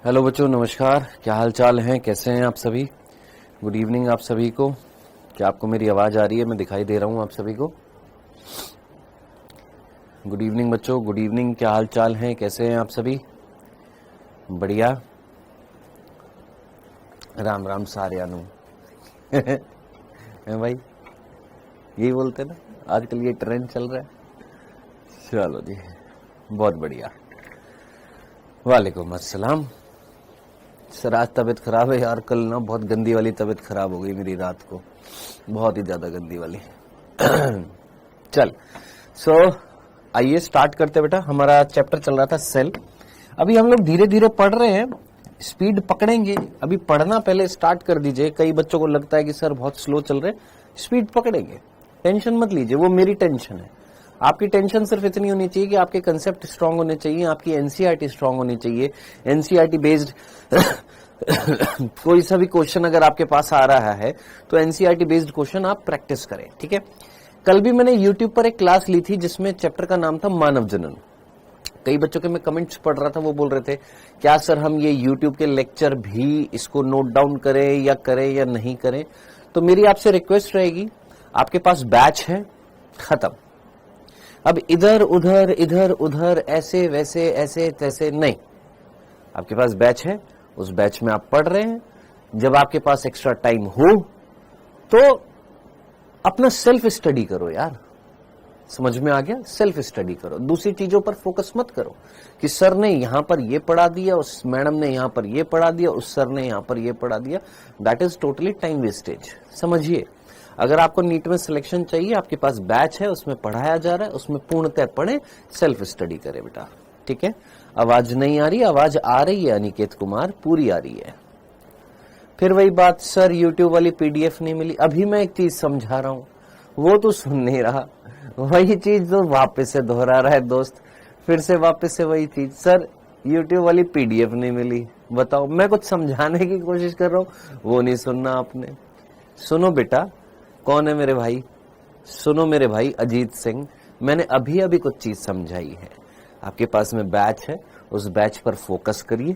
Hello बच्चों, नमस्कार। क्या हाल चाल हैं, कैसे हैं आप सभी? गुड इवनिंग आप सभी को। क्या आपको मेरी आवाज़ आ रही है? मैं दिखाई दे रहा हूं आप सभी को? गुड इवनिंग बच्चों, गुड इवनिंग। क्या हाल चाल हैं, कैसे हैं आप सभी? बढ़िया। राम राम सार्यानु। हैं भाई, यही बोलते ना, आजकल ये ट्रेंड चल रहा है। चलो जी, बहुत बढ़िया। वालेकुम अस्सलाम। सर आज तबीयत खराब है यार, कल ना बहुत गंदी वाली तबीयत खराब हो गई मेरी रात को, बहुत ही ज्यादा गंदी वाली। चल आइए स्टार्ट करते बेटा। हमारा चैप्टर चल रहा था सेल। अभी हम लोग धीरे धीरे पढ़ रहे हैं, स्पीड पकड़ेंगे। अभी पढ़ना पहले स्टार्ट कर दीजिए। कई बच्चों को लगता है कि सर बहुत स्लो चल रहे, स्पीड पकड़ेंगे, टेंशन मत लीजिए। वो मेरी टेंशन है। आपकी टेंशन सिर्फ इतनी होनी चाहिए कि आपके कंसेप्ट स्ट्रांग होने चाहिए, आपकी एनसीईआरटी स्ट्रांग होनी चाहिए। एनसीईआरटी बेस्ड कोई सा भी क्वेश्चन अगर आपके पास आ रहा है तो एनसीईआरटी बेस्ड क्वेश्चन आप प्रैक्टिस करें, ठीक है। कल भी मैंने यूट्यूब पर एक क्लास ली थी जिसमें चैप्टर का नाम था मानव जनन। कई बच्चों के मैं कमेंट्स पढ़ रहा था, वो बोल रहे थे क्या सर हम ये यूट्यूब के लेक्चर भी इसको नोट डाउन करें या नहीं करें। तो मेरी आपसे रिक्वेस्ट रहेगी, आपके पास बैच है, खत्म। अब इधर उधर ऐसे वैसे ऐसे तैसे नहीं। आपके पास बैच है, उस बैच में आप पढ़ रहे हैं। जब आपके पास एक्स्ट्रा टाइम हो तो अपना सेल्फ स्टडी करो यार। समझ में आ गया? सेल्फ स्टडी करो, दूसरी चीजों पर फोकस मत करो कि सर ने यहां पर ये पढ़ा दिया, उस मैडम ने यहां पर ये पढ़ा दिया, उस सर ने यहां पर ये पढ़ा दिया। That is totally time wastage. समझिए, अगर आपको नीट में सिलेक्शन चाहिए, आपके पास बैच है, उसमें पढ़ाया जा रहा है, उसमें पूर्णतः पढ़े, सेल्फ स्टडी करे बेटा, ठीक है। आवाज नहीं आ रही? आवाज आ रही है अनिकेत कुमार, पूरी आ रही है। फिर वही बात, सर यूट्यूब वाली पीडीएफ नहीं मिली। अभी मैं एक चीज समझा रहा हूं, वो तो सुन नहीं रहा। वही चीज तो वापस से दोहरा रहा है दोस्त, फिर से वापस से वही चीज। सर यूट्यूब वाली पीडीएफ नहीं मिली। बताओ, मैं कुछ समझाने की कोशिश कर रहा हूं, वो नहीं सुनना आपने। सुनो बेटा, कौन है मेरे भाई? सुनो मेरे भाई अजीत सिंह, मैंने अभी अभी कुछ चीज समझाई है। आपके पास में बैच है, उस बैच पर फोकस करिए,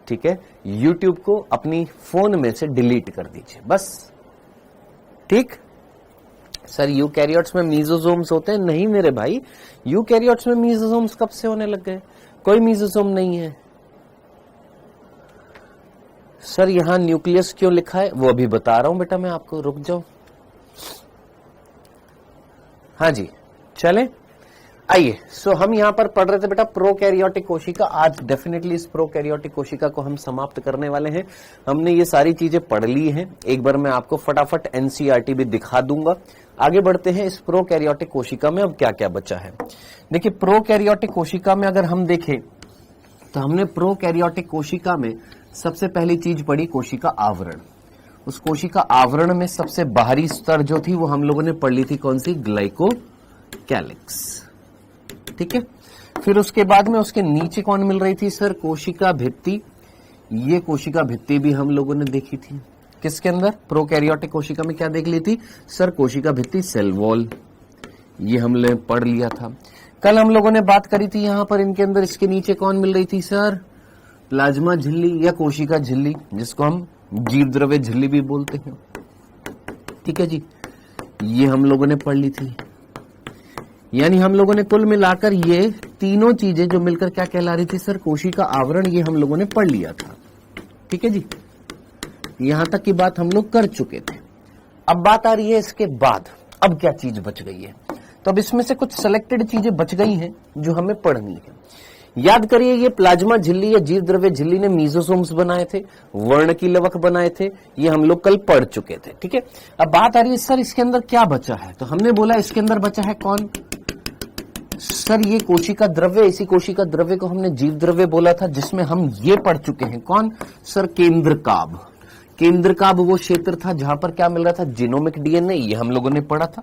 ठीक है। यूट्यूब को अपनी फोन में से डिलीट कर दीजिए बस, ठीक। सर यूकैरियोट्स में मीजोसोम्स होते हैं? नहीं मेरे भाई, यूकैरियोट्स में मीजोसोम्स कब से होने लग गए? कोई मीजोसोम नहीं है। सर यहां न्यूक्लियस क्यों लिखा है? वो अभी बता रहा हूं बेटा मैं आपको, रुक जाओ। हाँ जी, चलें आइए। हम यहां पर पढ़ रहे थे बेटा प्रोकैरियोटिक कोशिका। आज डेफिनेटली इस प्रोकैरियोटिक कोशिका को हम समाप्त करने वाले हैं। हमने ये सारी चीजें पढ़ ली हैं। एक बार मैं आपको फटाफट एनसीईआरटी भी दिखा दूंगा। आगे बढ़ते हैं। इस प्रोकैरियोटिक कोशिका में अब क्या क्या बचा है। देखिए, प्रोकैरियोटिक कोशिका में अगर हम देखें तो हमने प्रोकैरियोटिक कोशिका में सबसे पहली चीज पढ़ी कोशिका आवरण। उस कोशिका आवरण में सबसे बाहरी स्तर जो थी वो हम लोगों ने पढ़ ली थी, कौन सी? ग्लाइकोकैलिक्स, ठीक है। फिर उसके बाद में उसके नीचे कौन मिल रही थी? सर कोशिका भित्ति। ये कोशिका भित्ति भी हम लोगों ने देखी थी। किसके अंदर? प्रोकैरियोटिक कोशिका में क्या देख ली थी? सर कोशिका भित्ति, सेल वॉल, ये हमने पढ़ लिया था। कल हम लोगों ने बात करी थी यहां पर इनके अंदर इसके नीचे कौन मिल रही थी? सर प्लाज्मा झिल्ली या कोशिका झिल्ली, जिसको हम जीव द्रव्य झिल्ली भी बोलते हैं, ठीक है जी। ये हम लोगों ने पढ़ ली थी। यानी हम लोगों ने कुल मिलाकर ये तीनों चीजें जो मिलकर क्या कहला रही थी? सर कोशिका आवरण, ये हम लोगों ने पढ़ लिया था, ठीक है जी। यहां तक की बात हम लोग कर चुके थे। अब बात आ रही है इसके बाद अब क्या चीज बच गई है। तो अब इसमें से कुछ सिलेक्टेड चीजें बच गई हैं जो हमें पढ़नी है। याद करिए, ये प्लाज्मा झिल्ली या जीव द्रव्य झिल्ली ने मीजोसोम्स बनाए थे, वर्ण की लवक बनाए थे, ये हम लोग कल पढ़ चुके थे, ठीक है। अब बात आ रही है सर इसके अंदर क्या बचा है। तो हमने बोला इसके अंदर बचा है कौन? सर ये कोशिका द्रव्य। इसी कोशिका द्रव्य को हमने जीव द्रव्य बोला था, जिसमें हम ये पढ़ चुके हैं, कौन? सर केंद्रकाभ। केंद्रकाभ वो क्षेत्र था जहां पर क्या मिल रहा था? जीनोमिक डीएनए, ये हम लोगों ने पढ़ा था।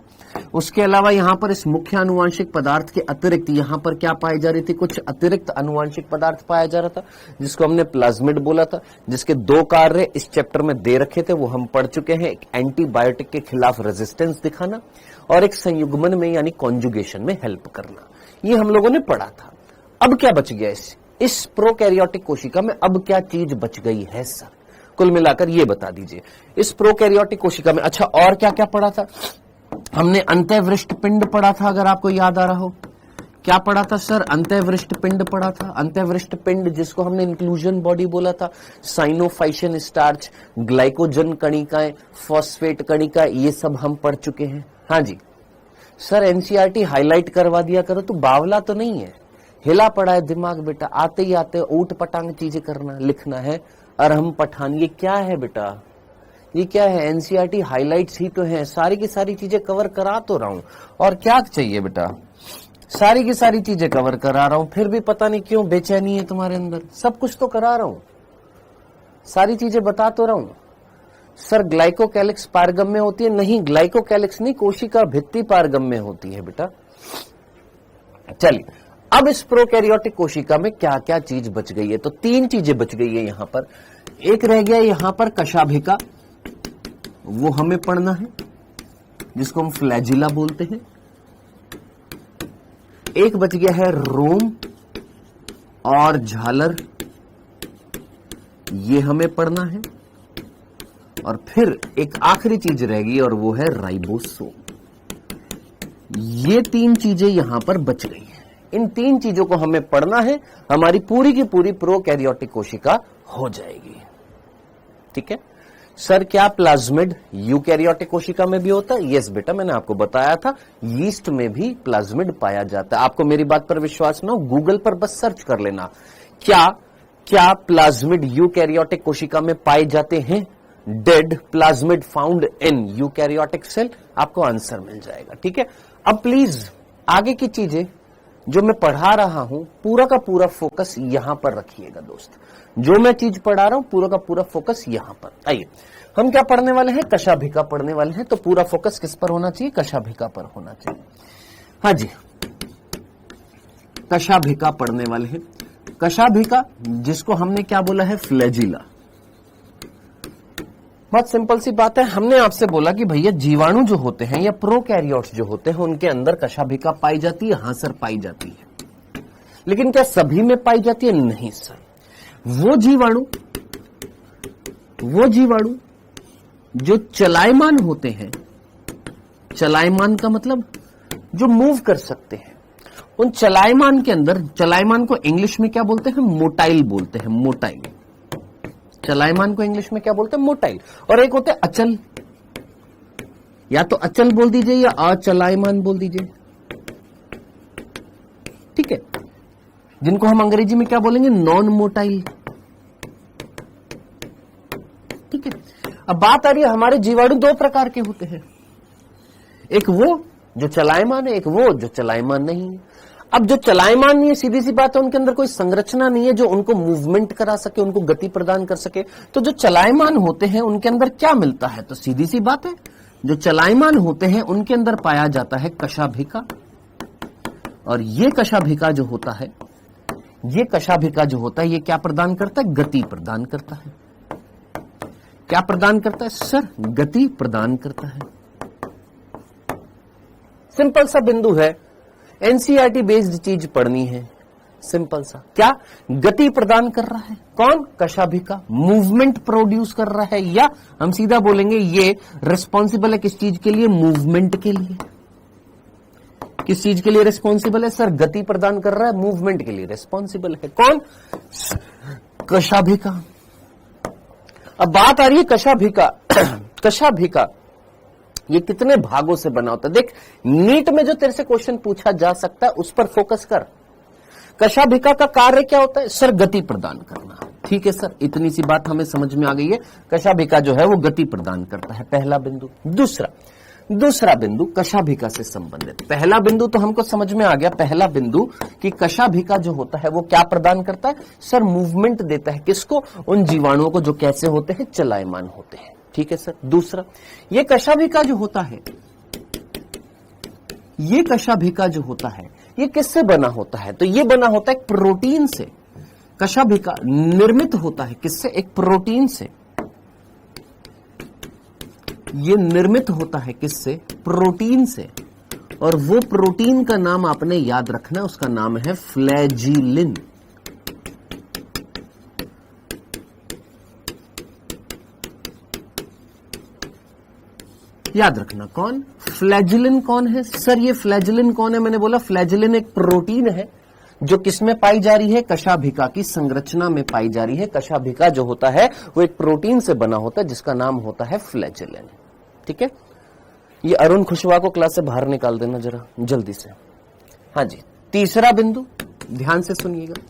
उसके अलावा यहां पर इस मुख्य अनुवांशिक पदार्थ के अतिरिक्त यहां पर क्या पाई जा रही थी? कुछ अतिरिक्त अनुवांशिक पदार्थ पाया जा रहा था, जिसको हमने प्लाज्मिड बोला था, जिसके दो कार्य इस चैप्टर में दे रखे थे, वो हम पढ़ चुके हैं। एक एंटीबायोटिक के खिलाफ रेजिस्टेंस दिखाना और एक संयुग्मन में यानी कॉन्जुगेशन में हेल्प करना, ये हम लोगों ने पढ़ा था। अब क्या बच गया इस प्रोकैरियोटिक कोशिका में अब क्या चीज बच गई है सर? कुल मिलाकर ये बता दीजिए इस प्रोकैरियोटिक कोशिका में। अच्छा, और क्या क्या पढ़ा था हमने? अंतःवृष्ट पिंड पढ़ा था, अगर आपको याद आ रहा हो। क्या पढ़ा था सर? अंतःवृष्ट पिंड पढ़ा था। अंतःवृष्ट पिंड जिसको हमने इंक्लूजन बॉडी बोला था, साइनोफाइशियन स्टार्च, ग्लाइकोजन कणिकाएं, फॉस्फेट कणिका, ये सब हम पढ़ चुके हैं। हाँ जी सर, एनसीईआरटी हाईलाइट करवा दिया करो। तो बावला तो नहीं है, हिला पड़ा है दिमाग बेटा। आते ही आते ऊट पटांग चीजें करना, लिखना है अरहम पठान। ये क्या है बेटा? ये क्या है? एनसीईआरटी हाइलाइट्स ही तो है। सारी की सारी चीजें कवर करा तो रहा हूं, और क्या चाहिए बेटा? सारी की सारी चीजें कवर करा रहा हूं, फिर भी पता नहीं क्यों बेचैनी है तुम्हारे अंदर। सब कुछ तो करा रहा हूं, सारी चीजें बता तो रहा हूं। सर ग्लाइकोकैलिक्स पारगम्य होती है? नहीं, ग्लाइकोकैलिक्स नहीं, कोशिका भित्ति पारगम्य होती है बेटा। चलिए, अब इस प्रोकैरियोटिक कोशिका में क्या क्या चीज बच गई है? तो 3 चीजें बच गई है यहां पर। एक रह गया यहां पर कशाभिका, वो हमें पढ़ना है, जिसको हम फ्लैजिला बोलते हैं। एक बच गया है रोम और झालर, ये हमें पढ़ना है। और फिर एक आखिरी चीज रह गई और वो है राइबोसोम। ये 3 चीजें यहां पर बच गई हैं। इन 3 चीजों को हमें पढ़ना है, हमारी पूरी की पूरी प्रोकैरियोटिक कोशिका हो जाएगी। ठीक है सर, क्या प्लाज्मिड यूकैरियोटिक कोशिका में भी होता है? यस बेटा, मैंने आपको बताया था, यीस्ट में भी प्लाज्मिड पाया जाता है। आपको मेरी बात पर विश्वास ना हो, गूगल पर बस सर्च कर लेना, क्या प्लाज्मिड यूकैरियोटिक कोशिका में पाए जाते हैं? Dead plasmid found in eukaryotic cell, आपको आंसर मिल जाएगा। ठीक है, अब प्लीज आगे की चीजें जो मैं पढ़ा रहा हूं, पूरा का पूरा फोकस यहां पर रखिएगा दोस्त। जो मैं चीज पढ़ा रहा हूं, पूरा का पूरा फोकस यहां पर। आइए, हम क्या पढ़ने वाले हैं? कशाभिका पढ़ने वाले हैं। तो पूरा फोकस किस पर होना चाहिए? कशाभिका पर होना चाहिए। हाँ जी, कशाभिका पढ़ने वाले हैं। कशाभिका जिसको हमने क्या बोला है? फ्लैजिला। बहुत सिंपल सी बात है, हमने आपसे बोला कि भैया जीवाणु जो होते हैं या प्रोकैरियोट्स जो होते हैं उनके अंदर कशाभिका पाई जाती है। हाँ सर, पाई जाती है। लेकिन क्या सभी में पाई जाती है? नहीं सर। वो जीवाणु जो चलायमान होते हैं, चलायमान का मतलब जो मूव कर सकते हैं, उन चलायमान के अंदर, चलायमान को इंग्लिश में क्या बोलते हैं? मोटाइल बोलते हैं। मोटाइल, चलायमान को इंग्लिश में क्या बोलते हैं? मोटाइल। और एक होते हैं अचल, या तो अचल बोल दीजिए या अचलायमान बोल दीजिए। ठीक है, जिनको हम अंग्रेजी में क्या बोलेंगे? Non motile. ठीक है, अब बात आ रही है, हमारे जीवाणु 2 प्रकार के होते हैं, एक वो जो चलायमान है, एक वो जो चलायमान नहीं है। अब जो चलायमान नहीं है, सीधी सी बात है, उनके अंदर कोई संरचना नहीं है जो उनको मूवमेंट करा सके, उनको गति प्रदान कर सके। तो जो चलायमान होते हैं उनके अंदर क्या मिलता है? तो सीधी सी बात है, जो चलायमान होते हैं उनके अंदर पाया जाता है कशाभिका। और ये कशाभिका जो होता है, ये कशाभिका जो होता है, ये क्या प्रदान करता है? गति प्रदान करता है। क्या प्रदान करता है सर? गति प्रदान करता है। सिंपल सा बिंदु है, एनसीईआरटी बेस्ड चीज पढ़नी है। सिंपल सा, क्या गति प्रदान कर रहा है? कौन? कशाभिका। मूवमेंट प्रोड्यूस कर रहा है, या हम सीधा बोलेंगे ये रिस्पॉन्सिबल है किस चीज के लिए? मूवमेंट के लिए। किस चीज के लिए रिस्पॉन्सिबल है सर? गति प्रदान कर रहा है, मूवमेंट के लिए रिस्पॉन्सिबल है। कौन? कशाभिका। अब बात आ रही है कशाभिका। कशाभिका ये कितने भागों से बना होता है? देख, नीट में जो तेरे से क्वेश्चन पूछा जा सकता है उस पर फोकस कर। कशाभिका का कार्य क्या होता है सर? गति प्रदान करना। ठीक है सर, इतनी सी बात हमें समझ में आ गई है। कशाभिका जो है वो गति प्रदान करता है, पहला बिंदु। दूसरा बिंदु कशाभिका से संबंधित। पहला बिंदु तो हमको समझ में आ गया, पहला बिंदु कि कशाभिका जो होता है वो क्या प्रदान करता है सर? मूवमेंट देता है। किसको? उन जीवाणुओं को जो कैसे होते हैं? चलायमान होते हैं। ठीक है सर। दूसरा, ये कशाभिका जो होता है, ये कशाभिका जो होता है ये किससे बना होता है? तो ये बना होता है एक प्रोटीन से। कशाभिका निर्मित होता है किससे? एक प्रोटीन से। ये निर्मित होता है किससे? प्रोटीन से। और वो प्रोटीन का नाम आपने याद रखना है, उसका नाम है फ्लैजिलिन। याद रखना कौन, फ्लैजिलिन कौन है सर? ये फ्लैजिलिन कौन है? मैंने बोला फ्लैजिलिन एक प्रोटीन है जो किसमें पाई जा रही है? कशाभिका की संरचना में पाई जा रही है। कशाभिका जो होता है वो एक प्रोटीन से बना होता है जिसका नाम होता है फ्लैजिलिन। ठीक है, ये अरुण खुशवा को क्लास से बाहर निकाल देना जरा जल्दी से। हाँ जी, तीसरा बिंदु ध्यान से सुनिएगा।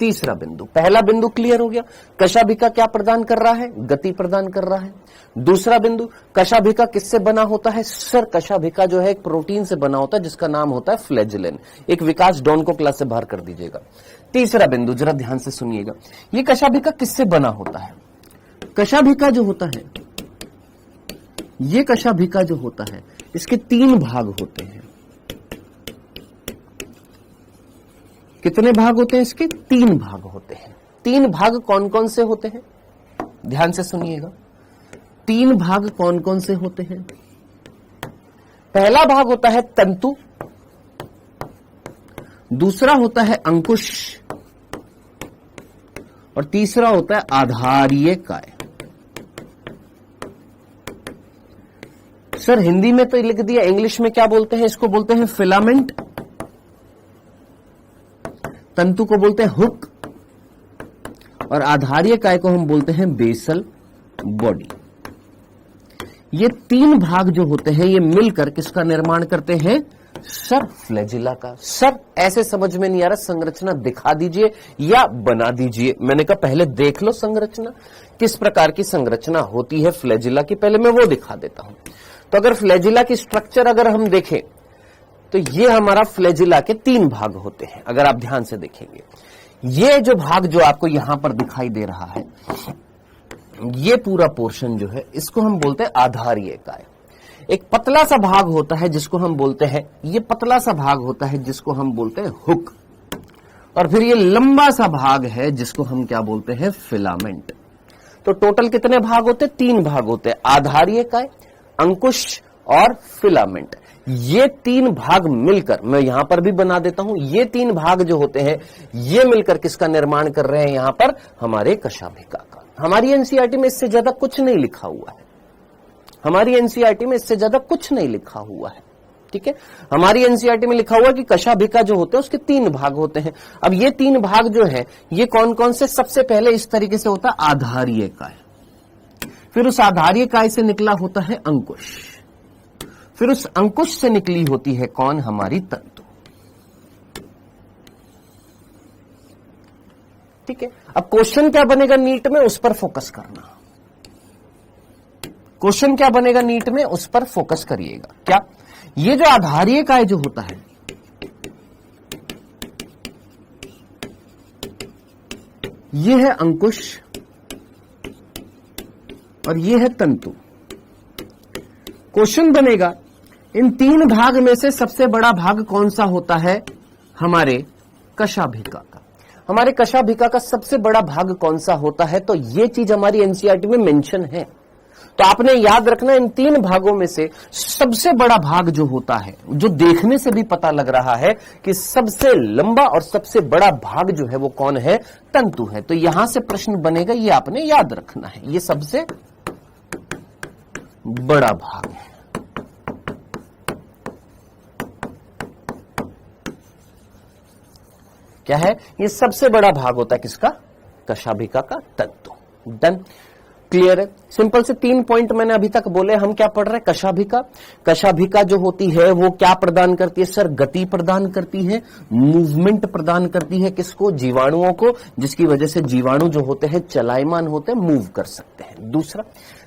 तीसरा बिंदु, पहला बिंदु क्लियर हो गया, कशाभिका क्या प्रदान कर रहा है? गति प्रदान कर रहा है। दूसरा बिंदु, कशाभिका किससे बना होता है? सर कशाभिका जो है एक प्रोटीन से बना होता है जिसका नाम होता है फ्लैजिलिन। एक विकास डॉन को क्लास से बाहर कर दीजिएगा। तीसरा बिंदु जरा ध्यान से सुनिएगा, ये कशाभिका किससे बना होता है? कशाभिका जो होता है, ये कशाभिका जो होता है इसके 3 भाग होते हैं। कितने भाग होते हैं इसके? 3 भाग होते हैं। 3 भाग कौन कौन से होते हैं? ध्यान से सुनिएगा, 3 भाग कौन कौन से होते हैं? पहला भाग होता है तंतु, दूसरा होता है अंकुश और तीसरा होता है आधारीय काय। सर हिंदी में तो लिख दिया, इंग्लिश में क्या बोलते हैं? इसको बोलते हैं फिलामेंट, तंतु को बोलते हैं हुक और आधारीय काय को हम बोलते हैं बेसल बॉडी। ये 3 भाग जो होते हैं ये मिलकर किसका निर्माण करते हैं? सर फ्लैजिला का। सर ऐसे समझ में नहीं आ रहा, संरचना दिखा दीजिए या बना दीजिए। मैंने कहा पहले देख लो संरचना, किस प्रकार की संरचना होती है फ्लैजिला की, पहले मैं वो दिखा देता हूं। तो अगर फ्लैजिला की स्ट्रक्चर अगर हम देखें तो ये हमारा फ्लैजिला के 3 भाग होते हैं। अगर आप ध्यान से देखेंगे, ये जो भाग जो आपको यहां पर दिखाई दे रहा है, ये पूरा पोर्शन जो है इसको हम बोलते हैं आधारीय काय। एक पतला सा भाग होता है जिसको हम बोलते हैं, ये पतला सा भाग होता है जिसको हम बोलते हैं हुक, और फिर ये लंबा सा भाग है जिसको हम क्या बोलते हैं? फिलामेंट। तो टोटल कितने भाग होते हैं? 3 भाग होते हैं, आधारीय काय, अंकुश और फिलामेंट। ये 3 भाग मिलकर, मैं यहां पर भी बना देता हूं, ये 3 भाग जो होते हैं ये मिलकर किसका निर्माण कर रहे हैं? यहां पर हमारे कशाभिका का। हमारी एनसीईआरटी में इससे ज्यादा कुछ नहीं लिखा हुआ है, हमारी एनसीईआरटी में इससे ज्यादा कुछ नहीं लिखा हुआ है। ठीक है, हमारी एनसीईआरटी में लिखा हुआ है कि कशाभिका जो होते हैं उसके 3 भाग होते हैं। अब ये 3 भाग जो है ये कौन कौन से? सबसे पहले इस तरीके से होता है आधारीय काय, फिर उस आधारीय काय से निकला होता है अंकुश, फिर उस अंकुश से निकली होती है कौन? हमारी तंतु। ठीक है, अब क्वेश्चन क्या बनेगा नीट में, उस पर फोकस करना। क्वेश्चन क्या बनेगा नीट में, उस पर फोकस करिएगा। क्या? ये जो आधारीय काय जो होता है, ये है अंकुश और ये है तंतु। क्वेश्चन बनेगा इन 3 भाग में से सबसे बड़ा भाग कौन सा होता है? हमारे कशाभिका का। हमारे कशाभिका का सबसे बड़ा भाग कौन सा होता है? तो ये चीज हमारी एनसीईआरटी में मेंशन है। तो आपने याद रखना, इन 3 भागों में से सबसे बड़ा भाग जो होता है, जो देखने से भी पता लग रहा है कि सबसे लंबा और सबसे बड़ा भाग जो है वो कौन है? तंतु है। तो यहां से प्रश्न बनेगा, ये आपने याद रखना है, ये सबसे बड़ा भाग है। क्या है? ये सबसे बड़ा भाग होता है किसका? कशाभिका का, तंतु। डन, क्लियर है? सिंपल से 3 पॉइंट मैंने अभी तक बोले। हम क्या पढ़ रहे हैं? कशाभिका। कशाभिका जो होती है वो क्या प्रदान करती है? सर गति प्रदान करती है, मूवमेंट प्रदान करती है। किसको? जीवाणुओं को, जिसकी वजह से जीवाणु जो होते हैं चलायमान होते हैं, मूव कर सकते हैं। दूसरा,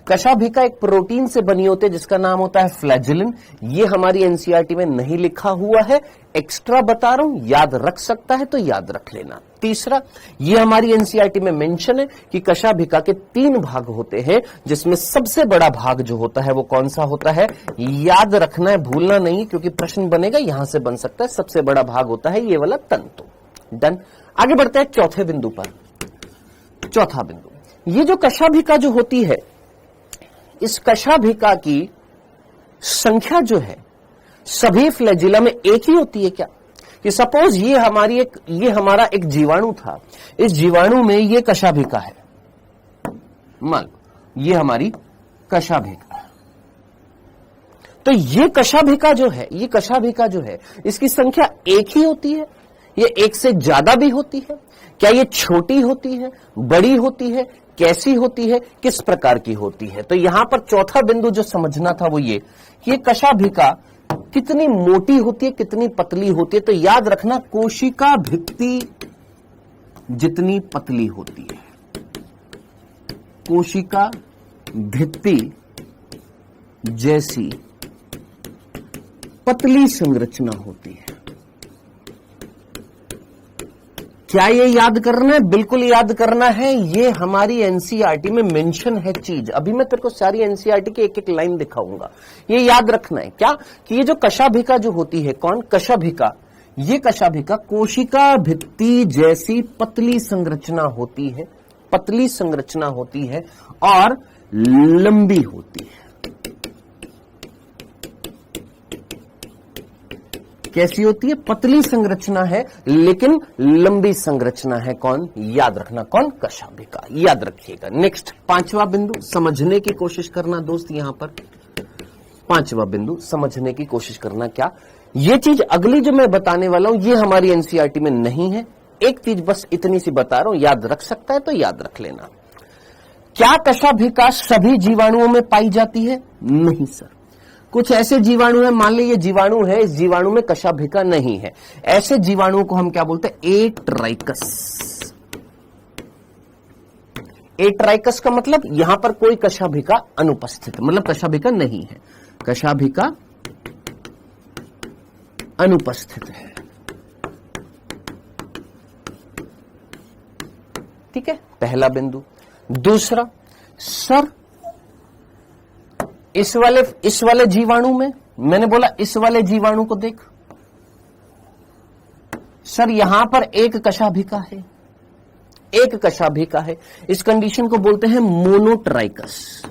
कशाभिका एक प्रोटीन से बनी होती है जिसका नाम होता है फ्लैजिलिन। ये हमारी एनसीईआरटी में नहीं लिखा हुआ है, एक्स्ट्रा बता रहा हूं, याद रख सकता है तो याद रख लेना। तीसरा, ये हमारी एनसीईआरटी में मेंशन है कि कशाभिका के 3 भाग होते हैं, जिसमें सबसे बड़ा भाग जो होता है वो कौन सा होता है? याद रखना है, भूलना नहीं, क्योंकि प्रश्न बनेगा, यहां से बन सकता है। सबसे बड़ा भाग होता है ये वाला तंतु। डन, आगे बढ़ते हैं चौथे बिंदु पर। चौथा बिंदु, ये जो कशाभिका जो होती है, इस कशाभिका की संख्या जो है सभी फ्लैजिला में एक ही होती है क्या? कि सपोज ये हमारा एक जीवाणु था, इस जीवाणु में ये कशाभिका है, मान लो ये हमारी कशाभिका है। तो ये कशाभिका जो है, ये कशाभिका जो है, इसकी संख्या एक ही होती है, ये एक से ज्यादा भी होती है? क्या ये छोटी होती है, बड़ी होती है, कैसी होती है, किस प्रकार की होती है? तो यहां पर चौथा बिंदु जो समझना था वो ये कशाभिका कितनी मोटी होती है, कितनी पतली होती है। तो याद रखना, कोशिका भित्ति जितनी पतली होती है, कोशिका भित्ति जैसी पतली संरचना होती है। क्या ये याद करना है? बिल्कुल याद करना है। ये हमारी एनसीईआरटी में मेंशन है चीज। अभी मैं तेरे को सारी एनसीईआरटी की एक एक लाइन दिखाऊंगा। ये याद रखना है क्या कि ये जो कशाभिका जो होती है, कौन? कशाभिका। ये कशाभिका कोशिका भित्ति जैसी पतली संरचना होती है, पतली संरचना होती है और लंबी होती है। कैसी होती है? पतली संरचना है लेकिन लंबी संरचना है। कौन? याद रखना, कौन? कशाभिका। याद रखिएगा। नेक्स्ट, पांचवा बिंदु समझने की कोशिश करना दोस्त। यहां पर पांचवा बिंदु समझने की कोशिश करना। क्या ये चीज अगली जो मैं बताने वाला हूं ये हमारी एनसीईआरटी में नहीं है। एक चीज बस इतनी सी बता रहा हूं, याद रख सकता है तो याद रख लेना। क्या कशाभिका सभी जीवाणुओं में पाई जाती है? नहीं सर, कुछ ऐसे जीवाणु हैं, मान लीजिए जीवाणु है, इस जीवाणु में कशाभिका नहीं है। ऐसे जीवाणुओं को हम क्या बोलते हैं? एट्राइकस। एट्राइकस का मतलब यहां पर कोई कशाभिका अनुपस्थित, मतलब कशाभिका नहीं है, कशाभिका अनुपस्थित है। ठीक है, पहला बिंदु। दूसरा, सर इस वाले जीवाणु में, मैंने बोला इस वाले जीवाणु को देख सर, यहां पर एक कशाभिका है, एक कशाभिका है। इस कंडीशन को बोलते हैं मोनोट्राइकस।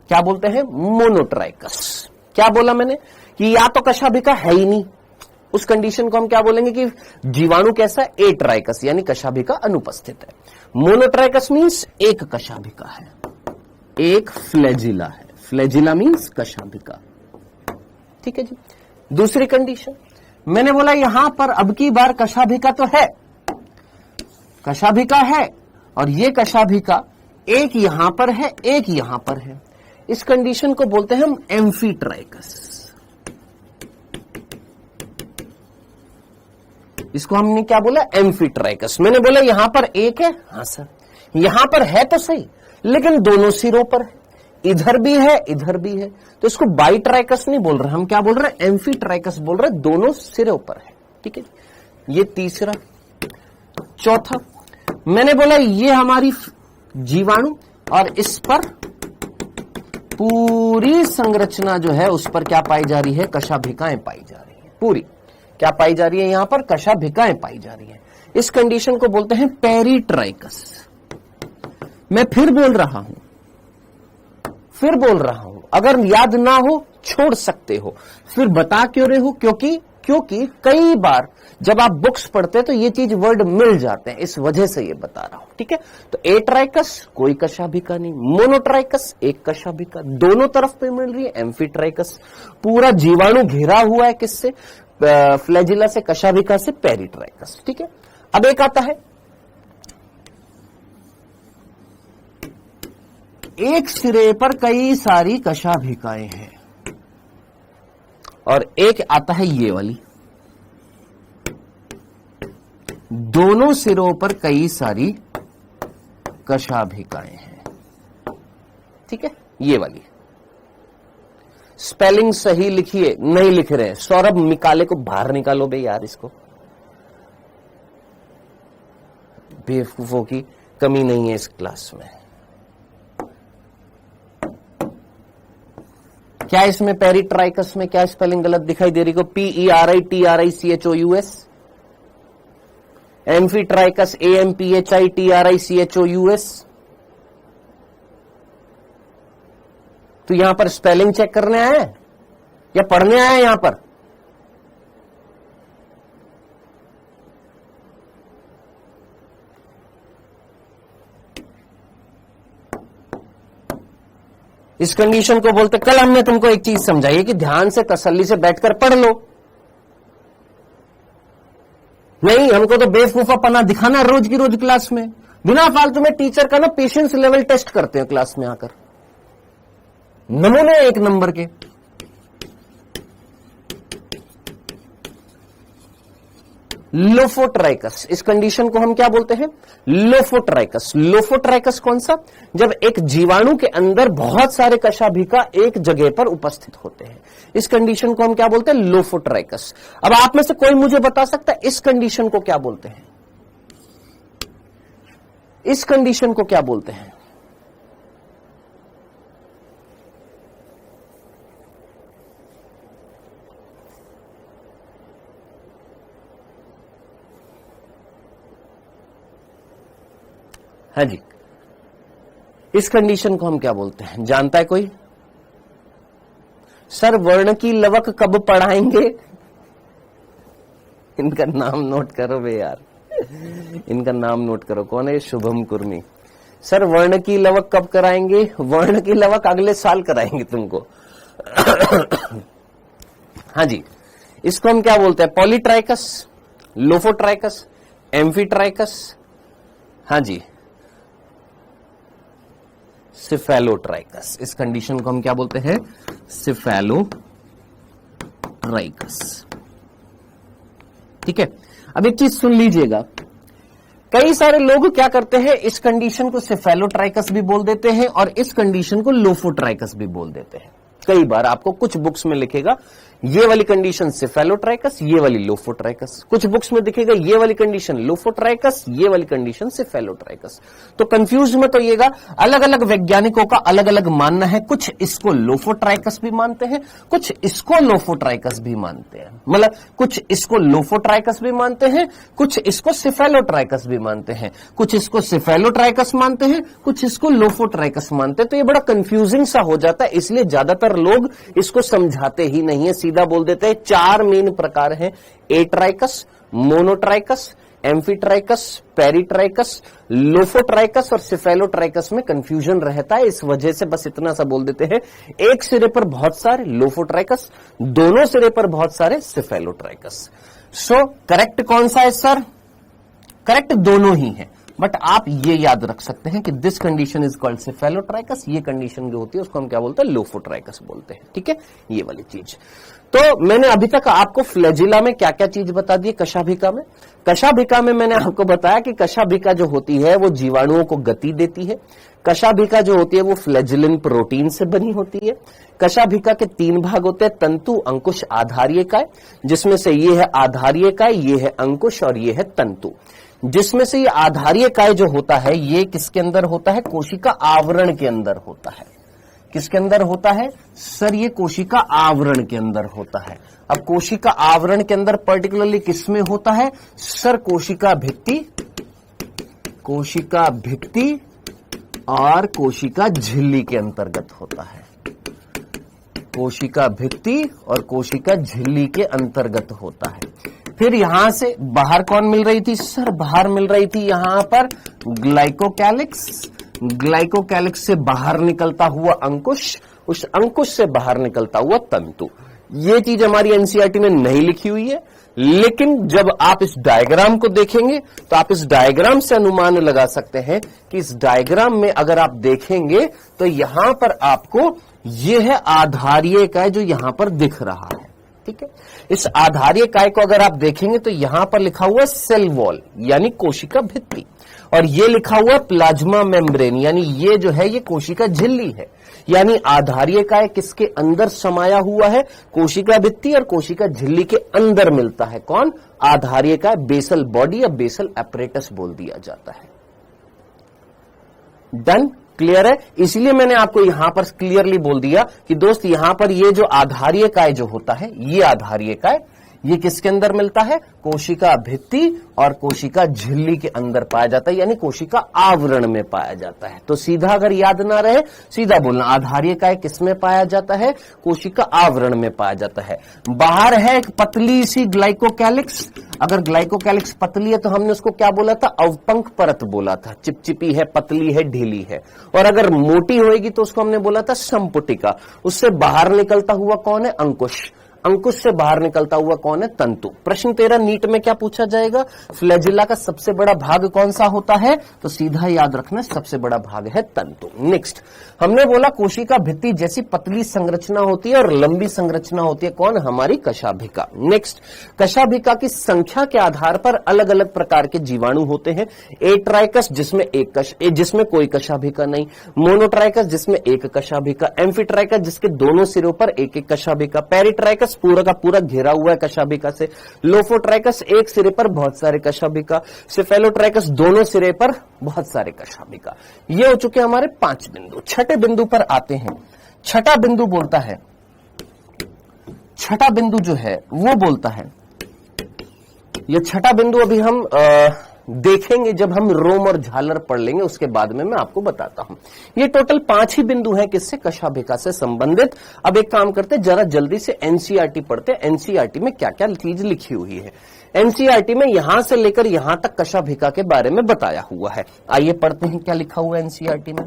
क्या बोलते हैं? मोनोट्राइकस। क्या बोला मैंने कि या तो कशाभिका है ही नहीं, उस कंडीशन को हम क्या बोलेंगे कि जीवाणु कैसा है? एट्राइकस, यानी कशाभिका अनुपस्थित है। मोनोट्राइकस मींस एक कशाभिका है, एक फ्लैजिला है। फ्लैजिला मींस कशाभिका। ठीक है जी। दूसरी कंडीशन मैंने बोला यहां पर अब की बार कशाभिका तो है, कशाभिका है, और ये कशाभिका एक यहां पर है, एक यहां पर है। इस कंडीशन को बोलते हैं हम एम्फीट्राइकस। इसको हमने क्या बोला? एम्फीट्राइकस। मैंने बोला यहां पर एक है, हां सर, यहां पर है तो सही, लेकिन दोनों सिरों पर है, इधर भी है इधर भी है, तो इसको बाइट्राइकस नहीं बोल रहे, हम क्या बोल रहे हैं? एम्फीट्राइकस बोल रहे हैं, दोनों सिरों पर है। ठीक है, ये तीसरा। चौथा, मैंने बोला ये हमारी जीवाणु, और इस पर पूरी संरचना जो है उस पर क्या पाई जा रही है? कशाभिकाएं पाई जा रही है। पूरी क्या पाई जा रही है? यहां पर कशाभिकाएं पाई जा रही है। इस कंडीशन को बोलते हैं पेरिट्राइकस। मैं फिर बोल रहा हूं, अगर याद ना हो छोड़ सकते हो, फिर बता क्यों रहे हो? क्योंकि कई बार जब आप बुक्स पढ़ते हैं तो ये चीज वर्ड मिल जाते हैं, इस वजह से ये बता रहा हूं। ठीक है, तो एट्राइकस कोई कशाभिका नहीं, मोनोट्राइकस एक कशाभिका, दोनों तरफ पे मिल रही है। एम्फीट्राइकस पूरा जीवाणु घिरा हुआ है, किससे? फ्लैजिला से, कशाभिका से, पेरिट्राइकस। ठीक है, अब एक आता है, एक सिरे पर कई सारी कशाभिकाएं हैं, और एक आता है ये वाली, दोनों सिरों पर कई सारी कशाभिकाएं हैं। ठीक है, ये वाली। स्पेलिंग सही लिखिए, नहीं लिख रहे हैं सौरभ, निकाले को बाहर निकालो बे यार, इसको। बेवकूफों की कमी नहीं है इस क्लास में। क्या इसमें पेरिट्राइकस में क्या स्पेलिंग गलत दिखाई दे रही को? PERITRICHOUS, amphitrichous AMPHITRICHOUS। तो यहां पर स्पेलिंग चेक करने आए या पढ़ने आए? यहां पर इस कंडीशन को बोलते, कल हमने तुमको एक चीज समझाई कि ध्यान से तसल्ली से बैठकर पढ़ लो। नहीं, हमको तो बेवकूफापना दिखाना रोज की रोज क्लास में, बिना फालतू में टीचर का ना पेशेंस लेवल टेस्ट करते हैं क्लास में आकर, नमूने एक नंबर के। लोफोट्राइकस, इस कंडीशन को हम क्या बोलते हैं? लोफोट्राइकस। लोफोट्राइकस कौन सा? जब एक जीवाणु के अंदर बहुत सारे कशाभिका एक जगह पर उपस्थित होते हैं, इस कंडीशन को हम क्या बोलते हैं? लोफोट्राइकस। अब आप में से कोई मुझे बता सकता है इस कंडीशन को क्या बोलते हैं? इस कंडीशन को क्या बोलते हैं? हाँ जी, इस कंडीशन को हम क्या बोलते हैं? जानता है कोई? सर वर्ण की लवक कब पढ़ाएंगे? इनका नाम नोट करो बे यार, इनका नाम नोट करो। कौन है? शुभम कुर्मी। सर वर्ण की लवक कब कराएंगे? वर्ण की लवक अगले साल कराएंगे तुमको। हाँ जी, इसको हम क्या बोलते हैं? पॉलीट्राइकस, लोफोट्राइकस, एम्फीट्राइकस, हाँ जी, सिफेलोट्राइकस। इस कंडीशन को हम क्या बोलते हैं? सिफेलोट्राइकस। ठीक है, अब एक चीज सुन लीजिएगा, कई सारे लोग क्या करते हैं, इस कंडीशन को सिफेलोट्राइकस भी बोल देते हैं और इस कंडीशन को लोफोट्राइकस भी बोल देते हैं। कई बार आपको कुछ बुक्स में लिखेगा ये वाली कंडीशन सिफेलोट्राइकस, ये वाली लोफोट्राइकस। कुछ बुक्स में दिखेगा ये वाली कंडीशन लोफोट्राइकस, ये वाली कंडीशन सिफेलोट्राइकस। तो कंफ्यूज मत होइएगा, अलग अलग वैज्ञानिकों का अलग अलग मानना है। कुछ इसको लोफोट्राइकस भी मानते हैं, कुछ इसको लोफोट्राइकस भी मानते हैं, मतलब कुछ इसको लोफोट्राइकस भी मानते हैं, कुछ इसको सिफेलोट्राइकस भी मानते हैं, कुछ इसको सिफेलोट्राइकस मानते हैं, कुछ इसको लोफोट्राइकस मानते हैं। तो ये बड़ा कंफ्यूजिंग सा हो जाता है, इसलिए ज्यादातर लोग इसको समझाते ही नहीं है, सीधा बोल देते हैं। चार मेन प्रकार हैं, atrichous, monotrichous, amphitrichous, peritrichous, lophotrichous और सिफेलोट्राइकस में कंफ्यूजन रहता है। इस वजह से बस इतना सा बोल देते हैं, एक सिरे पर बहुत सारे लोफोट्राइकस, दोनों सिरे पर बहुत सारे सिफेलोट्राइकस। सो करेक्ट कौन सा है सर? करेक्ट दोनों ही है, बट आप ये याद रख सकते हैं कि दिस कंडीशन इज कॉल्ड सिफेलोट्राइकस, ये कंडीशन जो होती है उसको हम क्या बोलते हैं? लोफोट्राइकस बोलते हैं। ठीक है, ये वाली चीज। तो मैंने अभी तक आपको फ्लैजिला में क्या क्या चीज बता दी? कशाभिका में, कशाभिका में मैंने आपको बताया कि कशाभिका जो होती है वो जीवाणुओं को गति देती है। कशाभिका जो होती है वो फ्लैजिलिन प्रोटीन से बनी होती है। कशाभिका के तीन भाग होते हैं, तंतु, अंकुश, आधारीय काय, जिसमें से ये है आधारीय काय, ये है अंकुश और ये है तंतु। जिसमें से ये आधारीय काय जो होता है ये किसके अंदर होता है? कोशिका आवरण के अंदर होता है। किसके अंदर होता है सर? ये कोशिका आवरण के अंदर होता है। अब कोशिका आवरण के अंदर पर्टिकुलरली किसमें होता है सर? कोशिका भित्ति, कोशिका भित्ति और कोशिका झिल्ली के अंतर्गत होता है। कोशिका भित्ति और कोशिका झिल्ली के अंतर्गत होता है। फिर यहां से बाहर कौन मिल रही थी सर? बाहर मिल रही थी यहां पर ग्लाइकोकैलिक्स, ग्लाइकोकैलिक्स से बाहर निकलता हुआ अंकुश, उस अंकुश से बाहर निकलता हुआ तंतु। ये चीज हमारी एनसीईआरटी में नहीं लिखी हुई है, लेकिन जब आप इस डायग्राम को देखेंगे तो आप इस डायग्राम से अनुमान लगा सकते हैं कि इस डायग्राम में अगर आप देखेंगे तो यहां पर आपको ये है आधारीय काय जो यहां पर दिख रहा है। ठीक है, इस आधारीय काय को अगर आप देखेंगे तो यहां पर लिखा हुआ है सेल वॉल यानी कोशिका भित्ति, और ये लिखा हुआ है प्लाज्मा मेम्ब्रेन यानी ये जो है ये कोशिका झिल्ली है। यानी आधारीय काय किसके अंदर समाया हुआ है? कोशिका भित्ति और कोशिका झिल्ली के अंदर मिलता है। कौन? आधारीय काय। बेसल बॉडी या बेसल एपरेटस बोल दिया जाता है। डन, क्लियर है? इसलिए मैंने आपको यहां पर क्लियरली बोल दिया कि दोस्त यहां पर ये जो आधारीय काय जो होता है, ये आधारीय काय, ये किसके अंदर मिलता है? कोशिका भित्ति और कोशिका झिल्ली के अंदर पाया जाता है, यानी कोशिका आवरण में पाया जाता है। तो सीधा अगर याद ना रहे, सीधा बोलना, आधारीय काय किसमें पाया जाता है? कोशिका आवरण में पाया जाता है। बाहर है एक पतली सी ग्लाइकोकैलिक्स। अगर ग्लाइकोकैलिक्स पतली है तो हमने उसको क्या बोला था? अवपंक परत बोला था। चिपचिपी है, पतली है, ढीली है। और अगर मोटी होएगी तो उसको हमने बोला था संपुटिका। उससे बाहर निकलता हुआ कौन है? अंकुश। अंकुश से बाहर निकलता हुआ कौन है? तंतु। प्रश्न तेरा नीट में क्या पूछा जाएगा? फ्लैजिला का सबसे बड़ा भाग कौन सा होता है? तो सीधा याद रखना, सबसे बड़ा भाग है तंतु। नेक्स्ट, हमने बोला कोशिका भित्ति जैसी पतली संरचना होती है और लंबी संरचना होती है, कौन? हमारी कशाभिका। नेक्स्ट, कशाभिका की संख्या के आधार पर अलग अलग प्रकार के जीवाणु होते हैं। एट्राइकस जिसमें कोई कशाभिका नहीं, मोनोट्राइकस जिसमें एक कशाभिका, एम्फीट्राइकस जिसके दोनों सिरों पर एक एक कशाभिका, पेरिट्राइकस पूरा का पूरा घिरा हुआ है कशाभिका से, लोफोट्राइकस एक सिरे पर बहुत सारे कशाभिका, सेफेलोट्राइकस दोनों सिरे पर बहुत सारे कशाभिका। ये हो चुके हमारे 5 बिंदु। छठे बिंदु पर आते हैं। छठा बिंदु बोलता है, छठा बिंदु जो है वो बोलता है, ये छठा बिंदु अभी हम देखेंगे जब हम रोम और झालर पढ़ लेंगे, उसके बाद में मैं आपको बताता हूं। ये टोटल 5 ही बिंदु है किससे? कशाभिका से संबंधित। अब एक काम करते, जरा जल्दी से एनसीईआरटी पढ़ते। एनसीईआरटी में क्या क्या चीज लिखी हुई है? एनसीईआरटी में यहां से लेकर यहां तक कशाभिका के बारे में बताया हुआ है। आइए पढ़ते हैं क्या लिखा हुआ है एनसीईआरटी में।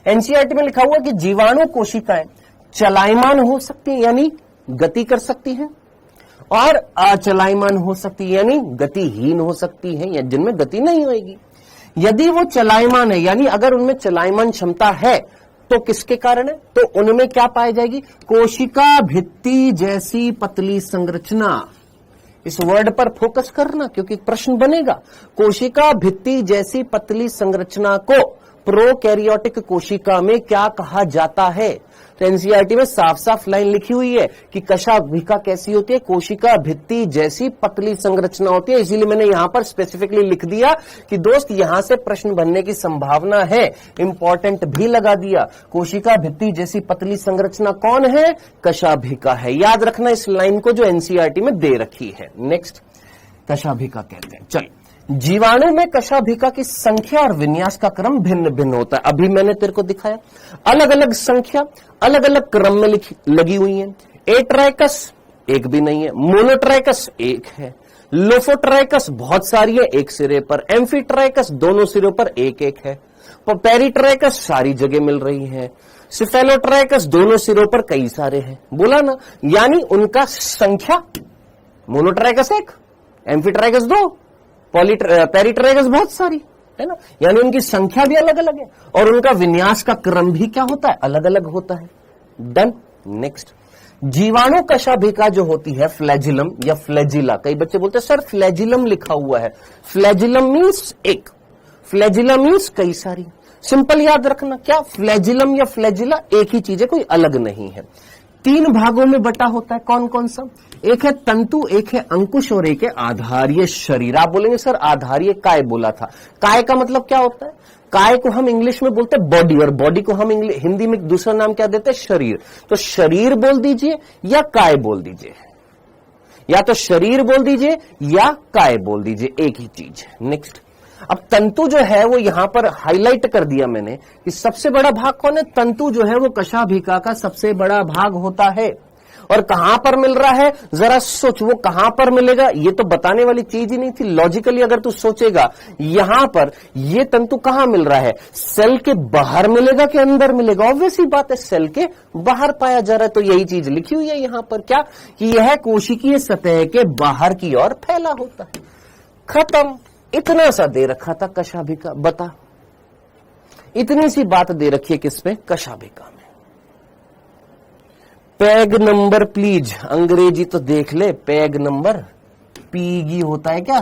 एनसीईआरटी में लिखा हुआ है कि जीवाणु कोशिकाएं चलायमान हो सकती है, यानी गति कर सकती है, और अचलायमान हो सकती है, यानी गतिहीन हो सकती है, या जिनमें गति नहीं होगी। यदि वो चलायमान है, यानी अगर उनमें चलायमान क्षमता है, तो किसके कारण है? तो उनमें क्या पाई जाएगी? कोशिका भित्ति जैसी पतली संरचना। इस वर्ड पर फोकस करना क्योंकि प्रश्न बनेगा। कोशिका भित्ति जैसी पतली संरचना को प्रोकैरियोटिक कोशिका में क्या कहा जाता है? तो एनसीईआरटी में साफ साफ लाइन लिखी हुई है कि कशाभिका कैसी होती है? कोशिका भित्ति जैसी पतली संरचना होती है। इसीलिए मैंने यहां पर स्पेसिफिकली लिख दिया कि दोस्त यहां से प्रश्न बनने की संभावना है, इंपॉर्टेंट भी लगा दिया। कोशिका भित्ति जैसी पतली संरचना कौन है? कशाभिका है। याद रखना इस लाइन को जो एनसीईआरटी में दे रखी है। नेक्स्ट, कशाभिका कहते हैं। चल, जीवाणु में कशाभिका की संख्या और विन्यास का क्रम भिन्न भिन्न होता है। अभी मैंने तेरे को दिखाया, अलग अलग संख्या अलग अलग क्रम में लगी हुई है। एट्राइकस एक भी नहीं है, मोनोट्राइकस एक है, लोफोट्राइकस बहुत सारी है एक सिरे पर, एम्फीट्राइकस दोनों सिरों पर एक एक है, पेरिट्राइकस सारी जगह मिल रही है, सिफेलोट्राइकस दोनों सिरों पर कई सारे हैं। बोला ना, यानी उनका संख्या, मोनोट्राइकस एक, एम्फीट्राइकस 2, पेरिट्राइकस बहुत सारी है ना, यानी उनकी संख्या भी अलग अलग है और उनका विन्यास का क्रम भी क्या होता है? अलग अलग होता है। डन। नेक्स्ट, जीवाणु कशाभिका जो होती है फ्लैजिलम या फ्लैजिला, कई बच्चे बोलते हैं सर फ्लैजिलम लिखा हुआ है। फ्लैजिलम मीन्स एक, फ्लैजिला मीन्स कई सारी। सिंपल याद रखना, क्या फ्लैजिलम या फ्लैजिला एक ही चीज है, कोई अलग नहीं है। 3 भागों में बटा होता है। कौन कौन सा? एक है तंतु, एक है अंकुश और एक है आधारीय शरीर। आप बोलेंगे सर आधारीय काय बोला था। काय का मतलब क्या होता है? काय को हम इंग्लिश में बोलते हैं बॉडी, और बॉडी को हम हिंदी में दूसरा नाम क्या देते हैं? शरीर। तो शरीर बोल दीजिए या काय बोल दीजिए, या तो शरीर बोल दीजिए या काय बोल दीजिए, एक ही चीज। नेक्स्ट, अब तंतु जो है वो यहां पर हाईलाइट कर दिया मैंने कि सबसे बड़ा भाग कौन है? तंतु जो है वो कशाभिका का सबसे बड़ा भाग होता है। और कहां पर मिल रहा है? जरा सोच, वो कहां पर मिलेगा? ये तो बताने वाली चीज ही नहीं थी। लॉजिकली अगर तू सोचेगा, यहां पर ये तंतु कहां मिल रहा है? सेल के बाहर मिलेगा कि अंदर मिलेगा? ऑब्वियस ही बात है, सेल के बाहर पाया जा रहा है। तो यही चीज लिखी हुई है यहां पर, क्या कि यह कोशिकीय सतह के बाहर की ओर फैला होता है। खत्म। इतना सा दे रखा था कशाभिका। बता, इतनी सी बात दे रखी है किसमें? कशाभिका में। पेग नंबर प्लीज, अंग्रेजी तो देख ले। पेग नंबर पीगी होता है क्या?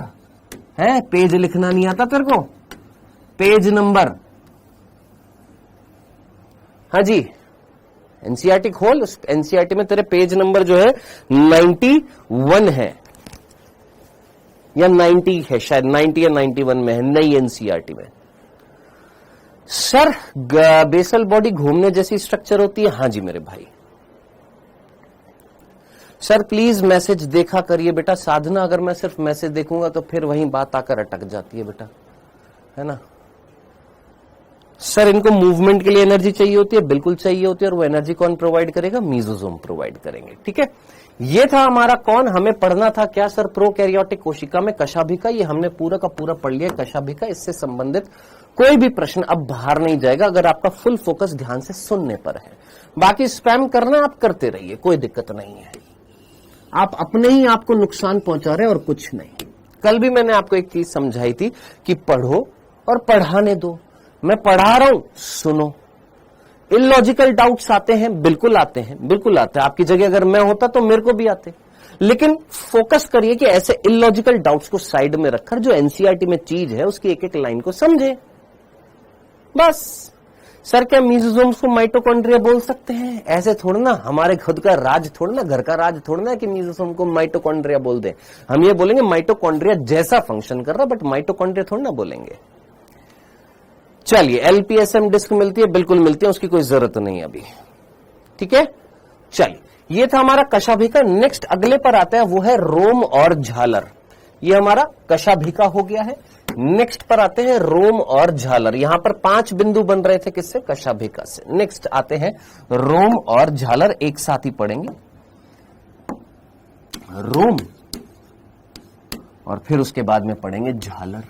है, पेज लिखना नहीं आता तेरे को? पेज नंबर, हाँ जी, एनसीईआरटी खोल। उस एनसीईआरटी में तेरे पेज नंबर जो है 91 है या 90 है, शायद 90 या 91 में है, नई एनसीईआरटी में। सर बेसल बॉडी घूमने जैसी स्ट्रक्चर होती है? हाँ जी मेरे भाई। सर प्लीज मैसेज देखा करिए बेटा। साधना, अगर मैं सिर्फ मैसेज देखूंगा तो फिर वहीं बात आकर अटक जाती है बेटा, है ना। सर इनको मूवमेंट के लिए एनर्जी चाहिए होती है, बिल्कुल चाहिए होती है, और वो एनर्जी कौन प्रोवाइड करेगा? मीजोसोम प्रोवाइड करेंगे। ठीक है, ये था हमारा कौन, हमें पढ़ना था क्या सर? प्रोकैरियोटिक कोशिका में कशाभिका। ये हमने पूरा का पूरा पढ़ लिया कशाभिका। इससे संबंधित कोई भी प्रश्न अब बाहर नहीं जाएगा अगर आपका फुल फोकस ध्यान से सुनने पर है। बाकी स्पैम करना आप करते रहिए, कोई दिक्कत नहीं है। आप अपने ही आपको नुकसान पहुंचा रहे हैं और कुछ नहीं। कल भी मैंने आपको एक चीज समझाई थी कि पढ़ो और पढ़ाने दो। मैं पढ़ा रहा हूं, सुनो। इलॉजिकल डाउट्स आते हैं, बिल्कुल आते हैं, बिल्कुल आते हैं। आपकी जगह अगर मैं होता तो मेरे को भी आते, लेकिन फोकस करिए कि ऐसे इलॉजिकल डाउट्स को साइड में रखकर जो एनसीईआरटी में चीज है उसकी एक एक लाइन को समझे, बस। सर क्या मीजोसोम्स को माइटोकॉन्ड्रिया बोल सकते हैं? ऐसे थोड़ा ना, हमारे खुद का राज थोड़ा ना, घर का राज थोड़ा ना कि मीजोसोम को माइटोकॉन्ड्रिया बोल दे। हम ये बोलेंगे माइटोकॉन्ड्रिया जैसा फंक्शन कर रहा, बट माइटोकॉन्ड्रिया थोड़ा ना बोलेंगे। चलिए, एलपीएसएम डिस्क मिलती है, बिल्कुल मिलती है, उसकी कोई जरूरत नहीं अभी। ठीक है, चलिए, ये था हमारा कशाभिका। नेक्स्ट अगले पर आता है, वो है रोम और झालर। ये हमारा कशाभिका हो गया है। नेक्स्ट पर आते हैं रोम और झालर। यहां पर 5 बिंदु बन रहे थे, किससे? कशाभिका से। नेक्स्ट आते हैं रोम और झालर, एक साथ ही पढ़ेंगे। रोम और फिर उसके बाद में पढ़ेंगे झालर।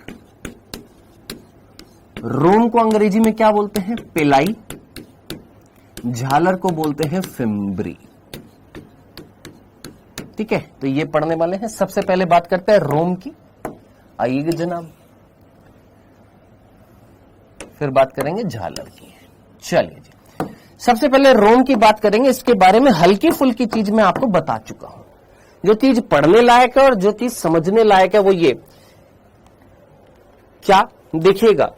रोम को अंग्रेजी में क्या बोलते हैं? पेलाई। झालर को बोलते हैं फिम्ब्री। ठीक है, तो ये पढ़ने वाले हैं। सबसे पहले बात करते हैं रोम की, आइएगा जनाब, फिर बात करेंगे झालर की। चलिए जी, सबसे पहले रोम की बात करेंगे। इसके बारे में हल्की फुल्की चीज मैं आपको बता चुका हूं। जो चीज पढ़ने लायक है और जो चीज समझने लायक है वो ये क्या, देखिएगा।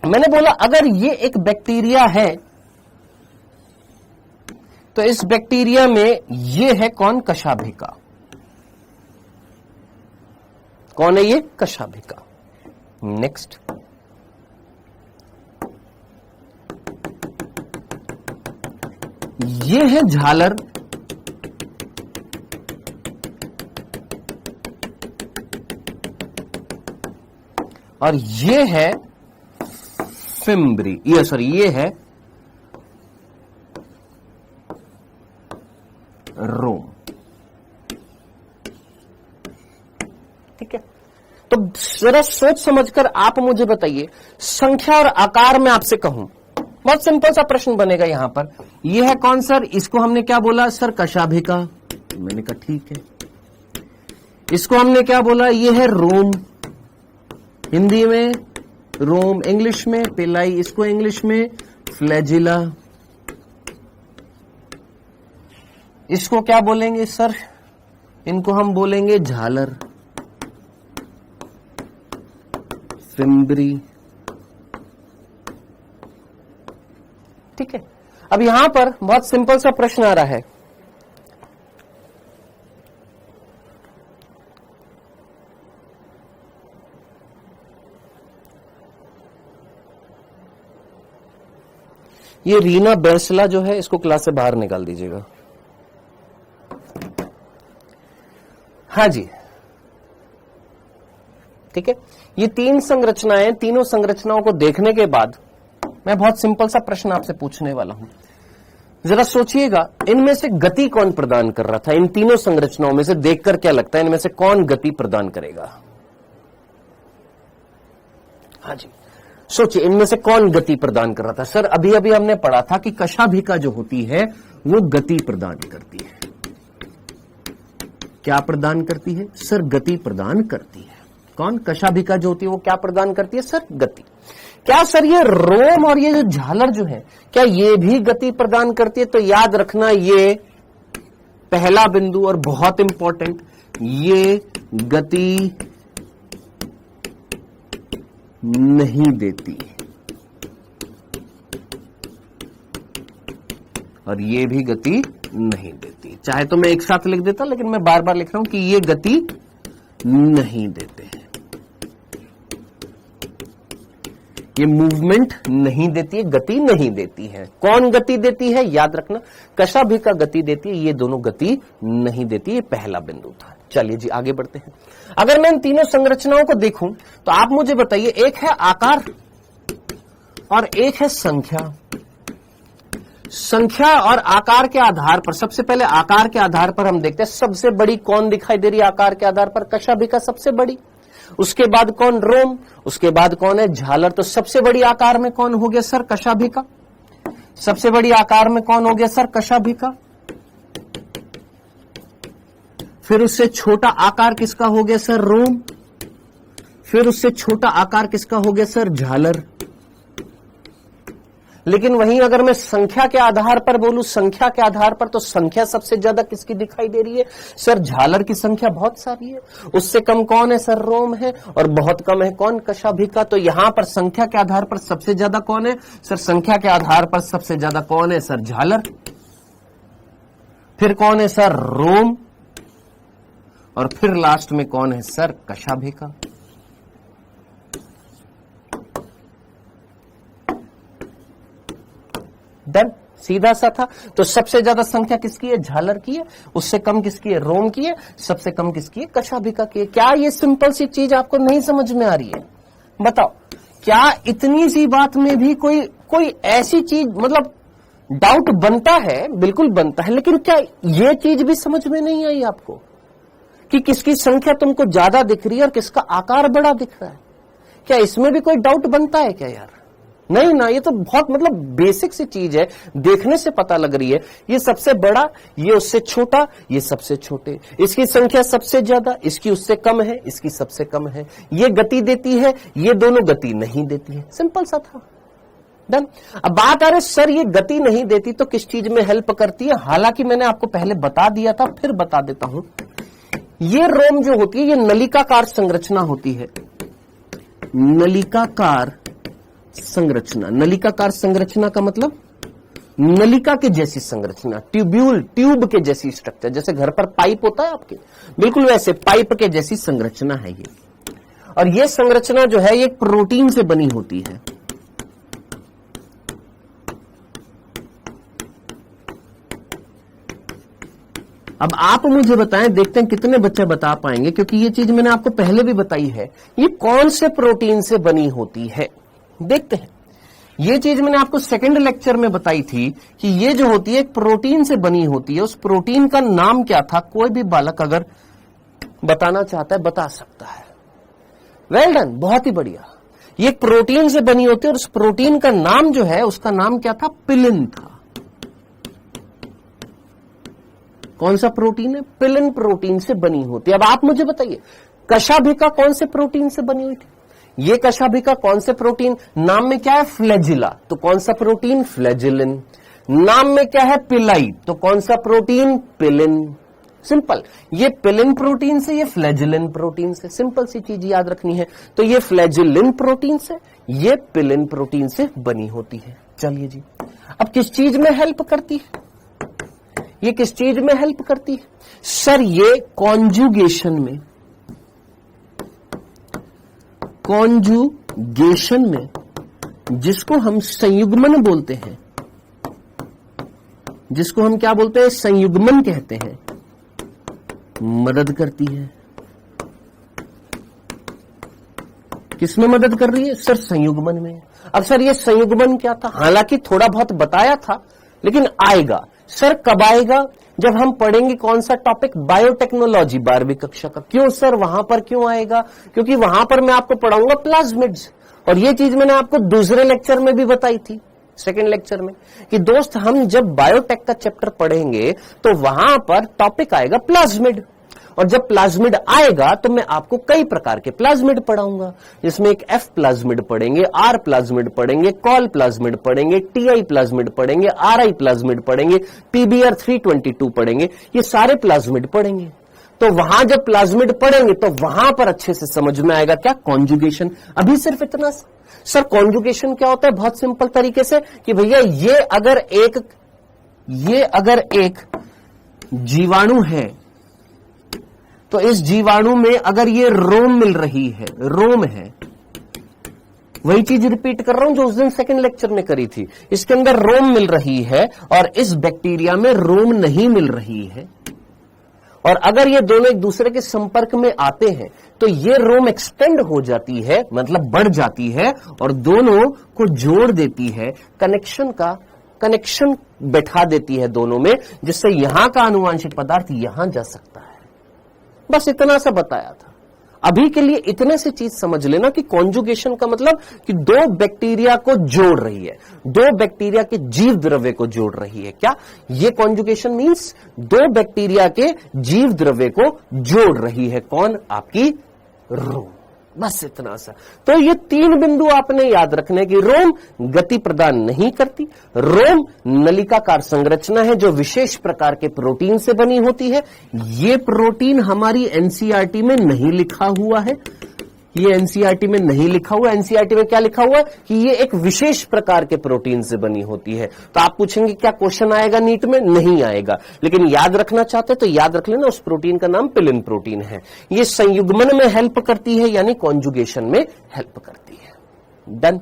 मैंने बोला अगर ये एक बैक्टीरिया है तो इस बैक्टीरिया में ये है कौन? कशाभिका। कौन है ये? कशाभिका। नेक्स्ट, ये है झालर। और ये है फिम्ब्री, ये सॉरी, ये है रोम। ठीक है, तो जरा सोच समझकर आप मुझे बताइए, संख्या और आकार में आपसे कहूं, बहुत सिंपल सा प्रश्न बनेगा यहां पर। यह है कौन सर? इसको हमने क्या बोला सर? कशाभिका। मैंने कहा ठीक है। इसको हमने क्या बोला? यह है रोम, हिंदी में रोम, इंग्लिश में पेलाई, इसको इंग्लिश में फ्लैजिला। इसको क्या बोलेंगे सर? इनको हम बोलेंगे झालर, फिम्ब्री। ठीक है, अब यहां पर बहुत सिंपल सा प्रश्न आ रहा है। ये रीना बैसला जो है, इसको क्लास से बाहर निकाल दीजिएगा। हाँ जी, ठीक है। ये 3 संरचनाएं, तीनों संरचनाओं को देखने के बाद मैं बहुत सिंपल सा प्रश्न आपसे पूछने वाला हूं। जरा सोचिएगा, इनमें से गति कौन प्रदान कर रहा था? इन तीनों संरचनाओं में से देखकर क्या लगता है, इनमें से कौन गति प्रदान करेगा? हाँ जी, सोचिए, इनमें से कौन गति प्रदान कर रहा था? सर अभी अभी हमने पढ़ा था कि कशाभिका जो होती है वो गति प्रदान करती है। क्या प्रदान करती है सर? गति प्रदान करती है। कौन? कशाभिका जो होती है वो क्या प्रदान करती है सर? गति। क्या सर ये रोम और ये जो झालर जो है, क्या ये भी गति प्रदान करती है? तो याद रखना, ये पहला बिंदु और बहुत इंपॉर्टेंट, ये गति नहीं देती और ये भी गति नहीं देती। चाहे तो मैं एक साथ लिख देता, लेकिन मैं बार बार लिख रहा हूं कि ये गति नहीं देते हैं। ये मूवमेंट नहीं देती है, गति नहीं देती है। कौन गति देती है? याद रखना, कशाभिका गति देती है, ये दोनों गति नहीं देती। ये पहला बिंदु था। चलिए जी आगे बढ़ते हैं। अगर मैं इन तीनों संरचनाओं को देखूं तो आप मुझे बताइए, एक है आकार और एक है संख्या। संख्या और आकार के आधार पर, सबसे पहले आकार के आधार पर हम देखते हैं सबसे बड़ी कौन दिखाई दे रही है आकार के आधार पर? कशाभिका सबसे बड़ी। उसके बाद कौन? रोम। उसके बाद कौन है? झालर। तो सबसे बड़ी आकार में कौन हो गया सर? कशाभिका। सबसे बड़ी आकार में कौन हो गया सर? कशाभिका। फिर उससे छोटा आकार किसका हो गया सर? रोम। फिर उससे छोटा आकार किसका हो गया सर? झालर। लेकिन वहीं अगर मैं संख्या के आधार पर बोलूं, संख्या के आधार पर, तो संख्या सबसे ज्यादा किसकी दिखाई दे रही है सर? झालर की संख्या बहुत सारी है। उससे कम कौन है सर? रोम है। और बहुत कम है कौन? कशाभिका। तो यहां पर संख्या के आधार पर सबसे ज्यादा कौन है सर? संख्या के आधार पर सबसे ज्यादा कौन है सर? झालर। फिर कौन है सर? रोम। और फिर लास्ट में कौन है सर? कशाभिका। डन, सीधा सा था। तो सबसे ज्यादा संख्या किसकी है? झालर की है। उससे कम किसकी है? रोम की है। सबसे कम किसकी है? कशाभिका की है। क्या ये सिंपल सी चीज आपको नहीं समझ में आ रही है? बताओ, क्या इतनी सी बात में भी कोई ऐसी चीज, मतलब डाउट बनता है? बिल्कुल बनता है। लेकिन क्या ये चीज भी समझ में नहीं आई आपको कि किसकी संख्या तुमको ज्यादा दिख रही है और किसका आकार बड़ा दिख रहा है? क्या इसमें भी कोई डाउट बनता है क्या यार? नहीं ना, ये तो बहुत मतलब बेसिक सी चीज है, देखने से पता लग रही है। ये सबसे बड़ा, ये उससे छोटा, ये सबसे छोटे, इसकी संख्या सबसे ज्यादा, इसकी उससे कम है, इसकी सबसे कम है। ये गति देती है, ये दोनों गति नहीं देती है। सिंपल सा था। डन। अब बात आ रही सर ये गति नहीं देती तो किस चीज में हेल्प करती है? हालांकि मैंने आपको पहले बता दिया था, फिर बता देता हूं। ये रोम जो होती है ये नलिकाकार संरचना होती है। नलिकाकार संरचना। नलिकाकार संरचना का मतलब नलिका के जैसी संरचना, ट्यूब के जैसी स्ट्रक्चर। जैसे घर पर पाइप होता है आपके, बिल्कुल वैसे पाइप के जैसी संरचना है ये। और ये संरचना जो है ये प्रोटीन से बनी होती है। अब आप मुझे बताएं, देखते हैं कितने बच्चे बता पाएंगे, क्योंकि ये चीज मैंने आपको पहले भी बताई है। ये कौन से प्रोटीन से बनी होती है? देखते हैं। ये चीज मैंने आपको सेकंड लेक्चर में बताई थी कि ये जो होती है एक प्रोटीन से बनी होती है। उस प्रोटीन का नाम क्या था? कोई भी बालक अगर बताना चाहता है बता सकता है। वेल डन, बहुत ही बढ़िया। ये एक प्रोटीन से बनी होती है और उस प्रोटीन का नाम जो है उसका नाम क्या था? पिलिन था। कौन सा प्रोटीन है? पिलिन प्रोटीन से बनी होती है। अब आप मुझे बताइए, कशाभिका कौन से प्रोटीन से बनी हुई थी? ये कशाभिका कौन से प्रोटीन? नाम में क्या है? फ्लैजिला। तो कौन सा प्रोटीन? फ्लैजिलिन। नाम में क्या है? पिलाई। तो कौन सा प्रोटीन? पिलिन। सिंपल। ये पिलिन प्रोटीन से, ये फ्लैजिलिन प्रोटीन से। सिंपल सी चीज याद रखनी है। तो ये फ्लैजिलिन प्रोटीन से, ये पिलिन प्रोटीन से बनी होती है। चलिए जी, अब किस चीज में हेल्प करती है? ये किस चीज में हेल्प करती है सर? ये कॉन्जुगेशन में, कॉन्जुगेशन में, जिसको हम संयुग्मन बोलते हैं, जिसको हम क्या बोलते हैं? संयुग्मन कहते हैं, मदद करती है। किसमें मदद कर रही है सर? संयुग्मन में। अब सर ये संयुग्मन क्या था? हालांकि थोड़ा बहुत बताया था, लेकिन आएगा सर। कब आएगा? जब हम पढ़ेंगे कौन सा टॉपिक? बायोटेक्नोलॉजी, 12वीं कक्षा का। क्यों सर वहां पर क्यों आएगा? क्योंकि वहां पर मैं आपको पढ़ाऊंगा प्लाज्मिड्स। और ये चीज मैंने आपको दूसरे लेक्चर में भी बताई थी, सेकेंड लेक्चर में, कि दोस्त हम जब बायोटेक का चैप्टर पढ़ेंगे तो वहां पर टॉपिक आएगा प्लाज्मिड। और जब प्लाज्मिड आएगा तो मैं आपको कई प्रकार के प्लाज्मिड पढ़ाऊंगा, जिसमें एक एफ प्लाज्मिड पढ़ेंगे, आर प्लाज्मिड पढ़ेंगे, कॉल प्लाज्मिड पढ़ेंगे, टीआई प्लाज्मिड पढ़ेंगे, आरआई प्लाज्मिड पढ़ेंगे, पीबीआर 322 पढ़ेंगे। ये सारे प्लाज्मिड पढ़ेंगे। तो वहां जब प्लाज्मिड पढ़ेंगे तो वहां पर अच्छे से समझ में आएगा क्या? कॉन्जुगेशन। अभी सिर्फ इतना सर, कॉन्जुगेशन क्या होता है? बहुत सिंपल तरीके से कि भैया ये अगर एक जीवाणु है तो इस जीवाणु में अगर ये रोम मिल रही है, रोम है, वही चीज रिपीट कर रहा हूं जो उस दिन सेकंड लेक्चर में करी थी। इसके अंदर रोम मिल रही है और इस बैक्टीरिया में रोम नहीं मिल रही है, और अगर ये दोनों एक दूसरे के संपर्क में आते हैं तो ये रोम एक्सटेंड हो जाती है, मतलब बढ़ जाती है और दोनों को जोड़ देती है, कनेक्शन बैठा देती है दोनों में, जिससे यहां का आनुवांशिक पदार्थ यहां जा सकता है। बस इतना सा बताया था। अभी के लिए इतने से चीज समझ लेना कि कॉन्जुगेशन का मतलब कि दो बैक्टीरिया को जोड़ रही है, दो बैक्टीरिया के जीव द्रव्य को जोड़ रही है। क्या ये कॉन्जुगेशन मींस? दो बैक्टीरिया के जीव द्रव्य को जोड़ रही है। कौन? आपकी रोम। बस इतना सा। तो ये 3 बिंदु आपने याद रखने की। रोम गति प्रदान नहीं करती, रोम नलिकाकार संरचना है जो विशेष प्रकार के प्रोटीन से बनी होती है। ये प्रोटीन हमारी एनसीईआरटी में नहीं लिखा हुआ है, ये एनसीईआरटी में नहीं लिखा हुआ। एनसीईआरटी में क्या लिखा हुआ है कि ये एक विशेष प्रकार के प्रोटीन से बनी होती है। तो आप पूछेंगे क्या क्वेश्चन आएगा नीट में? नहीं आएगा, लेकिन याद रखना चाहते तो याद रख लेना, उस प्रोटीन का नाम पिलिन प्रोटीन है। ये संयुग्मन में हेल्प करती है, यानी कॉन्जुगेशन में हेल्प करती है। डन।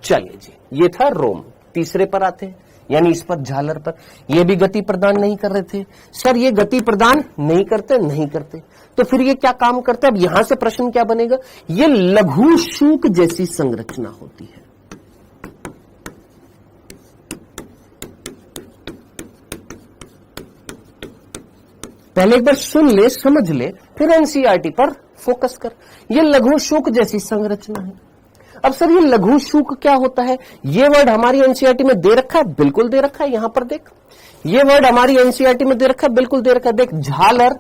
चलिए जी, ये था रोम। तीसरे पर आते हैं, यानी इस पर झालर पर। ये भी गति प्रदान नहीं कर रहे थे। सर ये गति प्रदान नहीं करते, तो फिर ये क्या काम करते हैं? अब यहां से प्रश्न क्या बनेगा? ये लघु शूक जैसी संरचना होती है। पहले एक बार सुन ले, समझ ले, फिर एनसीईआरटी पर फोकस कर। ये लघु शूक जैसी संरचना है। अब सर ये लघु शूक क्या होता है? ये वर्ड हमारी एनसीईआरटी में दे रखा है, बिल्कुल दे रखा है। यहां पर देख, ये वर्ड हमारी एनसीईआरटी में दे रखा है, बिल्कुल दे रखा है। देख, झालर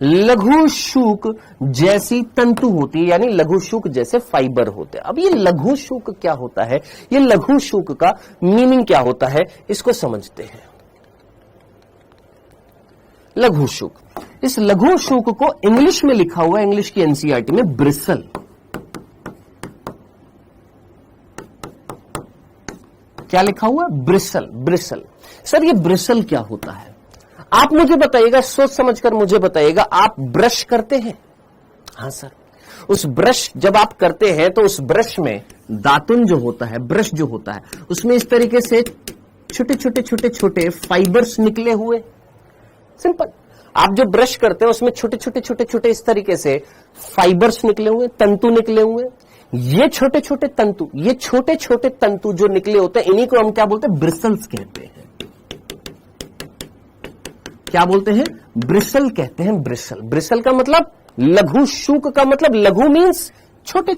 लघु शूक जैसी तंतु होती है, यानी लघु शूक जैसे फाइबर होते हैं। अब ये लघु शूक क्या होता है? ये लघु शूक का मीनिंग क्या होता है, इसको समझते हैं। लघु शूक, इस लघु शूक को इंग्लिश में लिखा हुआ है, इंग्लिश की एनसीईआरटी में ब्रिसल। क्या लिखा हुआ? ब्रिसल। ब्रिसल। सर ये ब्रिसल क्या होता है? आप मुझे बताइएगा, सोच समझकर मुझे बताइएगा। आप ब्रश करते हैं? हाँ सर। उस ब्रश जब आप करते हैं तो उस ब्रश में दातुन जो होता है, ब्रश जो होता है, उसमें इस तरीके से छोटे फाइबर्स निकले हुए। सिंपल। आप जो ब्रश करते हैं उसमें छोटे इस तरीके से फाइबर्स निकले हुए, तंतु निकले हुए। ये छोटे छोटे तंतु जो निकले होते हैं, इन्हीं को हम क्या बोलते हैं? ब्रिसल्स कहते हैं। क्या बोलते हैं? ब्रिसल कहते हैं। ब्रिसल। ब्रिसल का मतलब लघु, शूक का मतलब लघु मींस छोटे,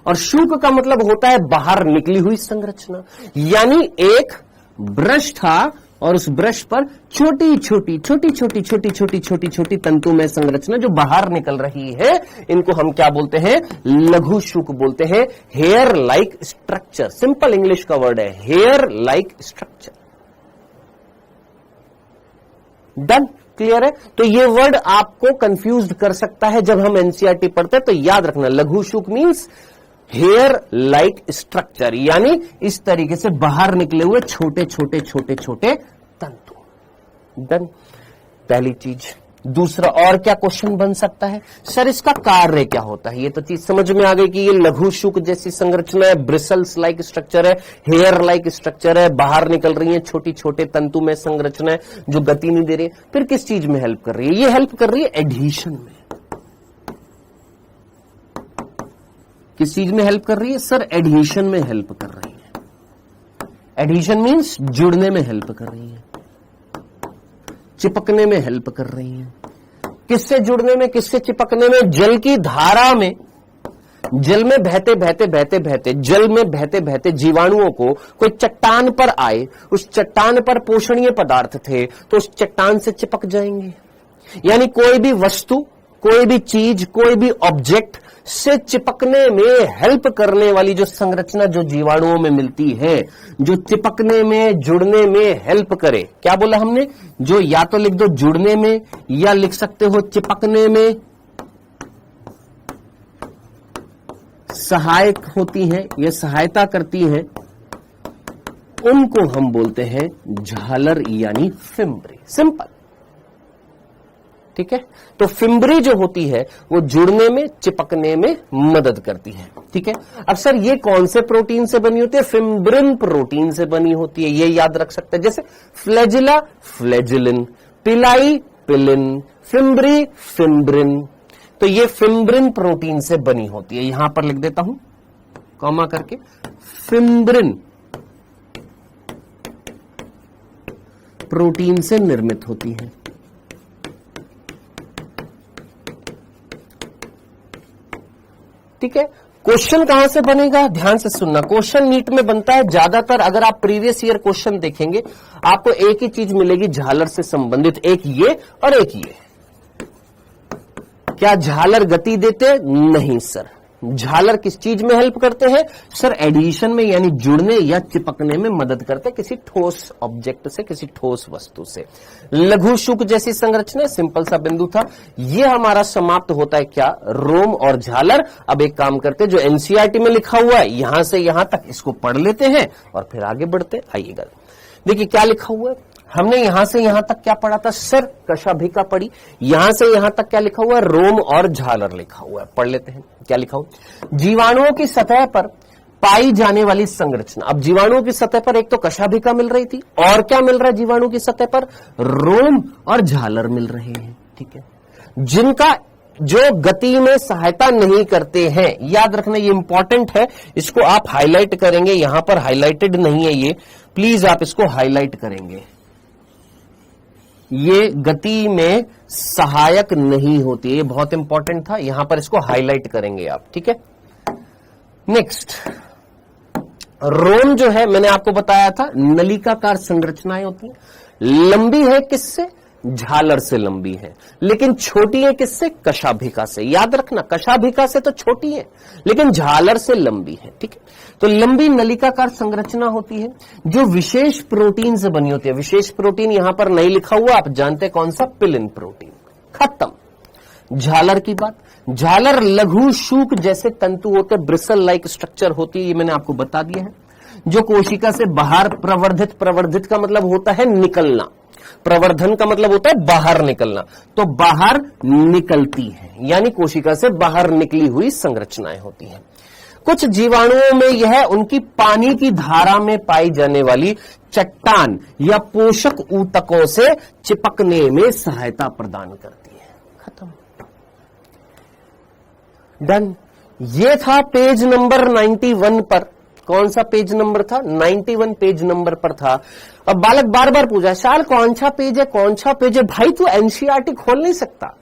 और शूक का मतलब होता है बाहर निकली हुई संरचना। यानी एक ब्रश था और उस ब्रश पर छोटी छोटी तंतु में संरचना जो बाहर निकल रही है, इनको हम क्या बोलते हैं? लघु शूक बोलते हैं। Hair like structure, simple English का वर्ड है, hair like structure. Done. Clear है? तो ये वर्ड आपको कंफ्यूज कर सकता है जब हम एनसीईआरटी पढ़ते हैं, तो याद रखना, लघु शूक मींस हेयर लाइक स्ट्रक्चर, यानी इस तरीके से बाहर निकले हुए छोटे तंतु। डन। पहली चीज। दूसरा और क्या क्वेश्चन बन सकता है? सर इसका कार्य क्या होता है? ये तो चीज समझ में आ गई कि ये लघु शूक जैसी संरचना है, ब्रिसल्स लाइक स्ट्रक्चर है, हेयर लाइक स्ट्रक्चर है, बाहर निकल रही है छोटे तंतु में संरचना है जो गति नहीं दे रही है। फिर किस चीज में हेल्प कर रही है? ये हेल्प कर रही है एडहीशन में। किस चीज में हेल्प कर रही है? सर एडहीशन में हेल्प कर रही है। एडहीशन मींस जुड़ने में हेल्प कर रही है, चिपकने में हेल्प कर रही है। किससे जुड़ने में, किससे चिपकने में? जल की धारा में। जल में बहते बहते जीवाणुओं को कोई चट्टान पर आए, उस चट्टान पर पोषणीय पदार्थ थे तो उस चट्टान से चिपक जाएंगे। यानी कोई भी वस्तु, कोई भी चीज, कोई भी ऑब्जेक्ट से चिपकने में हेल्प करने वाली जो संरचना जो जीवाणुओं में मिलती है, जो चिपकने में, जुड़ने में हेल्प करे। क्या बोला हमने? जो या तो लिख दो जुड़ने में, या लिख सकते हो चिपकने में सहायक होती हैं, ये सहायता करती हैं, उनको हम बोलते हैं झालर यानी फिम्ब्री। सिंपल। ठीक है। तो फिम्बरी जो होती है वो जुड़ने में, चिपकने में मदद करती है, ठीक है। अब सर ये कौन से प्रोटीन से बनी होती है? फिम्ब्रिन प्रोटीन से बनी होती है, ये याद रख सकते हैं। जैसे फ्लैजिला फ्लैजिलिन, पिलाई पिलिन, फिम्बरी फिम्ब्रिन, तो ये फिम्ब्रिन प्रोटीन से बनी होती है। यहां पर लिख देता हूं कॉमा करके, फिम्ब्रिन प्रोटीन से निर्मित होती है। ठीक है। क्वेश्चन कहां से बनेगा? ध्यान से सुनना। क्वेश्चन नीट में बनता है ज्यादातर, अगर आप प्रीवियस ईयर क्वेश्चन देखेंगे आपको एक ही चीज मिलेगी झालर से संबंधित, एक ये और एक ये। क्या झालर गति देते? नहीं सर। झालर किस चीज में हेल्प करते हैं? सर एडिशन में, यानी जुड़ने या चिपकने में मदद करते हैं किसी ठोस ऑब्जेक्ट से, किसी ठोस वस्तु से। लघु शुक जैसी संरचना, सिंपल सा बिंदु था। ये हमारा समाप्त होता है क्या? रोम और झालर। अब एक काम करते हैं, जो एनसीईआरटी में लिखा हुआ है यहां से यहां तक इसको पढ़ लेते हैं और फिर आगे बढ़ते। आइएगा, देखिए क्या लिखा हुआ है। हमने यहां से यहां तक क्या पढ़ा था? सर कशाभिका पढ़ी। यहां से यहां तक क्या लिखा हुआ है? रोम और झालर लिखा हुआ है। पढ़ लेते हैं क्या लिखा हुआ। जीवाणुओं की सतह पर पाई जाने वाली संरचना। अब जीवाणुओं की सतह पर एक तो कशाभिका मिल रही थी, और क्या मिल रहा है जीवाणु की सतह पर? रोम और झालर मिल रहे हैं, ठीक है, जिनका जो गति में सहायता नहीं करते हैं। याद रखना ये इंपॉर्टेंट है, इसको आप हाईलाइट करेंगे। यहां पर हाईलाइटेड नहीं है ये, प्लीज आप इसको हाईलाइट करेंगे। ये गति में सहायक नहीं होती, ये बहुत इंपॉर्टेंट था, यहां पर इसको हाईलाइट करेंगे आप, ठीक है। नेक्स्ट, रोम जो है मैंने आपको बताया था नलिकाकार संरचनाएं होती हैं। लंबी है किससे? झालर से लंबी है, लेकिन छोटी है किससे? कशाभिका से। याद रखना कशाभिका से तो छोटी है लेकिन झालर से लंबी है, ठीक है। तो लंबी नलिकाकार संरचना होती है जो विशेष प्रोटीन से बनी होती है। विशेष प्रोटीन यहां पर नहीं लिखा हुआ, आप जानते हैं कौन सा? पिलिन प्रोटीन। खत्म। झालर की बात। झालर लघु शूक जैसे तंतु होते, ब्रिसल लाइक स्ट्रक्चर होती है, ये मैंने आपको बता दिया है, जो कोशिका से बाहर प्रवर्धित, प्रवर्धित का मतलब होता है निकलना, प्रवर्धन का मतलब होता है बाहर निकलना, तो बाहर निकलती है, यानी कोशिका से बाहर निकली हुई संरचनाएं होती हैं। कुछ जीवाणुओं में यह उनकी पानी की धारा में पाई जाने वाली चट्टान या पोषक ऊतकों से चिपकने में सहायता प्रदान करती है। खत्म, डन। ये था पेज नंबर 91 पर। कौन सा पेज नंबर था? 91 पेज नंबर पर था। अब बालक बार बार पूछा, शाल कौन सा पेज है, कौन सा पेज है? भाई तू एनसीईआरटी खोल नहीं सकता,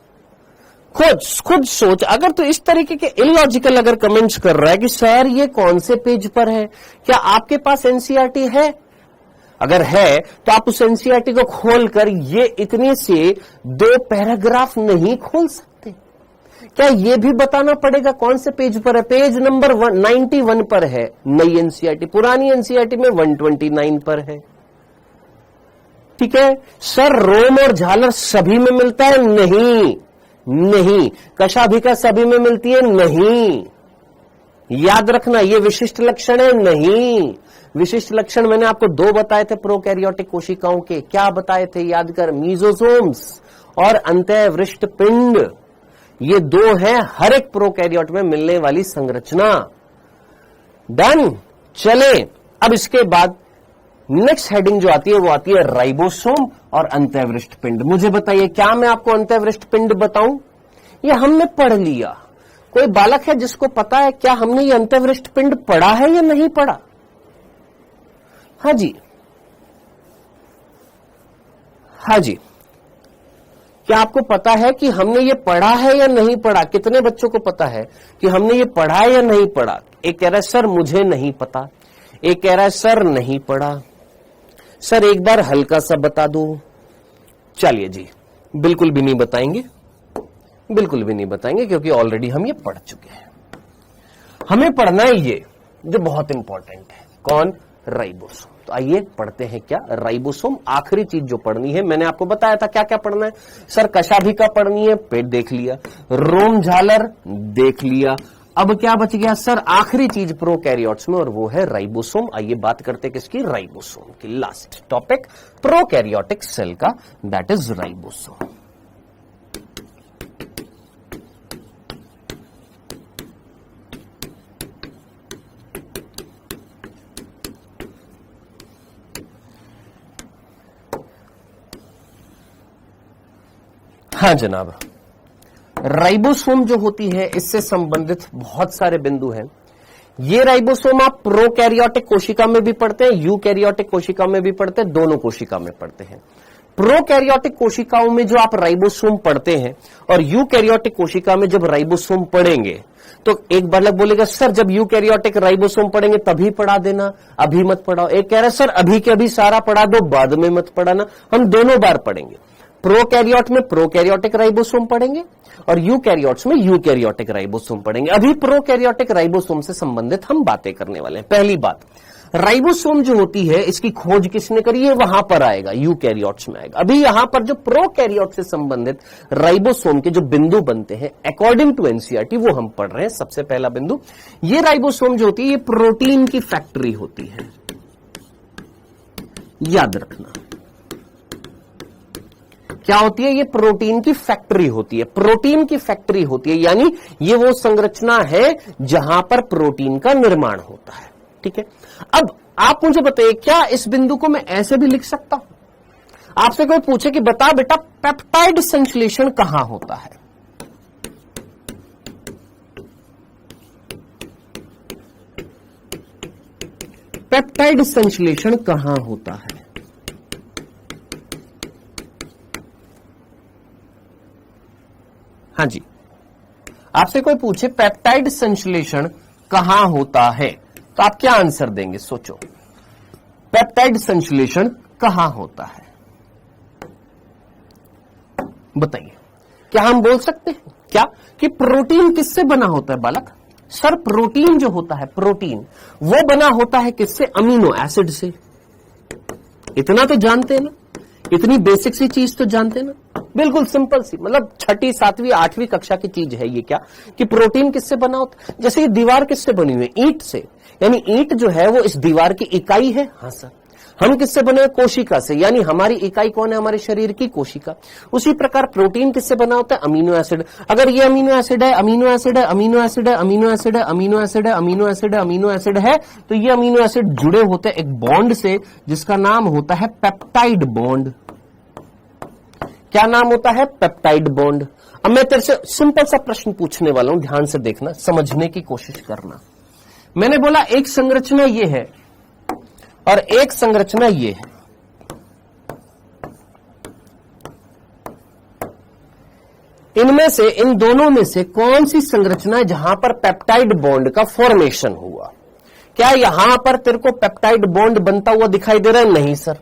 खुद सोच। अगर तो इस तरीके के इलॉजिकल अगर कमेंट्स कर रहा है कि सर ये कौन से पेज पर है, क्या आपके पास एनसीईआरटी है? अगर है तो आप उस एनसीईआरटी को खोलकर ये इतने से 2 पैराग्राफ नहीं खोल सकते? क्या ये भी बताना पड़ेगा कौन से पेज पर है? पेज नंबर 91 पर है नई एनसीईआरटी, पुरानी एनसीईआरटी में 129 पर है, ठीक है। सर रोम और झालर सभी में मिलता है? नहीं। कशाभिका सभी में मिलती है? नहीं। याद रखना ये विशिष्ट लक्षण है? नहीं। विशिष्ट लक्षण मैंने आपको 2 बताए थे प्रोकैरियोटिक कोशिकाओं के। क्या बताए थे? याद कर, मीजोसोम्स और अंतःवृष्ट पिंड, ये 2 हैं हर एक प्रोकैरियोट में मिलने वाली संरचना। डन। चले, अब इसके बाद नेक्स्ट हेडिंग जो आती है वो आती है राइबोसोम और अंतःवृष्ट पिंड। मुझे बताइए, क्या मैं आपको अंतःवृष्ट पिंड बताऊं? ये हमने पढ़ लिया। कोई बालक है जिसको पता है क्या हमने ये अंतःवृष्ट पिंड पढ़ा है या नहीं पढ़ा? हाँ जी, हाँ जी, क्या आपको पता है कि हमने ये पढ़ा है या नहीं पढ़ा? कितने बच्चों को पता है कि हमने ये पढ़ा है या नहीं पढ़ा? एक कह रहा है सर मुझे नहीं पता, एक कह रहा है सर नहीं पढ़ा, सर एक बार हल्का सा बता दो। चलिए जी, बिल्कुल भी नहीं बताएंगे, बिल्कुल भी नहीं बताएंगे, क्योंकि ऑलरेडी हम ये पढ़ चुके हैं। हमें पढ़ना है ये जो बहुत इंपॉर्टेंट है। कौन? राइबोसोम। तो आइए पढ़ते हैं क्या राइबोसोम। आखिरी चीज जो पढ़नी है, मैंने आपको बताया था क्या क्या पढ़ना है। सर कशाभिका पढ़नी है, पेट देख लिया, रोम झालर देख लिया, अब क्या बच गया सर? आखिरी चीज प्रोकैरियोट्स में, और वो है राइबोसोम। आइए बात करते हैं किसकी? राइबोसोम की। लास्ट टॉपिक प्रोकैरियोटिक सेल का, दैट इज राइबोसोम। हाँ जनाब, राइबोसोम जो होती है इससे संबंधित बहुत सारे बिंदु हैं। ये राइबोसोम आप प्रोकैरियोटिक कोशिका में भी पढ़ते हैं, यूकैरियोटिक कोशिका में भी पढ़ते हैं, दोनों कोशिका में पढ़ते हैं। प्रोकैरियोटिक कोशिकाओं में जो आप राइबोसोम पढ़ते हैं और यूकैरियोटिक कोशिका में जब राइबोसोम पढ़ेंगे तो एक बालक बोलेगा सर जब यूकैरियोटिक राइबोसोम पढ़ेंगे तभी पढ़ा देना, अभी मत पढ़ाओ। एक कह रहा है सर अभी के अभी सारा पढ़ा दो, बाद में मत पढ़ाना। हम दोनों बार पढ़ेंगे। प्रोकैरियोट में प्रोकैरियोटिक राइबोसोम पढ़ेंगे और यूकैरियोट्स में यूकैरियोटिक राइबोसोम पढ़ेंगे। अभी प्रोकैरियोटिक राइबोसोम से संबंधित हम बातें करने वाले हैं। पहली बात, राइबोसोम जो होती है इसकी खोज किसने करी है, वहां पर आएगा, यूकैरियोट्स में आएगा। अभी यहां पर जो प्रोकैरियोट से संबंधित राइबोसोम के जो बिंदु बनते हैं अकॉर्डिंग टू एनसीईआरटी वो हम पढ़ रहे हैं। सबसे पहला बिंदु, ये राइबोसोम जो होती है ये प्रोटीन की फैक्ट्री होती है, याद रखना। क्या होती है, ये प्रोटीन की फैक्ट्री होती है। प्रोटीन की फैक्ट्री होती है यानी ये वो संरचना है जहां पर प्रोटीन का निर्माण होता है। ठीक है, अब आप मुझे बताइए क्या इस बिंदु को मैं ऐसे भी लिख सकता हूं? आपसे कोई पूछे कि बता बेटा पेप्टाइड संश्लेषण कहां होता है, पेप्टाइड संश्लेषण कहां होता है? हाँ जी, आपसे कोई पूछे पेप्टाइड संश्लेषण कहां होता है तो आप क्या आंसर देंगे? सोचो, पेप्टाइड संश्लेषण कहां होता है, बताइए। क्या हम बोल सकते हैं क्या कि प्रोटीन किससे बना होता है बालक? सर प्रोटीन जो होता है, प्रोटीन वो बना होता है किससे? अमीनो एसिड से। इतना तो जानते हैं ना, इतनी बेसिक सी चीज तो जानते हैं ना, बिल्कुल सिंपल सी, मतलब 6ठी 7वीं 8वीं कक्षा की चीज है ये। क्या कि प्रोटीन किससे बना होता है? जैसे ये दीवार किससे बनी हुई है? ईंट से, यानी ईंट जो है वो इस दीवार की इकाई है। हाँ सर। हम किससे बने? कोशिका से, यानी हमारी इकाई कौन है? हमारे शरीर की कोशिका। उसी प्रकार प्रोटीन किससे बना होता है? Amino acid. अगर ये अमीनो एसिड है, अमीनो एसिड है, अमीनो एसिड है, अमीनो एसिड है, अमीनो एसिड है, अमीनो एसिड है, अमीनो एसिड है, तो ये अमीनो एसिड जुड़े होते हैं एक बॉन्ड से जिसका नाम होता है पेप्टाइड बॉन्ड। क्या नाम होता है? Peptide bond. अब मैं तेरे से सिंपल सा प्रश्न पूछने वाला हूं, ध्यान से देखना, समझने की कोशिश करना। मैंने बोला एक संरचना ये है और एक संरचना ये है। इनमें से, इन दोनों में से कौन सी संरचना है जहां पर पेप्टाइड बॉन्ड का फॉर्मेशन हुआ? क्या यहां पर तेरे को पेप्टाइड बॉन्ड बनता हुआ दिखाई दे रहा है? नहीं सर।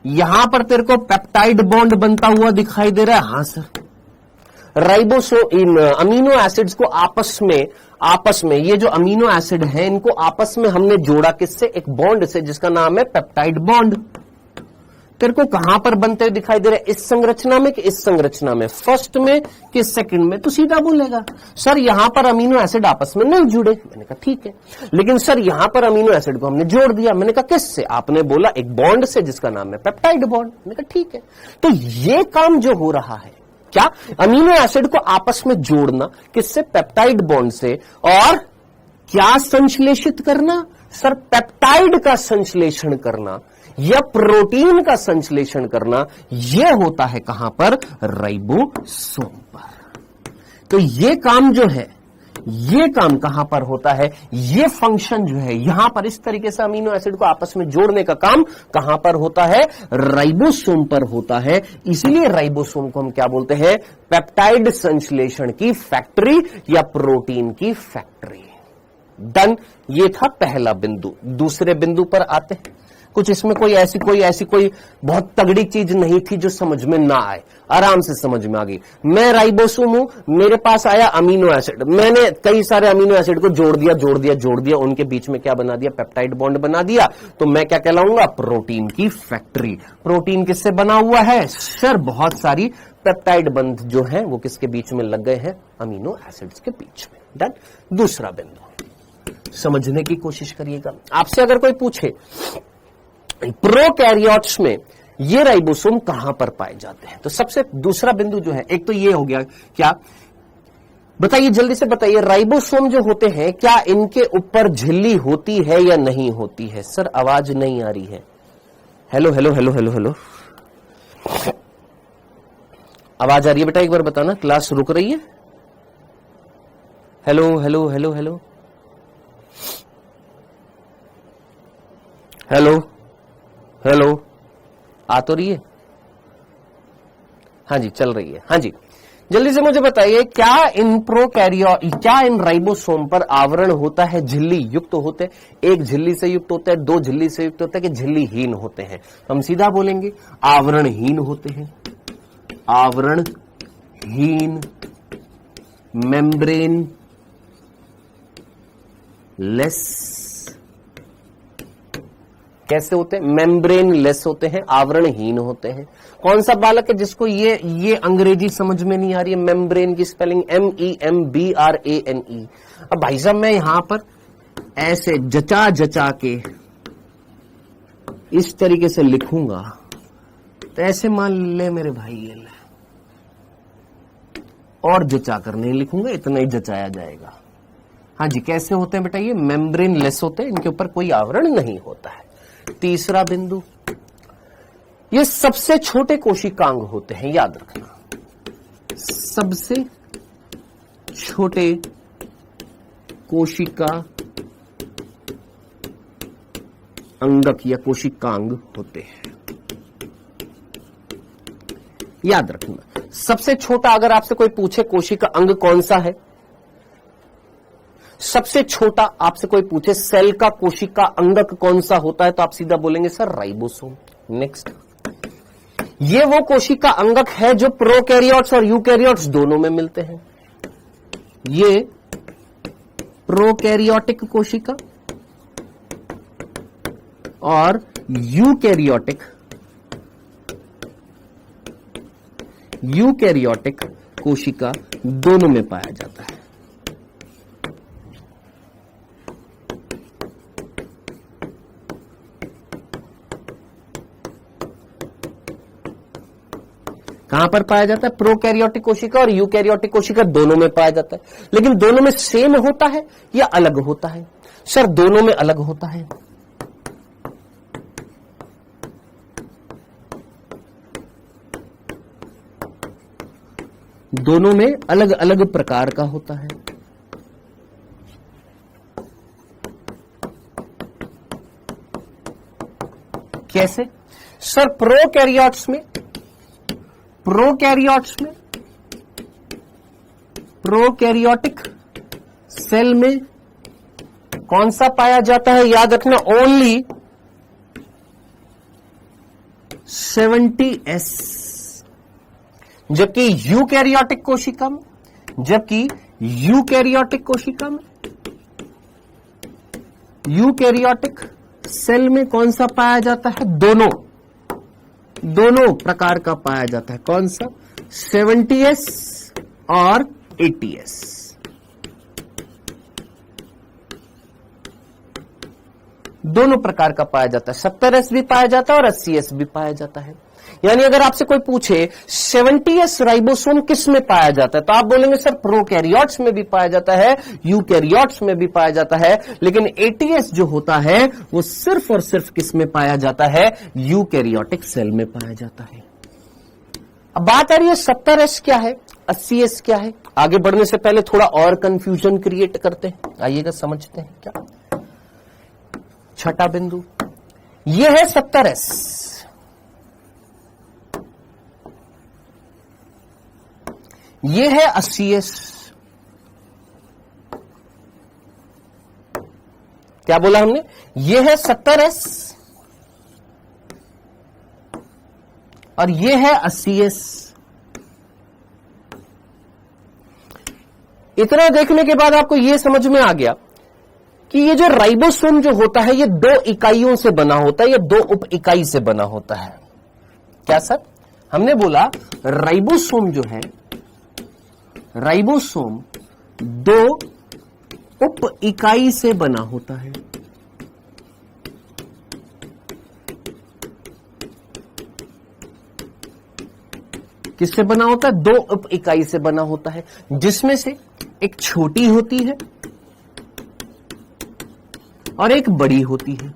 यहां पर तेरे को पेप्टाइड बॉन्ड बनता हुआ दिखाई दे रहा है? हां सर। राइबोसोम इन अमीनो एसिड्स को आपस में ये जो अमीनो एसिड है इनको आपस में हमने जोड़ा किससे? एक बॉन्ड से जिसका नाम है पेप्टाइड बॉन्ड। तेरे को कहां पर बनते हुए दिखाई दे रहे हैं? इस संरचना में कि इस संरचना में? फर्स्ट में कि सेकंड में? तो सीधा बोलेगा सर यहां पर अमीनो एसिड आपस में नहीं जुड़े। मैंने कहा ठीक है, लेकिन सर यहां पर अमीनो एसिड को हमने जोड़ दिया। मैंने कहा किससे? आपने बोला एक बॉन्ड से जिसका नाम है पेप्टाइड बॉन्ड। मैंने कहा ठीक है, तो ये काम जो हो रहा है क्या? अमीनो एसिड को आपस में जोड़ना किससे? पेप्टाइड बॉन्ड से। और क्या संश्लेषित करना? सर पेप्टाइड का संश्लेषण करना या प्रोटीन का संश्लेषण करना, यह होता है कहां पर? राइबोसोम पर। तो ये काम जो है, ये काम कहां पर होता है? ये फंक्शन जो है यहां पर इस तरीके से अमीनो एसिड को आपस में जोड़ने का काम कहां पर होता है? राइबोसोम पर होता है। इसीलिए राइबोसोम को हम क्या बोलते हैं? पेप्टाइड संश्लेषण की फैक्ट्री या प्रोटीन की फैक्ट्री। डन। ये था पहला बिंदु। दूसरे बिंदु पर आते हैं। कुछ इसमें कोई ऐसी बहुत तगड़ी चीज नहीं थी जो समझ में ना आए, आराम से समझ में आ गई। मैं राइबोसोम हूं, मेरे पास आया अमीनो एसिड, मैंने कई सारे अमीनो एसिड को जोड़ दिया, उनके बीच में क्या बना दिया? पेप्टाइड बॉन्ड बना दिया। तो मैं क्या कहलाऊंगा? प्रोटीन की फैक्ट्री। प्रोटीन किससे बना हुआ है? सर बहुत सारी पेप्टाइड बंध जो है वो किसके बीच में लग गए हैं? अमीनो एसिड्स के बीच में। डन। दूसरा बिंदु समझने की कोशिश करिएगा। आपसे अगर कोई पूछे प्रोकैरियोट्स में ये राइबोसोम कहां पर पाए जाते हैं, तो सबसे दूसरा बिंदु जो है, एक तो ये हो गया, क्या बताइए, जल्दी से बताइए, राइबोसोम जो होते हैं क्या इनके ऊपर झिल्ली होती है या नहीं होती है? सर आवाज नहीं आ रही है। Hello hello hello hello hello. आवाज आ रही है बेटा? एक बार बताना, क्लास रुक रही है? Hello hello hello hello hello hello, आ तो रही है? हाँ जी, चल रही है। हाँ जी, जल्दी से मुझे बताइए, क्या इन राइबोसोम पर आवरण होता है, झिल्ली युक्त होते हैं? एक झिल्ली से युक्त होता है, दो झिल्ली से युक्त होता है, कि झिल्लीहीन होते हैं? हम सीधा बोलेंगे आवरणहीन होते हैं। आवरणहीन, मेम्ब्रेन लेस। कैसे होते हैं? मेम्ब्रेन लेस होते हैं, आवरणहीन होते हैं। कौन सा बालक है जिसको ये अंग्रेजी समझ में नहीं आ रही है? मेम्ब्रेन की स्पेलिंग MEMBRANE। अब भाई साहब मैं यहां पर ऐसे जचा जचा के इस तरीके से लिखूंगा तो ऐसे मान ले मेरे भाई, ये ले, और जचा कर नहीं लिखूंगा, इतना ही जचाया जाएगा। हाँ जी, कैसे होते हैं बेटा? ये मेम्ब्रेन लेस होते हैं, इनके ऊपर कोई आवरण नहीं होता है। तीसरा बिंदु, ये सबसे छोटे कोशिकांग होते हैं, याद रखना। सबसे छोटे कोशिका अंगक या कोशिकांग होते हैं, याद रखना। सबसे छोटा, अगर आपसे कोई पूछे कोशिका अंग कौन सा है, सबसे छोटा आपसे कोई पूछे सेल का कोशिका अंगक कौन सा होता है, तो आप सीधा बोलेंगे सर राइबोसोम। नेक्स्ट, ये वो कोशिका अंगक है जो प्रोकैरियोट्स और यूकैरियोट्स दोनों में मिलते हैं। ये प्रोकैरियोटिक कोशिका और यूकैरियोटिक कोशिका दोनों में पाया जाता है। कहां पर पाया जाता है? प्रोकैरियोटिक कोशिका और यूकैरियोटिक कोशिका दोनों में पाया जाता है। लेकिन दोनों में सेम होता है या अलग होता है? सर दोनों में अलग होता है। दोनों में अलग अलग प्रकार का होता है। कैसे? सर प्रोकैरियोटिक सेल में कौन सा पाया जाता है? याद रखना, ओनली 70S। जबकि यूकैरियोटिक सेल में कौन सा पाया जाता है? दोनों प्रकार का पाया जाता है। कौन सा? 70S और 80S। दोनों प्रकार का पाया जाता है। 70S भी पाया जाता है और 80S भी पाया जाता है। यानी अगर आपसे कोई पूछे 70S राइबोसोम किस में पाया जाता है, तो आप बोलेंगे सर प्रोकैरियोट्स में भी पाया जाता है, यूकैरियोट्स में भी पाया जाता है, लेकिन 80S जो होता है वो सिर्फ और सिर्फ किस में पाया जाता है? यूकैरियोटिक सेल में पाया जाता है। अब बात आ रही है 70S क्या है, 80S क्या है। आगे बढ़ने से पहले थोड़ा और कंफ्यूजन क्रिएट करते हैं, आइएगा समझते हैं क्या। छठा बिंदु, यह है 70S, ये है 80S। क्या बोला हमने? ये है 70S और ये है 80S। इतना देखने के बाद आपको यह समझ में आ गया कि ये जो राइबोसोम जो होता है ये 2 इकाइयों से बना होता है, ये 2 उप इकाई से बना होता है। क्या सर? हमने बोला राइबोसोम जो है, राइबोसोम 2 उप इकाई से बना होता है। किससे बना होता है? 2 उप इकाई से बना होता है, जिसमें से एक छोटी होती है और एक बड़ी होती है।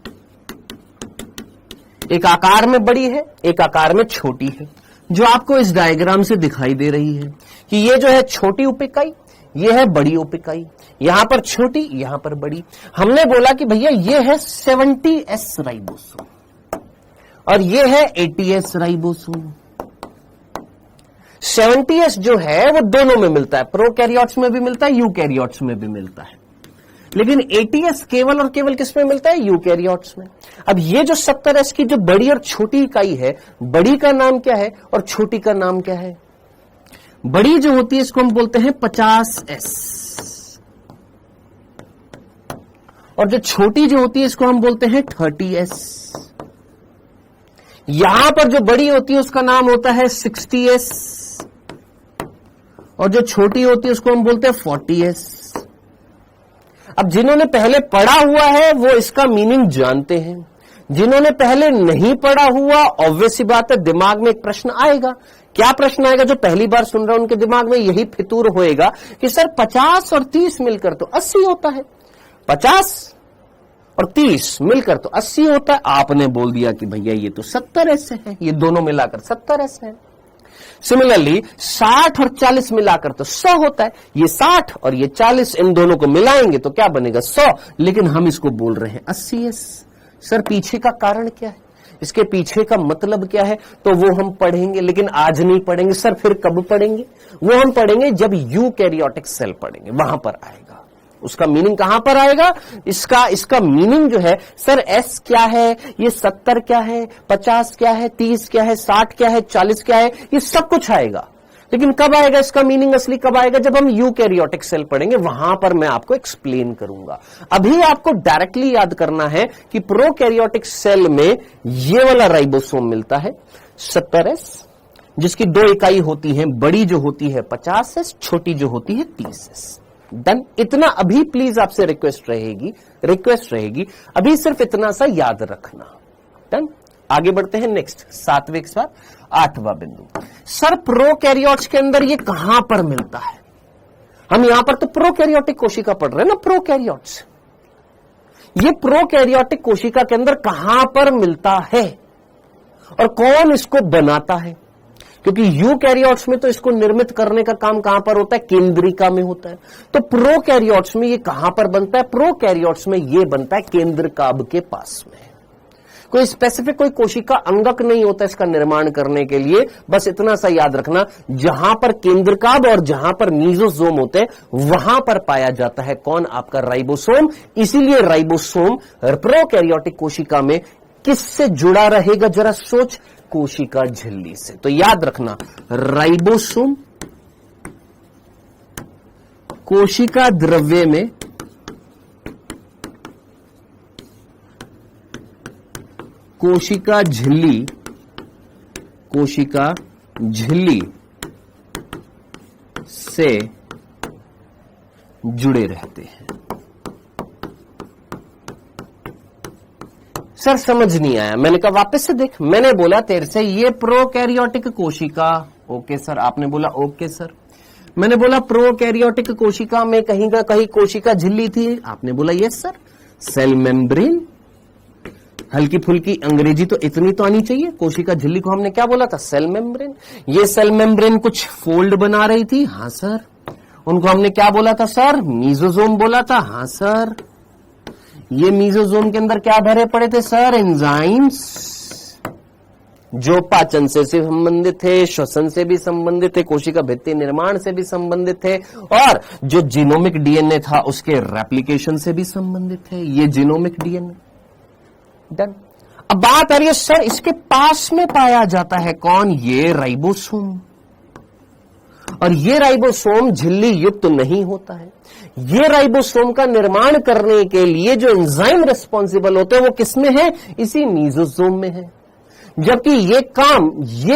एक आकार में बड़ी है, एक आकार में छोटी है। जो आपको इस डायग्राम से दिखाई दे रही है कि ये जो है छोटी उप इकाई, ये है बड़ी उप इकाई, यहां पर छोटी यहां पर बड़ी। हमने बोला कि भैया ये है 70S राइबोसोम और ये है 80S राइबोसोम। 70S जो है वो दोनों में मिलता है, प्रोकैरियोट्स में भी मिलता है, यूकैरियोट्स में भी मिलता है, लेकिन 80S केवल और केवल किस में मिलता है? यूकैरियोट्स में। अब ये जो 70S की जो बड़ी और छोटी इकाई है, बड़ी का नाम क्या है और छोटी का नाम क्या है? बड़ी जो होती है इसको हम बोलते हैं 50S और जो छोटी जो होती है इसको हम बोलते हैं 30S। यहां पर जो बड़ी होती है उसका नाम होता है 60S और जो छोटी होती है उसको हम बोलते हैं 40S। अब जिन्होंने पहले पढ़ा हुआ है वो इसका मीनिंग जानते हैं, जिन्होंने पहले नहीं पढ़ा हुआ ऑब्वियस सी बात है दिमाग में एक प्रश्न आएगा। क्या प्रश्न आएगा? जो पहली बार सुन रहे हैं उनके दिमाग में यही फितूर होएगा कि सर 50 और 30 मिलकर तो 80 होता है, 50 और 30 मिलकर तो 80 होता है। आपने बोल दिया कि भैया ये तो 70S है, ये दोनों मिलाकर 70S है। सिमिलरली 60 और 40 मिलाकर तो 100 होता है, ये 60 और ये 40 इन दोनों को मिलाएंगे तो क्या बनेगा? 100, लेकिन हम इसको बोल रहे हैं 80S। सर पीछे का कारण क्या है, इसके पीछे का मतलब क्या है? तो वो हम पढ़ेंगे, लेकिन आज नहीं पढ़ेंगे। सर फिर कब पढ़ेंगे? वो हम पढ़ेंगे जब यूकैरियोटिक सेल पढ़ेंगे, वहां पर आएगा। उसका मीनिंग कहां पर आएगा? इसका मीनिंग जो है सर एस क्या है, ये 70 क्या है, 50 क्या है, 30 क्या है, 60 क्या है, 40 क्या है, ये सब कुछ आएगा। लेकिन कब आएगा इसका मीनिंग असली? कब आएगा? जब हम यूकैरियोटिक सेल पढ़ेंगे, वहां पर मैं आपको एक्सप्लेन करूंगा। अभी आपको डायरेक्टली याद करना है कि प्रोकैरियोटिक सेल में ये वाला राइबोसोम मिलता है 70S, जिसकी दो इकाई होती है, बड़ी जो होती है 50S, छोटी जो होती है 30S। डन। इतना अभी प्लीज आपसे रिक्वेस्ट रहेगी अभी सिर्फ इतना सा याद रखना। डन। आगे बढ़ते हैं नेक्स्ट 7वें के बाद 8वां बिंदु। सर प्रोकैरियोट्स के अंदर ये कहां पर मिलता है? हम यहां पर तो प्रोकैरियोटिक कोशिका पढ़ रहे हैं ना, प्रोकैरियोट्स। ये प्रोकैरियोटिक कोशिका के अंदर कहां पर मिलता है और कौन इसको बनाता है? क्योंकि यूकैरियोट्स में तो इसको निर्मित करने का काम कहां पर होता है? केंद्रिका में होता है। तो प्रोकैरियोट्स में ये कहां पर बनता है? प्रोकैरियोट्स में ये बनता है केंद्रकाभ के पास में। कोई स्पेसिफिक कोई कोशिका अंगक नहीं होता इसका निर्माण करने के लिए। बस इतना सा याद रखना, जहां पर केंद्रकाभ और जहां पर मीजोजोम होते हैं वहां पर पाया जाता है कौन? आपका राइबोसोम। इसीलिए राइबोसोम प्रोकैरियोटिक कोशिका में किससे जुड़ा रहेगा? जरा सोच, कोशिका झिल्ली से। तो याद रखना, राइबोसोम कोशिका द्रव्य में कोशिका झिल्ली से जुड़े रहते हैं। सर समझ नहीं आया। मैंने कहा वापस से देख, मैंने बोला तेरे से ये प्रोकैरियोटिक कोशिका, ओके सर, आपने बोला ओके सर। मैंने बोला प्रोकैरियोटिक कोशिका में कहीं का कहीं कोशिका झिल्ली थी, आपने बोला यस सर। सेल मेम्ब्रेन, हल्की फुल्की अंग्रेजी तो इतनी तो आनी चाहिए। कोशिका झिल्ली को हमने क्या बोला था? Cell membrane. ये सेल मेम्ब्रेन कुछ फोल्ड बना रही थी, हाँ सर। उनको हमने क्या बोला था सर? मीजोजोम बोला था, हाँ सर। ये मीजोजोम के अंदर क्या भरे पड़े थे सर? एंजाइम्स, जो पाचन से संबंधित थे, श्वसन से भी संबंधित थे, कोशिका भित्ति निर्माण से भी संबंधित थे, और जो जीनोमिक डीएनए था उसके रेप्लिकेशन से भी संबंधित थे। ये जीनोमिक डीएनए। डन। अब बात आ रही है सर इसके पास में पाया जाता है कौन? ये राइबोसोम। और ये राइबोसोम झिल्ली युक्त नहीं होता है। ये राइबोसोम का निर्माण करने के लिए जो एंजाइम रिस्पॉन्सिबल होते हैं वो किसमें है? इसी मीजोसोम में है। जबकि ये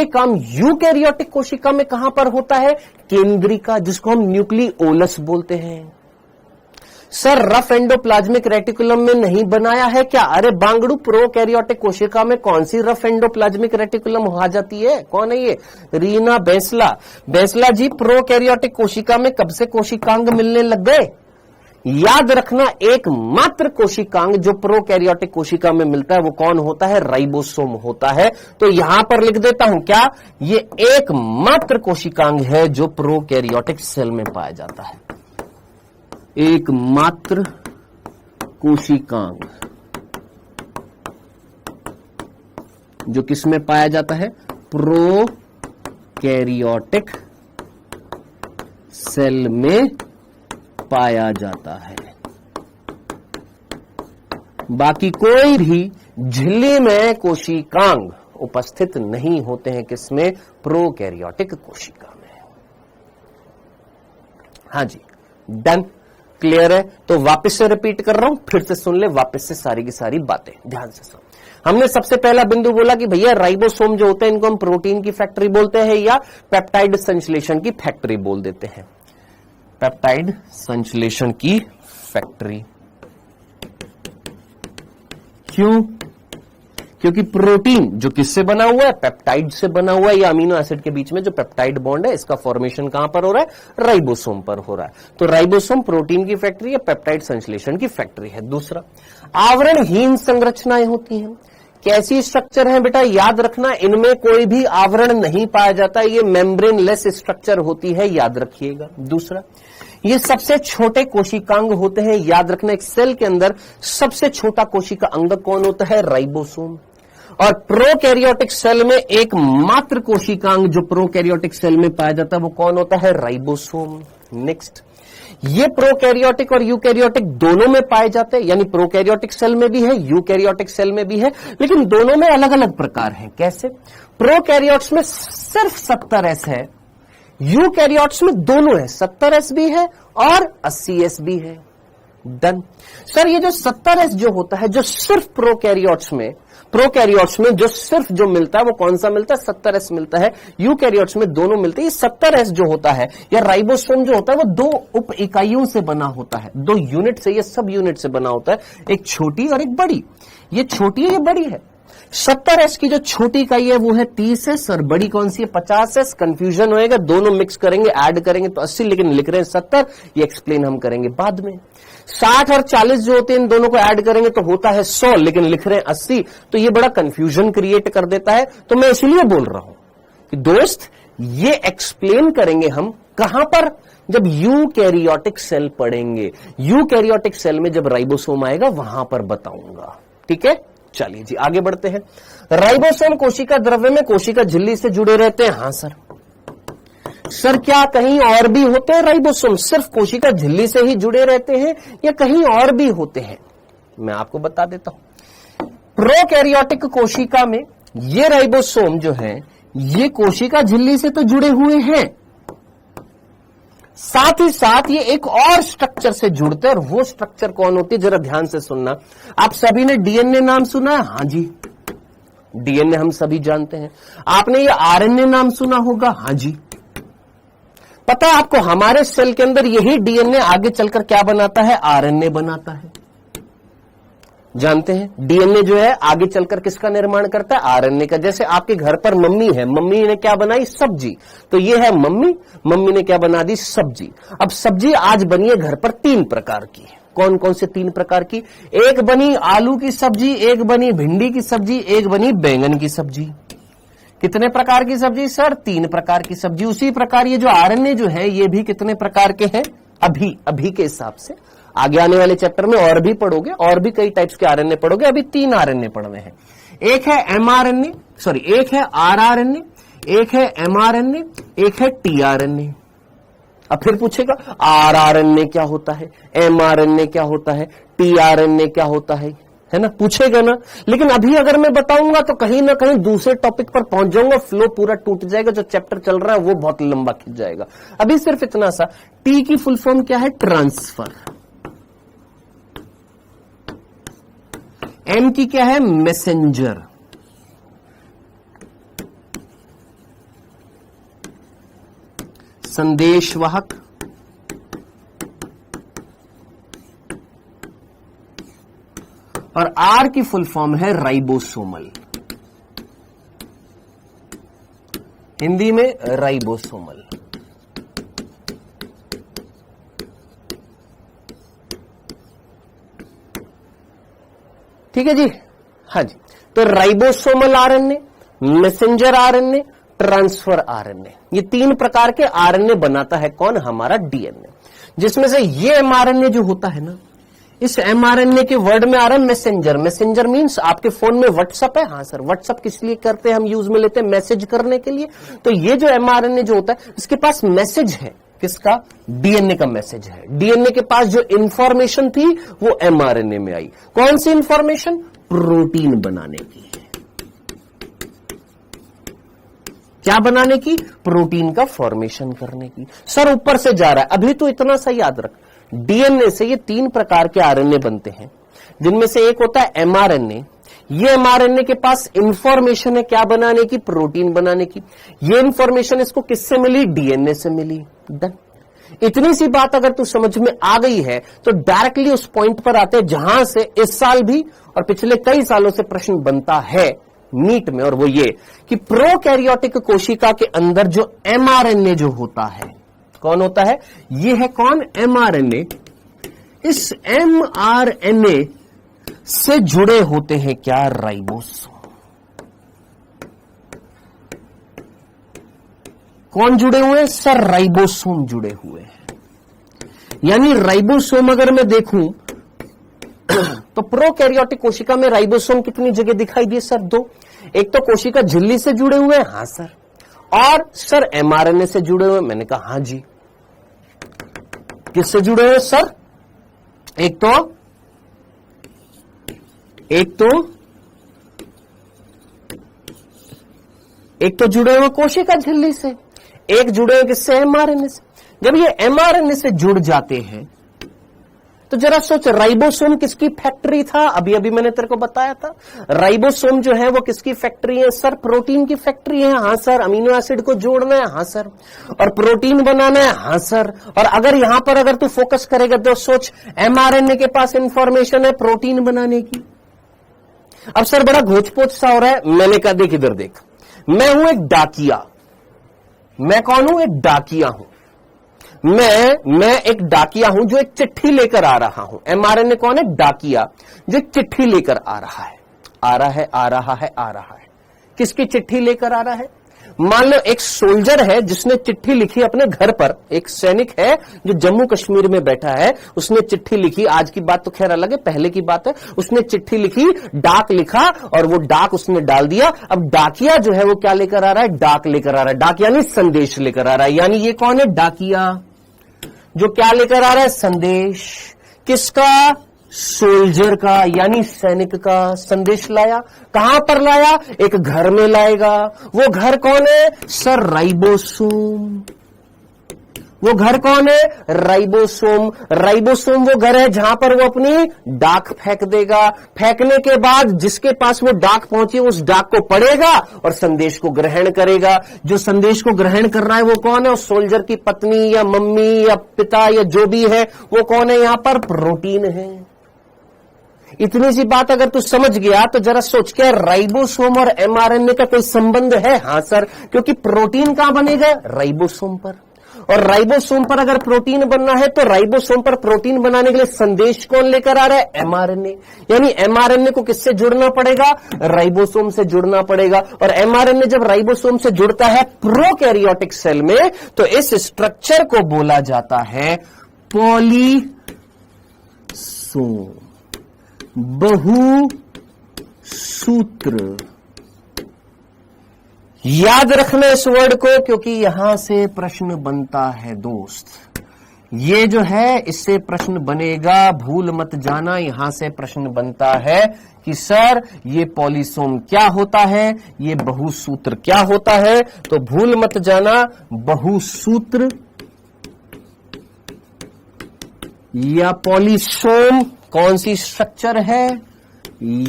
काम यूकैरियोटिक कोशिका में कहां पर होता है? केंद्रिका, जिसको हम न्यूक्लियोलस बोलते हैं। सर रफ एंडोप्लाज्मिक रेटिकुलम में नहीं बनाया है क्या? अरे बांगड़ू, प्रोकैरियोटिक कोशिका में कौन सी रफ एंडोप्लाज्मिक रेटिकुलम आ जाती है? कौन है ये? रीना बैंसला। बैंसला जी, प्रोकैरियोटिक कोशिका में कब से कोशिकांग मिलने लग गए? याद रखना एकमात्र कोशिकांग जो प्रोकैरियोटिक कोशिका में मिलता है वो कौन होता है? राइबोसोम होता है। तो यहां पर लिख देता हूं क्या, ये एकमात्र कोशिकांग है जो प्रोकैरियोटिक सेल में पाया जाता है। एकमात्र कोशिकांग जो किसमें पाया जाता है? प्रोकैरियोटिक सेल में पाया जाता है। बाकी कोई भी झिल्ली में कोशिकांग उपस्थित नहीं होते हैं किसमें? प्रोकैरियोटिक कोशिका में। हाँ जी, डन, क्लियर है। तो वापस से रिपीट कर रहा हूं, फिर से सुन ले वापस से सारी की सारी बातें ध्यान से सुन। हमने सबसे पहला बिंदु बोला कि भैया राइबोसोम जो होते हैं इनको हम प्रोटीन की फैक्ट्री बोलते हैं या पेप्टाइड संश्लेषण की फैक्ट्री बोल देते हैं। पेप्टाइड संश्लेषण की फैक्ट्री। क्यों? क्योंकि प्रोटीन जो किससे बना हुआ है? पेप्टाइड से बना हुआ है। या अमीनो एसिड के बीच में जो पेप्टाइड बॉन्ड है इसका फॉर्मेशन कहां पर हो रहा है? राइबोसोम पर हो रहा है। तो राइबोसोम प्रोटीन की फैक्ट्री या पेप्टाइड संश्लेषण की फैक्ट्री है। दूसरा, आवरणहीन संरचनाएं होती हैं। कैसी स्ट्रक्चर है बेटा? याद रखना, इनमें कोई भी आवरण नहीं पाया जाता, ये मेम्ब्रेन लेस स्ट्रक्चर होती है, याद रखिएगा। दूसरा, ये सबसे छोटे कोशिकांग होते हैं। याद रखना, एक सेल के अंदर सबसे छोटा कोशिका अंग कौन होता है? राइबोसोम। और प्रोकैरियोटिक सेल में एकमात्र कोशिकांग जो प्रोकैरियोटिक सेल में पाया जाता है वो कौन होता है? राइबोसोम। नेक्स्ट, ये प्रोकैरियोटिक और यूकैरियोटिक दोनों में पाए जाते हैं, यानी प्रोकैरियोटिक सेल में भी है, यूकैरियोटिक सेल में भी है, लेकिन दोनों में अलग अलग प्रकार है। कैसे? प्रोकैरियोट्स में सिर्फ 70S है, यूकैरियोट्स में दोनों है, 70S भी है और 80S भी है। डन। सर ये जो 70S जो होता है, जो सिर्फ प्रोकैरियोट्स में जो सिर्फ जो मिलता है वो कौन सा मिलता है? 70S मिलता है। यूकैरियोट्स में दोनों मिलते हैं। ये 70S जो होता है या राइबोसोम जो होता है वो दो उप इकाइयों से बना होता है, दो यूनिट से, ये सब यूनिट से बना होता है, एक छोटी और एक बड़ी। ये छोटी है, ये बड़ी है। 70S की जो छोटी इकाई है वो है 30S और बड़ी कौन सी है? 50S। कंफ्यूजन होएगा, दोनों मिक्स करेंगे, ऐड करेंगे तो 80, लेकिन लिख रहे हैं 70, ये एक्सप्लेन हम करेंगे बाद में। 60 और 40 जो होते हैं इन दोनों को ऐड करेंगे तो होता है 100, लेकिन लिख रहे हैं 80, तो ये बड़ा कंफ्यूजन क्रिएट कर देता है। तो मैं इसलिए बोल रहा हूं कि दोस्त ये एक्सप्लेन करेंगे हम कहां पर? जब यूकैरियोटिक सेल पढ़ेंगे। यूकैरियोटिक सेल में जब राइबोसोम आएगा वहां पर बताऊंगा। ठीक है, चलिए जी आगे बढ़ते हैं। राइबोसोम कोशिका द्रव्य में कोशिका झिल्ली से जुड़े रहते हैं। हां सर। सर क्या कहीं और भी होते हैं राइबोसोम? सिर्फ कोशिका झिल्ली से ही जुड़े रहते हैं या कहीं और भी होते हैं? मैं आपको बता देता हूं। प्रोकैरियोटिक कोशिका में ये राइबोसोम जो है ये कोशिका झिल्ली से तो जुड़े हुए हैं, साथ ही साथ ये एक और स्ट्रक्चर से जुड़ते हैं। और वो स्ट्रक्चर कौन होती है? जरा ध्यान से सुनना। आप सभी ने डीएनए नाम सुना है? हां जी, डीएनए हम सभी जानते हैं। आपने ये आरएनए नाम सुना होगा? हां जी। पता है आपको हमारे सेल के अंदर यही डीएनए आगे चलकर क्या बनाता है? आरएनए बनाता है। जानते हैं डीएनए जो है आगे चलकर किसका निर्माण करता है? आरएनए का। जैसे आपके घर पर मम्मी है, मम्मी ने क्या बनाई? सब्जी। तो ये है मम्मी, मम्मी ने क्या बना दी? सब्जी। अब सब्जी आज बनी है घर पर 3 प्रकार की। कौन कौन से 3 प्रकार की? एक बनी आलू की सब्जी, एक बनी भिंडी की सब्जी, एक बनी बैंगन की सब्जी। कितने प्रकार की सब्जी सर? 3 प्रकार की सब्जी। उसी प्रकार ये जो आरएनए जो है ये भी कितने प्रकार के हैं? अभी के हिसाब से आगे आने वाले चैप्टर में और भी पढ़ोगे, और भी कई टाइप्स के आरएनए पढ़ोगे। अभी 3 आरएनए पढ़ने हैं। एक है एमआरएनए, सॉरी एक है आरआरएनए, एक है एमआरएनए, एक है टीआरएनए। अब फिर पूछेगा आरआरएनए क्या होता है, एमआरएनए क्या होता है, टीआरएनए क्या होता है ना? पूछेगा ना। लेकिन अभी अगर मैं बताऊंगा तो कहीं ना कहीं दूसरे टॉपिक पर पहुंच जाऊंगा, फ्लो पूरा टूट जाएगा, जो चैप्टर चल रहा है वो बहुत लंबा खिंच जाएगा। अभी सिर्फ इतना सा। टी की फुल फॉर्म क्या है? ट्रांसफर। एम की क्या है? मैसेंजर। संदेशवाहक। और आर की फुल फॉर्म है राइबोसोमल। हिंदी में राइबोसोमल। ठीक है जी, हाँ जी। तो ribosomal RNA, messenger RNA, transfer RNA, ये 3 प्रकार के आरएनए बनाता है कौन? हमारा डीएनए। जिसमें से ये एमआरएनए जो होता है ना, इस एमआरएनए के वर्ड में आ रहा है मैसेंजर। मैसेंजर मींस आपके फोन में व्हाट्सएप है, हाँ सर, व्हाट्सएप किस लिए करते हैं हम यूज में लेते हैं? मैसेज करने के लिए। तो ये जो एमआरएनए जो होता है इसके पास मैसेज है, किसका? डीएनए का मैसेज है। डीएनए के पास जो इंफॉर्मेशन थी वो एमआरएनए में आई। कौन सी इंफॉर्मेशन? प्रोटीन बनाने की। क्या बनाने की? प्रोटीन का फॉर्मेशन करने की। सर ऊपर से जा रहा है, अभी तो इतना सा याद रख, डीएनए से ये 3 प्रकार के आरएनए बनते हैं, जिनमें से एक होता है एमआरएनए। ये एमआरएनए के पास इंफॉर्मेशन है क्या बनाने की? प्रोटीन बनाने की। ये इंफॉर्मेशन इसको किससे मिली? डीएनए से मिली। डन। इतनी सी बात अगर तू समझ में आ गई है तो डायरेक्टली उस पॉइंट पर आते हैं जहां से इस साल भी और पिछले कई सालों से प्रश्न बनता है नीट में, और वो ये कि प्रोकैरियोटिक कोशिका के अंदर जो एमआरएनए जो होता है, कौन होता है? ये है कौन? एमआरएनए। इस एमआरएनए से जुड़े होते हैं क्या? राइबोसोम। कौन जुड़े हुए हैं? सर राइबोसोम जुड़े हुए हैं। यानी राइबोसोम अगर मैं देखूं तो प्रोकैरियोटिक कोशिका में राइबोसोम कितनी जगह दिखाई दिए? सर 2। एक तो कोशिका झिल्ली से जुड़े हुए हैं, हाँ सर, और सर एमआरएनए से जुड़े हुए। मैंने कहा हाँ जी। किससे जुड़े हुए सर? एक तो जुड़े हुए कोशिका झिल्ली से, एक जुड़े हुए किससे? एमआरएनए से। जब ये एमआरएनए से जुड़ जाते हैं तो जरा सोच, राइबोसोम किसकी फैक्ट्री था? अभी अभी मैंने तेरे को बताया था, राइबोसोम जो है वो किसकी फैक्ट्री है? सर प्रोटीन की फैक्ट्री है, हाँ सर। अमीनो एसिड को जोड़ना है, हाँ सर, और प्रोटीन बनाना है, हाँ सर। और अगर यहां पर अगर तू फोकस करेगा तो सोच, एमआरएनए के पास इंफॉर्मेशन है प्रोटीन बनाने की। अब सर बड़ा घोच-पोच सा हो रहा है। मैंने कहा देख इधर देख, मैं हूं एक डाकिया। मैं कौन हूं? एक डाकिया हूं। मैं एक डाकिया हूं जो एक चिट्ठी लेकर आ रहा हूं। एमआरएनए कौन है? डाकिया, जो एक चिट्ठी लेकर आ रहा है। आ रहा है। किसकी चिट्ठी लेकर आ रहा है? मान लो एक सोल्जर है जिसने चिट्ठी लिखी अपने घर पर। एक सैनिक है जो जम्मू कश्मीर में बैठा है, उसने चिट्ठी लिखी। आज की बात तो खैर अलग है, पहले की बात है। उसने चिट्ठी लिखी, डाक लिखा, और वो डाक उसने डाल दिया। अब डाकिया जो है वो क्या लेकर आ रहा है? डाक लेकर आ रहा है। डाक यानी संदेश लेकर आ रहा है। यानी ये कौन है? डाकिया, जो क्या लेकर आ रहा है? संदेश। किसका? सोल्जर का, यानी सैनिक का संदेश लाया। कहां पर लाया? एक घर में लाएगा। वो घर कौन है? Sir ribosome. वो घर कौन है? राइबोसोम। राइबोसोम वो घर है जहां पर वो अपनी डाक फेंक देगा। फेंकने के बाद जिसके पास वो डाक पहुंची उस डाक को पढ़ेगा और संदेश को ग्रहण करेगा। जो संदेश को ग्रहण कर रहा है वो कौन है? उस सोल्जर की पत्नी या मम्मी या पिता या जो भी है वो कौन है? यहां पर प्रोटीन है। इतनी सी बात अगर तू समझ गया तो जरा सोच, क्या राइबोसोम और एमआरएनए का कोई संबंध है? हाँ सर, क्योंकि प्रोटीन कहां बनेगा? राइबोसोम पर। और राइबोसोम पर अगर प्रोटीन बनना है तो राइबोसोम पर प्रोटीन बनाने के लिए संदेश कौन लेकर आ रहा है? एमआरएनए। यानी एमआरएनए को किससे जुड़ना पड़ेगा? राइबोसोम से जुड़ना पड़ेगा। और एमआरएनए जब राइबोसोम से जुड़ता है प्रोकैरियोटिक सेल में तो इस स्ट्रक्चर को बोला जाता है पॉलीसोम, बहुसूत्र। याद रखना इस वर्ड को, क्योंकि यहां से प्रश्न बनता है दोस्त। ये जो है इससे प्रश्न बनेगा, भूल मत जाना। यहां से प्रश्न बनता है कि सर ये पॉलीसोम क्या होता है, ये बहुसूत्र क्या होता है। तो भूल मत जाना, बहुसूत्र या पॉलीसोम कौन सी स्ट्रक्चर है।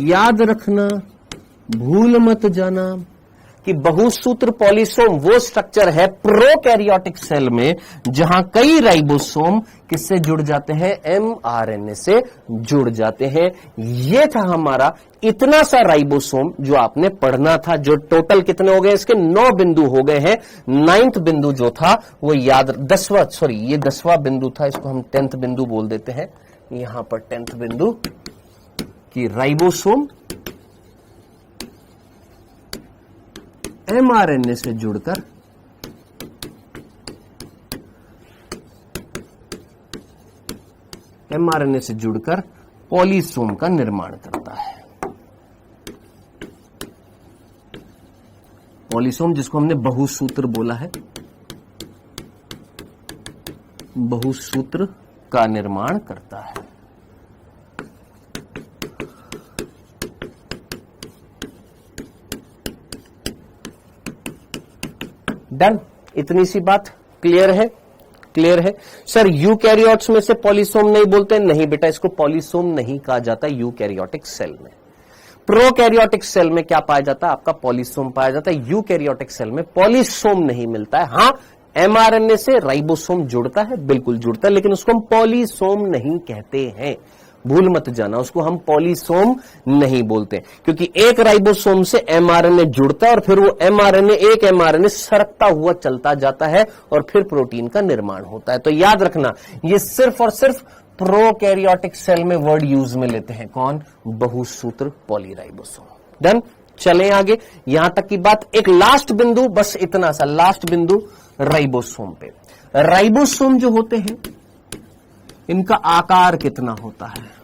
याद रखना, भूल मत जाना कि बहुसूत्र पॉलीसोम वो स्ट्रक्चर है प्रोकैरियोटिक सेल में जहां कई राइबोसोम किससे जुड़ जाते हैं? एमआरएनए से जुड़ जाते हैं। ये था हमारा इतना सा राइबोसोम जो आपने पढ़ना था। जो टोटल कितने हो गए? इसके 9 बिंदु हो गए हैं। 9th बिंदु जो था वो याद, 10वां बिंदु था, इसको हम 10th बिंदु बोल देते हैं। यहां पर 10th बिंदु कि राइबोसोम एमआरएनए से जुड़कर पॉलीसोम का निर्माण करता है। पॉलीसोम जिसको हमने बहुसूत्र बोला है, बहुसूत्र का निर्माण करता है। डन, इतनी सी बात क्लियर है? क्लियर है सर। यूकैरियोट्स में से पॉलीसोम नहीं बोलते? नहीं बेटा, इसको पॉलीसोम नहीं कहा जाता यूकैरियोटिक सेल में। प्रोकैरियोटिक सेल में क्या पाया जाता है? आपका पॉलीसोम पाया जाता है। यूकैरियोटिक सेल में पॉलीसोम नहीं मिलता है। हां, एमआरएनए से राइबोसोम जुड़ता है, बिल्कुल जुड़ता है, लेकिन उसको हम पॉलीसोम नहीं कहते हैं। भूल मत जाना, उसको हम पॉलीसोम नहीं बोलते, क्योंकि एक राइबोसोम से एमआरएनए जुड़ता है और फिर वो एक एमआरएनए सरकता हुआ चलता जाता है और फिर प्रोटीन का निर्माण होता है। तो याद रखना, ये सिर्फ और सिर्फ प्रोकैरियोटिक सेल में वर्ड यूज में लेते हैं। कौन? बहुसूत्र पॉलीराइबोसोम। डन, चलें आगे। यहां तक की बात। एक लास्ट बिंदु, बस इतना सा लास्ट बिंदु राइबोसोम पे। राइबोसोम जो होते हैं, इनका आकार कितना होता है?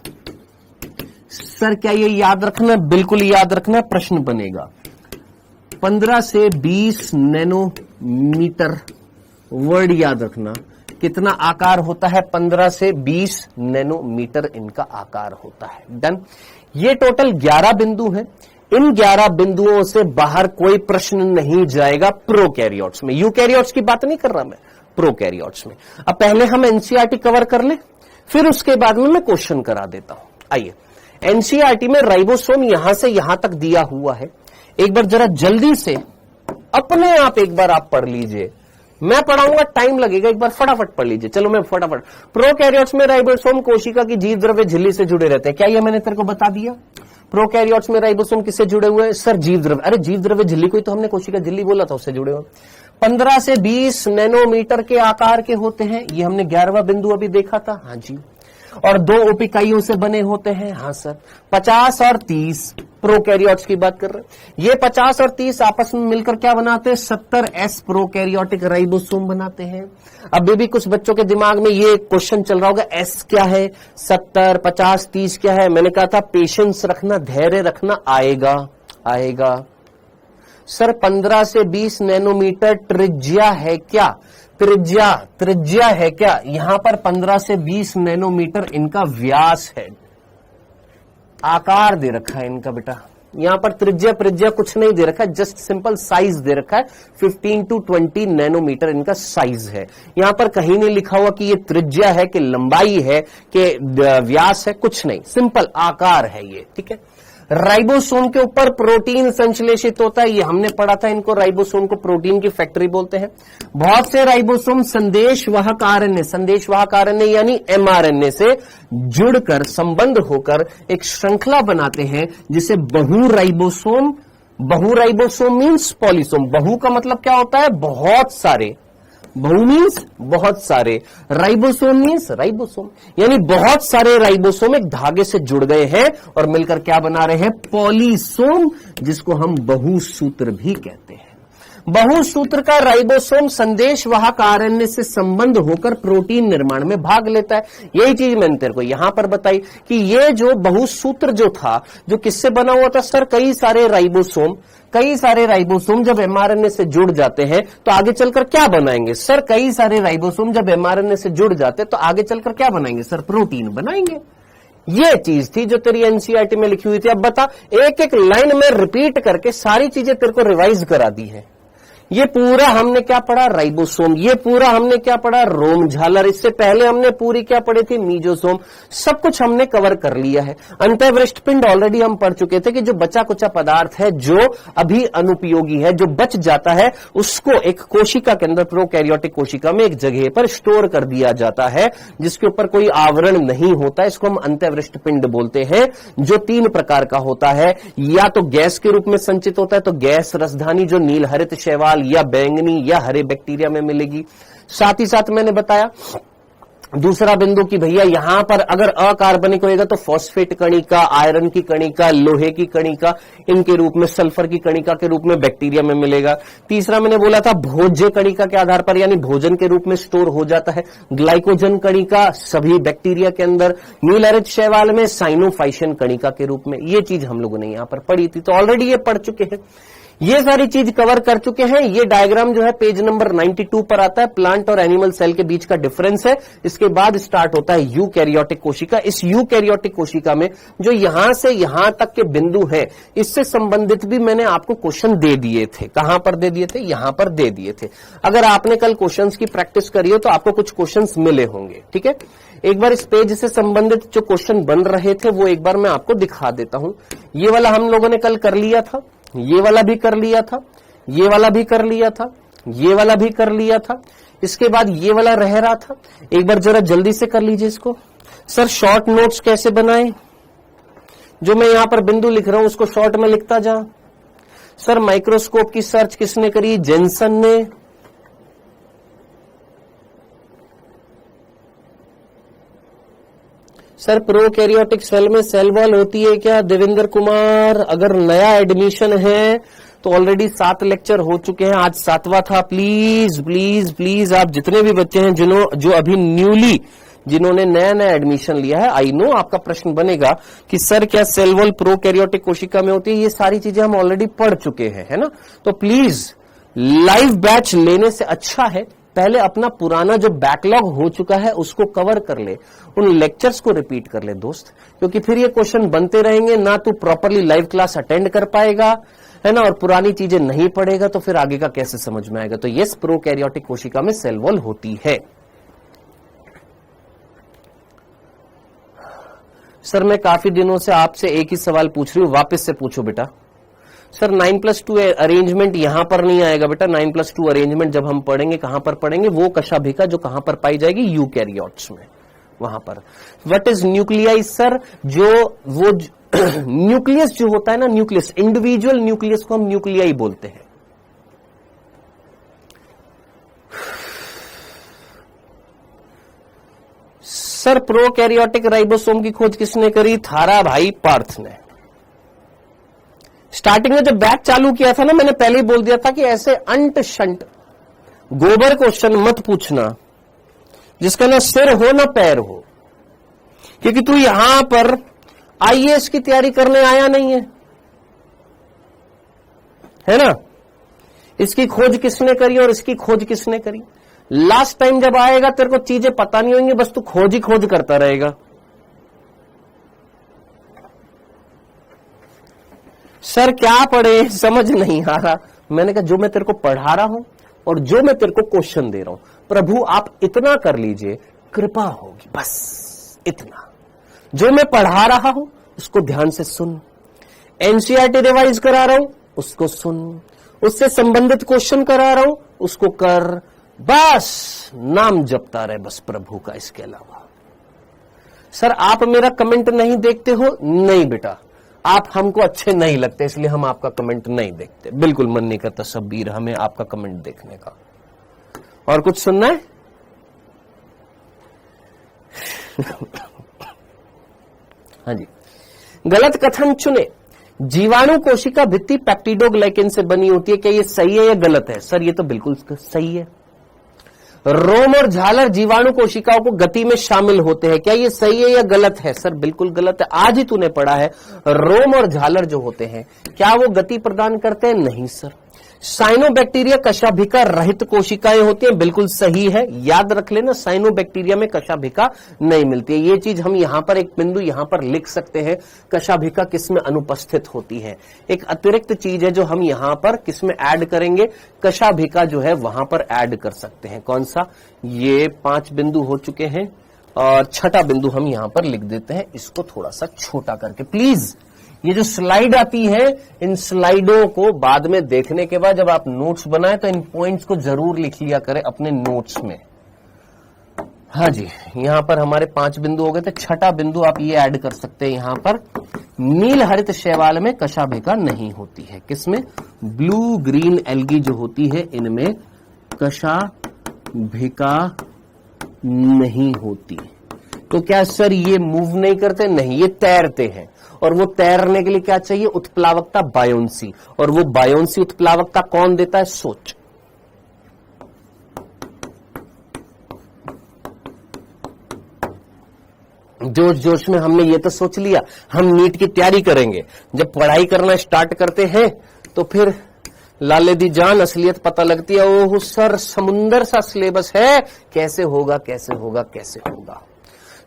सर क्या ये याद रखना? बिल्कुल याद रखना, प्रश्न बनेगा। 15 से 20 नैनोमीटर, वर्ड याद रखना। कितना आकार होता है? 15 से 20 नैनोमीटर इनका आकार होता है। डन। ये टोटल 11 बिंदु हैं। इन 11 बिंदुओं से बाहर कोई प्रश्न नहीं जाएगा प्रोकैरियोट्स में। यूकैरियोट्स की बात नहीं कर रहा मैं, प्रोकैरियोट्स में। अब पहले हम एनसीईआरटी कवर कर ले, फिर उसके बाद में मैं क्वेश्चन करा देता हूं। आइए, एनसीईआरटी में राइबोसोम यहां से यहां तक दिया हुआ है। एक बार जरा जल्दी से अपने आप एक बार आप पढ़ लीजिए। मैं पढ़ाऊंगा, टाइम लगेगा, एक बार फटाफट पढ़ लीजिए। चलो मैं फटाफट। प्रोकैरियोट्स में राइबोसोम कोशिका की जीव द्रव्य झिल्ली से जुड़े रहते हैं। क्या ये मैंने तेरे को बता दिया? प्रोकैरियोट्स में राइबोसोम किससे जुड़े हुए हैं? सर जीव द्रव्य। अरे जीव द्रव्य झिल्ली को ही तो हमने कोशिका झिल्ली बोला था, उससे जुड़े हुए। 15 से 20 नैनोमीटर के आकार के होते हैं। ये हमने 11वां बिंदु अभी देखा था। हाँ जी। और 2 उप-इकाइयों से बने होते हैं। हाँ सर। 50 और 30 प्रोकैरियोट्स की बात कर रहे हैं। ये 50 और 30 आपस में मिलकर क्या बनाते हैं? 70S प्रोकैरियोटिक राइबोसोम बनाते हैं। अभी भी कुछ बच्चों के दिमाग में ये क्वेश्चन चल रहा होगा, S क्या है, 70, 50, 30 क्या है? मैंने कहा था पेशेंस रखना, धैर्य रखना, आएगा। सर 15 से 20 नैनोमीटर त्रिज्या है क्या? त्रिज्या है क्या? यहां पर 15 से 20 नैनोमीटर इनका व्यास है। आकार दे रखा है इनका बेटा। यहां पर त्रिज्या कुछ नहीं दे रखा है, जस्ट सिंपल साइज दे रखा है। 15 to 20 नैनोमीटर इनका साइज है। यहां पर कहीं नहीं लिखा हुआ कि ये त्रिज्या है, कि लंबाई है, कि व्यास है, कुछ नहीं, सिंपल आकार है ये। ठीक है। राइबोसोम के ऊपर प्रोटीन संश्लेषित होता है, ये हमने पढ़ा था। इनको राइबोसोम को प्रोटीन की फैक्ट्री बोलते हैं। बहुत से राइबोसोम संदेशवाहक आरएनए यानी एमआरएनए से जुड़कर, संबंध होकर एक श्रृंखला बनाते हैं, जिसे बहुराइबोसोम मीन्स पॉलीसोम। बहु का मतलब क्या होता है? बहुत सारे। बहु मीन्स बहुत सारे, राइबोसोम मीन्स राइबोसोम, यानी बहुत सारे राइबोसोम एक धागे से जुड़ गए हैं और मिलकर क्या बना रहे हैं? पॉलीसोम, जिसको हम बहुसूत्र भी कहते हैं। बहुसूत्र का राइबोसोम संदेशवाहक आरएनए से संबंध होकर प्रोटीन निर्माण में भाग लेता है। यही चीज मैंने तेरे को यहां पर बताई कि ये जो बहुसूत्र जो था, जो किससे बना हुआ था? सर कई सारे राइबोसोम जब एमआरएनए से जुड़ जाते हैं तो आगे चलकर क्या बनाएंगे? सर कई सारे राइबोसोम जब एमआरएनए से जुड़ जाते तो आगे चलकर क्या बनाएंगे? सर प्रोटीन बनाएंगे। ये चीज थी जो तेरी एनसीईआरटी में लिखी हुई थी। अब बता, एक एक लाइन में रिपीट करके सारी चीजें तेरे को रिवाइज करा दी है। ये पूरा हमने क्या पढ़ा? राइबोसोम। ये पूरा हमने क्या पढ़ा? रोम झालर। इससे पहले हमने पूरी क्या पढ़ी थी? मीजोसोम। सब कुछ हमने कवर कर लिया है। अंतःवृष्ट पिंड ऑलरेडी हम पढ़ चुके थे कि जो बचा कुचा पदार्थ है, जो अभी अनुपयोगी है, जो बच जाता है, उसको एक कोशिका के अंदर, प्रोकैरियोटिक कोशिका में एक जगह पर स्टोर कर दिया जाता है, जिसके ऊपर कोई आवरण नहीं होता। इसको हम अंतःवृष्ट पिंड बोलते हैं, जो 3 प्रकार का होता है। या तो गैस के रूप में संचित होता है, तो गैस रसधानी जो नील हरित शैवाल या बैंगनी या हरे बैक्टीरिया में मिलेगी। साथ ही साथ मैंने बताया दूसरा बिंदु कि भैया यहां पर अगर अकार्बनिक होएगा तो फॉस्फेट कणिका, आयरन की कणिका, लोहे की कणिका, इनके रूप में, सल्फर की कणिका के रूप में बैक्टीरिया में मिलेगा। तीसरा मैंने बोला था भोज्य कणिका के आधार पर, यानी भोजन के रूप में स्टोर हो जाता है। ग्लाइकोजन कणिका सभी बैक्टीरिया के अंदर, नील हरित शैवाल में साइनोफाइशियन कणिका के रूप में। ये चीज हम लोगों ने यहां पर पढ़ी थी, तो ऑलरेडी ये पढ़ चुके हैं, ये सारी चीज कवर कर चुके हैं। ये डायग्राम जो है पेज नंबर 92 पर आता है, प्लांट और एनिमल सेल के बीच का डिफरेंस है। इसके बाद स्टार्ट होता है यूकैरियोटिक कोशिका। इस यूकैरियोटिक कोशिका में जो यहां से यहां तक के बिंदु है, इससे संबंधित भी मैंने आपको क्वेश्चन दे दिए थे। कहां पर दे दिए थे? यहां पर दे दिए थे। अगर आपने कल क्वेश्चंस की प्रैक्टिस करी हो तो आपको कुछ क्वेश्चंस मिले होंगे, ठीक है। एक बार इस पेज से संबंधित जो क्वेश्चन बन रहे थे वो एक बार मैं आपको दिखा देता हूं। ये वाला हम लोगों ने कल कर लिया था, ये वाला भी कर लिया था, ये वाला भी कर लिया था, ये वाला भी कर लिया था। इसके बाद ये वाला रह रहा था, एक बार जरा जल्दी से कर लीजिए इसको। सर शॉर्ट नोट्स कैसे बनाएं? जो मैं यहां पर बिंदु लिख रहा हूं उसको शॉर्ट में लिखता जा। सर माइक्रोस्कोप की सर्च किसने करी? जेनसन ने। सर प्रोकैरियोटिक सेल में सेल वॉल होती है क्या? देवेंद्र कुमार, अगर नया एडमिशन है तो ऑलरेडी 7 लेक्चर हो चुके हैं, आज 7वां था। प्लीज प्लीज प्लीज आप जितने भी बच्चे हैं जो अभी न्यूली, जिन्होंने नया नया एडमिशन लिया है, आई नो आपका प्रश्न बनेगा कि सर क्या सेल वॉल प्रोकैरियोटिक कोशिका में होती है? ये सारी चीजें हम ऑलरेडी पढ़ चुके हैं, है ना। तो प्लीज लाइव बैच लेने से अच्छा है पहले अपना पुराना जो बैकलॉग हो चुका है उसको कवर कर ले, उन लेक्चर्स को रिपीट कर ले दोस्त, क्योंकि फिर ये क्वेश्चन बनते रहेंगे, ना तू प्रॉपरली लाइव क्लास अटेंड कर पाएगा, है ना, और पुरानी चीजें नहीं पढ़ेगा तो फिर आगे का कैसे समझ में आएगा। तो यस, प्रोकैरियोटिक कोशिका में सेल वॉल होती है। सर मैं काफी दिनों से आपसे एक ही सवाल पूछ रही हूं, वापस से पूछो बेटा। सर 9+2 अरेंजमेंट यहां पर नहीं आएगा बेटा। 9+2 अरेंजमेंट जब हम पढ़ेंगे, कहां पर पढ़ेंगे? वो कशाभिका जो कहां पर पाई जाएगी? यूकैरियोट्स में, वहां पर। What is nuclei? सर जो वो न्यूक्लियस जो होता है ना, न्यूक्लियस, इंडिविजुअल न्यूक्लियस को हम न्यूक्लियाई बोलते हैं। सर प्रोकैरियोटिक राइबोसोम की खोज किसने करी? थारा भाई पार्थ ने। स्टार्टिंग में जब बैच चालू किया था ना, मैंने पहले ही बोल दिया था कि ऐसे अंट शंट गोबर क्वेश्चन मत पूछना जिसका ना सिर हो ना पैर हो, क्योंकि तू यहां पर आईएएस की तैयारी करने आया नहीं है ना। इसकी खोज किसने करी और इसकी खोज किसने करी? लास्ट टाइम जब आएगा तेरे को चीजें पता नहीं होंगी, बस तू खोज ही खोज करता रहेगा। सर क्या पढ़े, समझ नहीं आ रहा। मैंने कहा जो मैं तेरे को पढ़ा रहा हूं और जो मैं तेरे को क्वेश्चन दे रहा हूं, प्रभु आप इतना कर लीजिए, कृपा होगी, बस इतना। जो मैं पढ़ा रहा हूं उसको ध्यान से सुन, एनसीईआरटी रिवाइज करा रहा हूं उसको सुन, उससे संबंधित क्वेश्चन करा रहा हूं उसको कर, बस नाम जपता रहे बस प्रभु का, इसके अलावा। सर आप मेरा कमेंट नहीं देखते हो? नहीं बेटा, आप हमको अच्छे नहीं लगते इसलिए हम आपका कमेंट नहीं देखते। बिल्कुल मन नहीं करता शब्बीर हमें आपका कमेंट देखने का। और कुछ सुनना है? हाँ जी। गलत कथन चुने। जीवाणु कोशिका भित्ति पेप्टिडोग्लाइकेन से बनी होती है, क्या ये सही है या गलत है? सर ये तो बिल्कुल सही है। रोम और झालर जीवाणु कोशिकाओं को गति में शामिल होते हैं, क्या ये सही है या गलत है? सर बिल्कुल गलत है। आज ही तूने पढ़ा है रोम और झालर जो होते हैं क्या वो गति प्रदान करते हैं? नहीं सर। साइनोबैक्टीरिया कशाभिका रहित कोशिकाएं होती हैं, बिल्कुल सही है। याद रख लेना, साइनोबैक्टीरिया में कशाभिका नहीं मिलती है। ये चीज हम यहां पर एक बिंदु यहां पर लिख सकते हैं, कशाभिका किसमें अनुपस्थित होती है। एक अतिरिक्त चीज है जो हम यहां पर किसमें ऐड करेंगे, कशाभिका जो है वहां पर ऐड कर सकते हैं। कौन सा? ये 5 बिंदु हो चुके हैं और 6ठा बिंदु हम यहां पर लिख देते हैं, इसको थोड़ा सा छोटा करके। प्लीज ये जो स्लाइड आती है, इन स्लाइडों को बाद में देखने के बाद जब आप नोट्स बनाए तो इन पॉइंट्स को जरूर लिख लिया करें अपने नोट्स में। हाँ जी, यहां पर हमारे 5 बिंदु हो गए थे। 6ठा बिंदु आप ये ऐड कर सकते हैं यहां पर, नील हरित शैवाल में कशाभिका नहीं होती है। किसमें? ब्लू ग्रीन एल्गी जो होती है इनमें कशाभिका नहीं होती। तो क्या सर ये मूव नहीं करते? नहीं, ये तैरते हैं। और वो तैरने के लिए क्या चाहिए? उत्प्लावकता, बायोंसी। और वो बायोंसी उत्प्लावकता कौन देता है? सोच। जोश जोश में हमने ये तो सोच लिया हम नीट की तैयारी करेंगे। जब पढ़ाई करना स्टार्ट करते हैं तो फिर लाले दी जान असलियत पता लगती है। ओह सर, समुंदर सा सिलेबस है, कैसे होगा कैसे होगा कैसे होगा।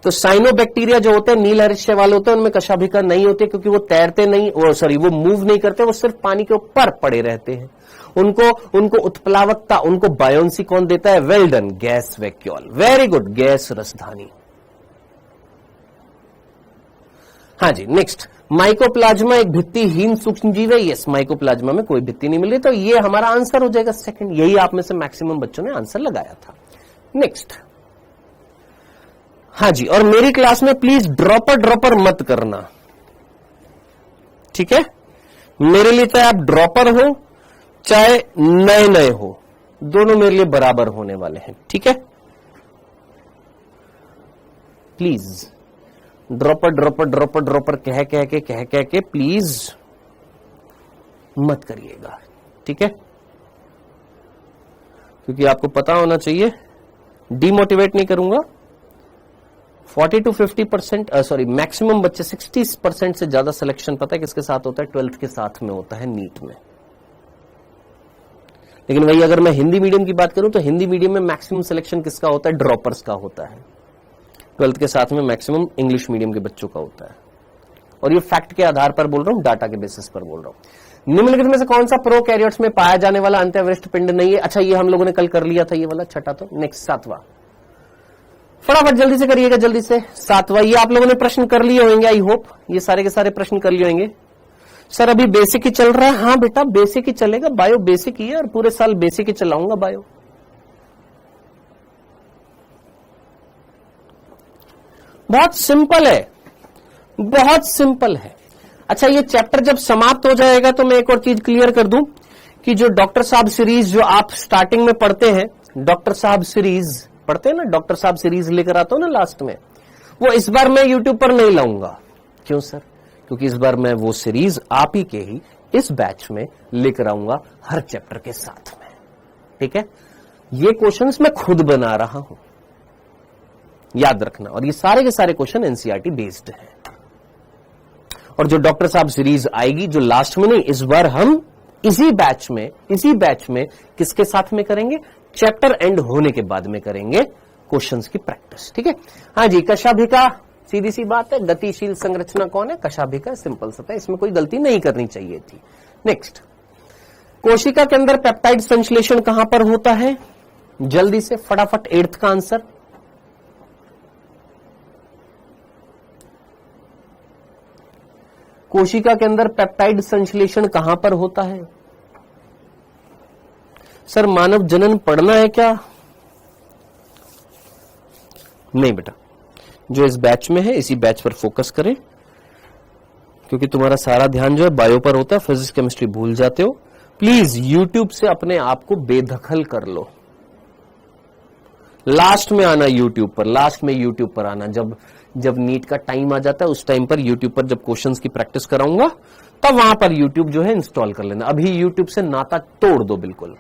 तो साइनोबैक्टीरिया जो होते हैं, नील हरिष्य वाले होते हैं, उनमें कशाभिका नहीं होती क्योंकि वो तैरते नहीं, वो मूव नहीं करते, वो सिर्फ पानी के ऊपर पड़े रहते हैं। उनको उत्प्लावकता, उनको बायोंसी कौन देता है? Well done, gas vacuole. Very good, gas रसधानी। हाँ जी, नेक्स्ट, माइकोप्लाज्मा एक भित्तिहीन सूक्ष्मजीव है। यस, माइकोप्लाज्मा में कोई भित्ति नहीं मिली, तो ये हमारा आंसर हो जाएगा सेकंड। यही आप में से मैक्सिमम बच्चों ने आंसर लगाया था। नेक्स्ट, हाँ जी, और मेरी क्लास में प्लीज ड्रॉपर मत करना, ठीक है? मेरे लिए चाहे आप ड्रॉपर हो चाहे नए हो, दोनों मेरे लिए बराबर होने वाले हैं, ठीक है? प्लीज ड्रॉपर कह के प्लीज मत करिएगा, ठीक है? क्योंकि आपको पता होना चाहिए, डीमोटिवेट नहीं करूंगा। 40 to 50% मैक्सिमम बच्चे 60% से ज्यादा सिलेक्शन पता है किसके साथ होता है? 12th के साथ में होता है, नीट में। लेकिन वही अगर मैं हिंदी मीडियम की बात करूं तो हिंदी मीडियम में मैक्सिमम सिलेक्शन किसका होता है? ड्रॉपर्स का होता है। 12th के साथ में मैक्सिमम इंग्लिश मीडियम के बच्चों का होता है। और ये फैक्ट के आधार पर बोल रहा हूं, डाटा के बेसिस पर बोल रहा हूं। निम्नलिखित में से कौन सा प्रोकैरियोट्स में पाया जाने वाला अंत्यवृष्ट पिंड नहीं है? अच्छा, ये हम लोगों ने कल कर लिया था, ये वाला छठा। तो नेक्स्ट, सातवां, फटाफट जल्दी से करिएगा, जल्दी से। सातवां, ये आप लोगों ने प्रश्न कर लिए होंगे, आई होप ये सारे के सारे प्रश्न कर लिए होंगे। सर अभी बेसिक ही चल रहा है। हाँ बेटा, बेसिक ही चलेगा, बायो बेसिक ही है और पूरे साल बेसिक ही चलाऊंगा बायो। बहुत सिंपल है, बहुत सिंपल है। अच्छा, ये चैप्टर जब समाप्त हो जाएगा तो मैं एक और चीज क्लियर कर दूं कि जो डॉक्टर साहब सीरीज जो आप स्टार्टिंग में पढ़ते हैं, डॉक्टर साहब सीरीज पढ़ते हैं ना, डॉक्टर साहब सीरीज लेकर आता हूं ना लास्ट में, वो इस बार मैं यूट्यूब पर नहीं लाऊंगा। क्यों सर? क्योंकि इस बार मैं वो सीरीज आप ही के ही इस बैच में लेकर आऊंगा, हर चैप्टर के साथ में, ठीक है? ये क्वेश्चंस मैं खुद बना रहा हूं, याद रखना। और ये सारे के सारे क्वेश्चन एनसीईआरटी बेस्ड है। और जो डॉक्टर साहब सीरीज आएगी, जो लास्ट में नहीं, इस बार हम इसी बैच में किसके साथ में करेंगे? चैप्टर एंड होने के बाद में करेंगे क्वेश्चंस की प्रैक्टिस, ठीक है? हाँ जी, कशाभिका, सीधी सी बात है, गतिशील संरचना कौन है? कशाभिका, सिंपल सा है, इसमें कोई गलती नहीं करनी चाहिए थी। नेक्स्ट, कोशिका के अंदर पेप्टाइड संश्लेषण कहां पर होता है? जल्दी से फटाफट 8th का आंसर। कोशिका के अंदर पेप्टाइड संश्लेषण कहां पर होता है? सर मानव जनन पढ़ना है क्या? नहीं बेटा, जो इस बैच में है इसी बैच पर फोकस करें, क्योंकि तुम्हारा सारा ध्यान जो है बायो पर होता है, फिजिक्स केमिस्ट्री भूल जाते हो। प्लीज यूट्यूब से अपने आप को बेदखल कर लो। लास्ट में आना यूट्यूब पर, लास्ट में यूट्यूब पर आना, जब नीट का टाइम आ जाता है उस टाइम पर यूट्यूब पर जब क्वेश्चंस की प्रैक्टिस कराऊंगा तब वहां पर यूट्यूब जो है इंस्टॉल कर लेना। अभी यूट्यूब से नाता तोड़ दो बिल्कुल।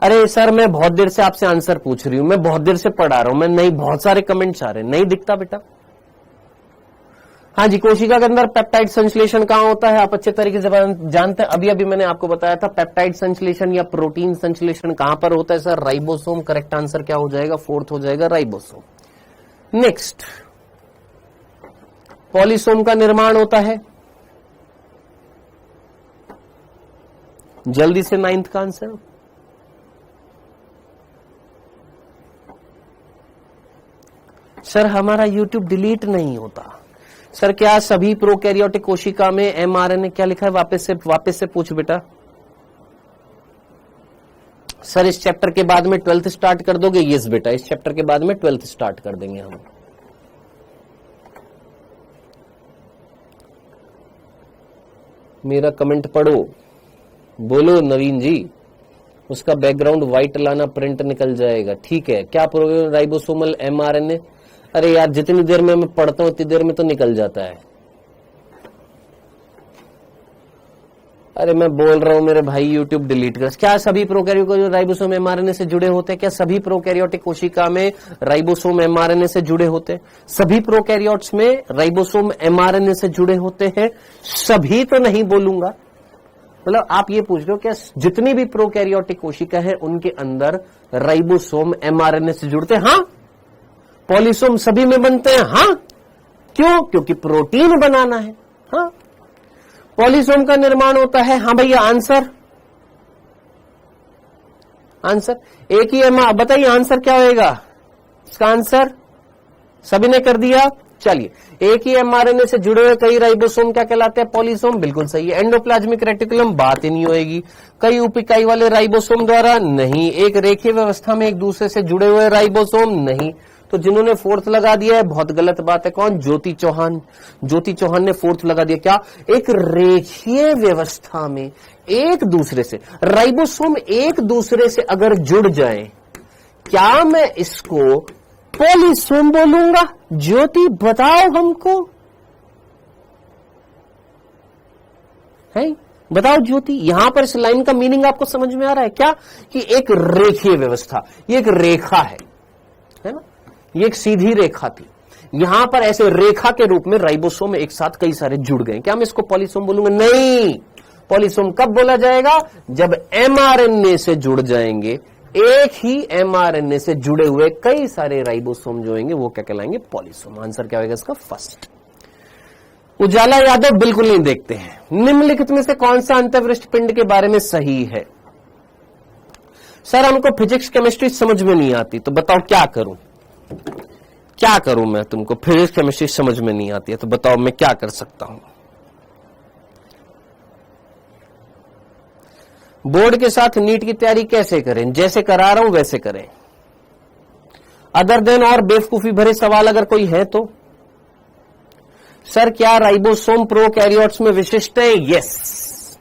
अरे सर मैं बहुत देर से आपसे आंसर पूछ रही हूं, मैं बहुत देर से पढ़ा रहा हूं, मैं नहीं, बहुत सारे कमेंट्स आ रहे हैं, नहीं दिखता बेटा। हाँ जी, कोशिका के अंदर पेप्टाइड संश्लेषण कहां होता है? आप अच्छे तरीके से जानते हैं। अभी मैंने आपको बताया था पेप्टाइड संश्लेषण या प्रोटीन संश्लेषण कहां पर होता है सर? राइबोसोम। करेक्ट आंसर क्या हो जाएगा? 4th हो जाएगा, राइबोसोम। नेक्स्ट, पॉलीसोम का निर्माण होता है, जल्दी से 9th का आंसर। सर हमारा यूट्यूब डिलीट नहीं होता। सर क्या सभी प्रोकैरियोटिक कोशिका में एमआरएनए, क्या लिखा है? वापस से पूछ बेटा। सर इस चैप्टर के बाद में 12th स्टार्ट कर दोगे? यस बेटा, इस चैप्टर के बाद में 12th स्टार्ट कर देंगे हम। मेरा कमेंट पढ़ो, बोलो नवीन जी, उसका बैकग्राउंड व्हाइट लाना, प्रिंट निकल जाएगा। ठीक है, क्या प्रोग्राम? Ribosomal mRNA। अरे यार, जितनी देर में मैं पढ़ता हूं उतनी देर में तो निकल जाता है। अरे मैं बोल रहा हूं मेरे भाई, यूट्यूब डिलीट कर। क्या सभी प्रोकैरियोटिक राइबोसोम mRNA से जुड़े होते हैं? क्या सभी प्रोकैरियोटिक कोशिका में राइबोसोम mRNA से जुड़े होते हैं? सभी प्रोकैरियोट्स में राइबोसोम mRNA से जुड़े होते हैं? सभी तो नहीं बोलूंगा, मतलब आप ये पूछ रहे हो क्या जितनी भी प्रोकैरियोटिक कोशिका है उनके अंदर राइबोसोम mRNA से जुड़ते हैं? हाँ। पॉलीसोम सभी में बनते हैं? हाँ। क्यों? क्योंकि प्रोटीन बनाना है। हाँ। पॉलीसोम का निर्माण होता है? हाँ भैया। आंसर एक ही है। बताइए आंसर क्या होएगा इसका? आंसर सभी ने कर दिया। चलिए, एक ही mRNA से जुड़े हुए कई राइबोसोम क्या कहलाते हैं? पॉलीसोम। बिल्कुल सही है। एंडोप्लाज्मिक रेटिकुलम, बात ही नहीं होएगी। कई उप-इकाई वाले राइबोसोम द्वारा? नहीं। एक रेखीय व्यवस्था में एक दूसरे से जुड़े हुए राइबोसोम? नहीं। तो जिन्होंने फोर्थ लगा दिया है बहुत गलत बात है। कौन? ज्योति चौहान। ज्योति चौहान ने फोर्थ लगा दिया। क्या? एक रेखीय व्यवस्था में एक दूसरे से राइबोसोम एक दूसरे से अगर जुड़ जाएं, क्या मैं इसको पॉलीसोम बोलूंगा? ज्योति बताओ हमको, है? बताओ ज्योति, यहां पर इस लाइन का मीनिंग आपको समझ में आ रहा है क्या? कि एक रेखीय व्यवस्था, ये एक रेखा है ना? ये एक सीधी रेखा थी। यहां पर ऐसे रेखा के रूप में राइबोसोम एक साथ कई सारे जुड़ गए। क्या मैं इसको पॉलीसोम बोलूंगा? नहीं। पॉलीसोम कब बोला जाएगा? जब mRNA से जुड़ जाएंगे। एक ही mRNA से जुड़े हुए कई सारे राइबोसोम जो होंगे वो क्या कहलाएंगे? पॉलीसोम। आंसर क्या होगा इसका? फर्स्ट। उजाला यादव बिल्कुल नहीं देखते हैं। निम्नलिखित में से कौन सा अंतःवृष्ट पिंड के बारे में सही है? सर हमको फिजिक्स केमिस्ट्री समझ में नहीं आती, तो बताओ क्या करूं? क्या करूं मैं? तुमको फिजिक्स केमिस्ट्री समझ में नहीं आती है तो बताओ मैं क्या कर सकता हूं? बोर्ड के साथ नीट की तैयारी कैसे करें? जैसे करा रहा हूं वैसे करें। अदर देन और बेवकूफी भरे सवाल अगर कोई है तो। सर क्या राइबोसोम प्रोकैरियोट्स में विशिष्ट है? यस।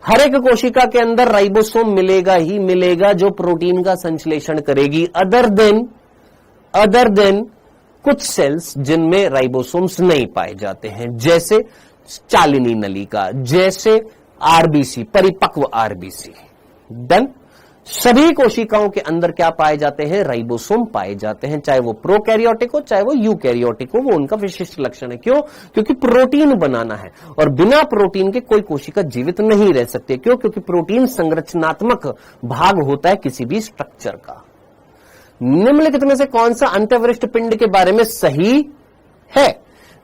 हर एक कोशिका के अंदर राइबोसोम मिलेगा ही मिलेगा जो प्रोटीन का संश्लेषण करेगी। अदर देन कुछ सेल्स जिनमें राइबोसोम्स नहीं पाए जाते हैं, जैसे चालिनी नलिका, जैसे आरबीसी, परिपक्व आरबीसी। डन। सभी कोशिकाओं के अंदर क्या पाए जाते हैं? राइबोसोम पाए जाते हैं, चाहे वो प्रोकैरियोटिक हो चाहे वो यूकैरियोटिक हो। वो उनका विशिष्ट लक्षण है। क्यों? क्योंकि प्रोटीन बनाना है और बिना प्रोटीन के कोई कोशिका जीवित नहीं रह सकती। क्यों? क्योंकि प्रोटीन संरचनात्मक भाग होता है किसी भी स्ट्रक्चर का। निम्नलिखित में से कौन सा अंतःवृष्ट पिंड के बारे में सही है?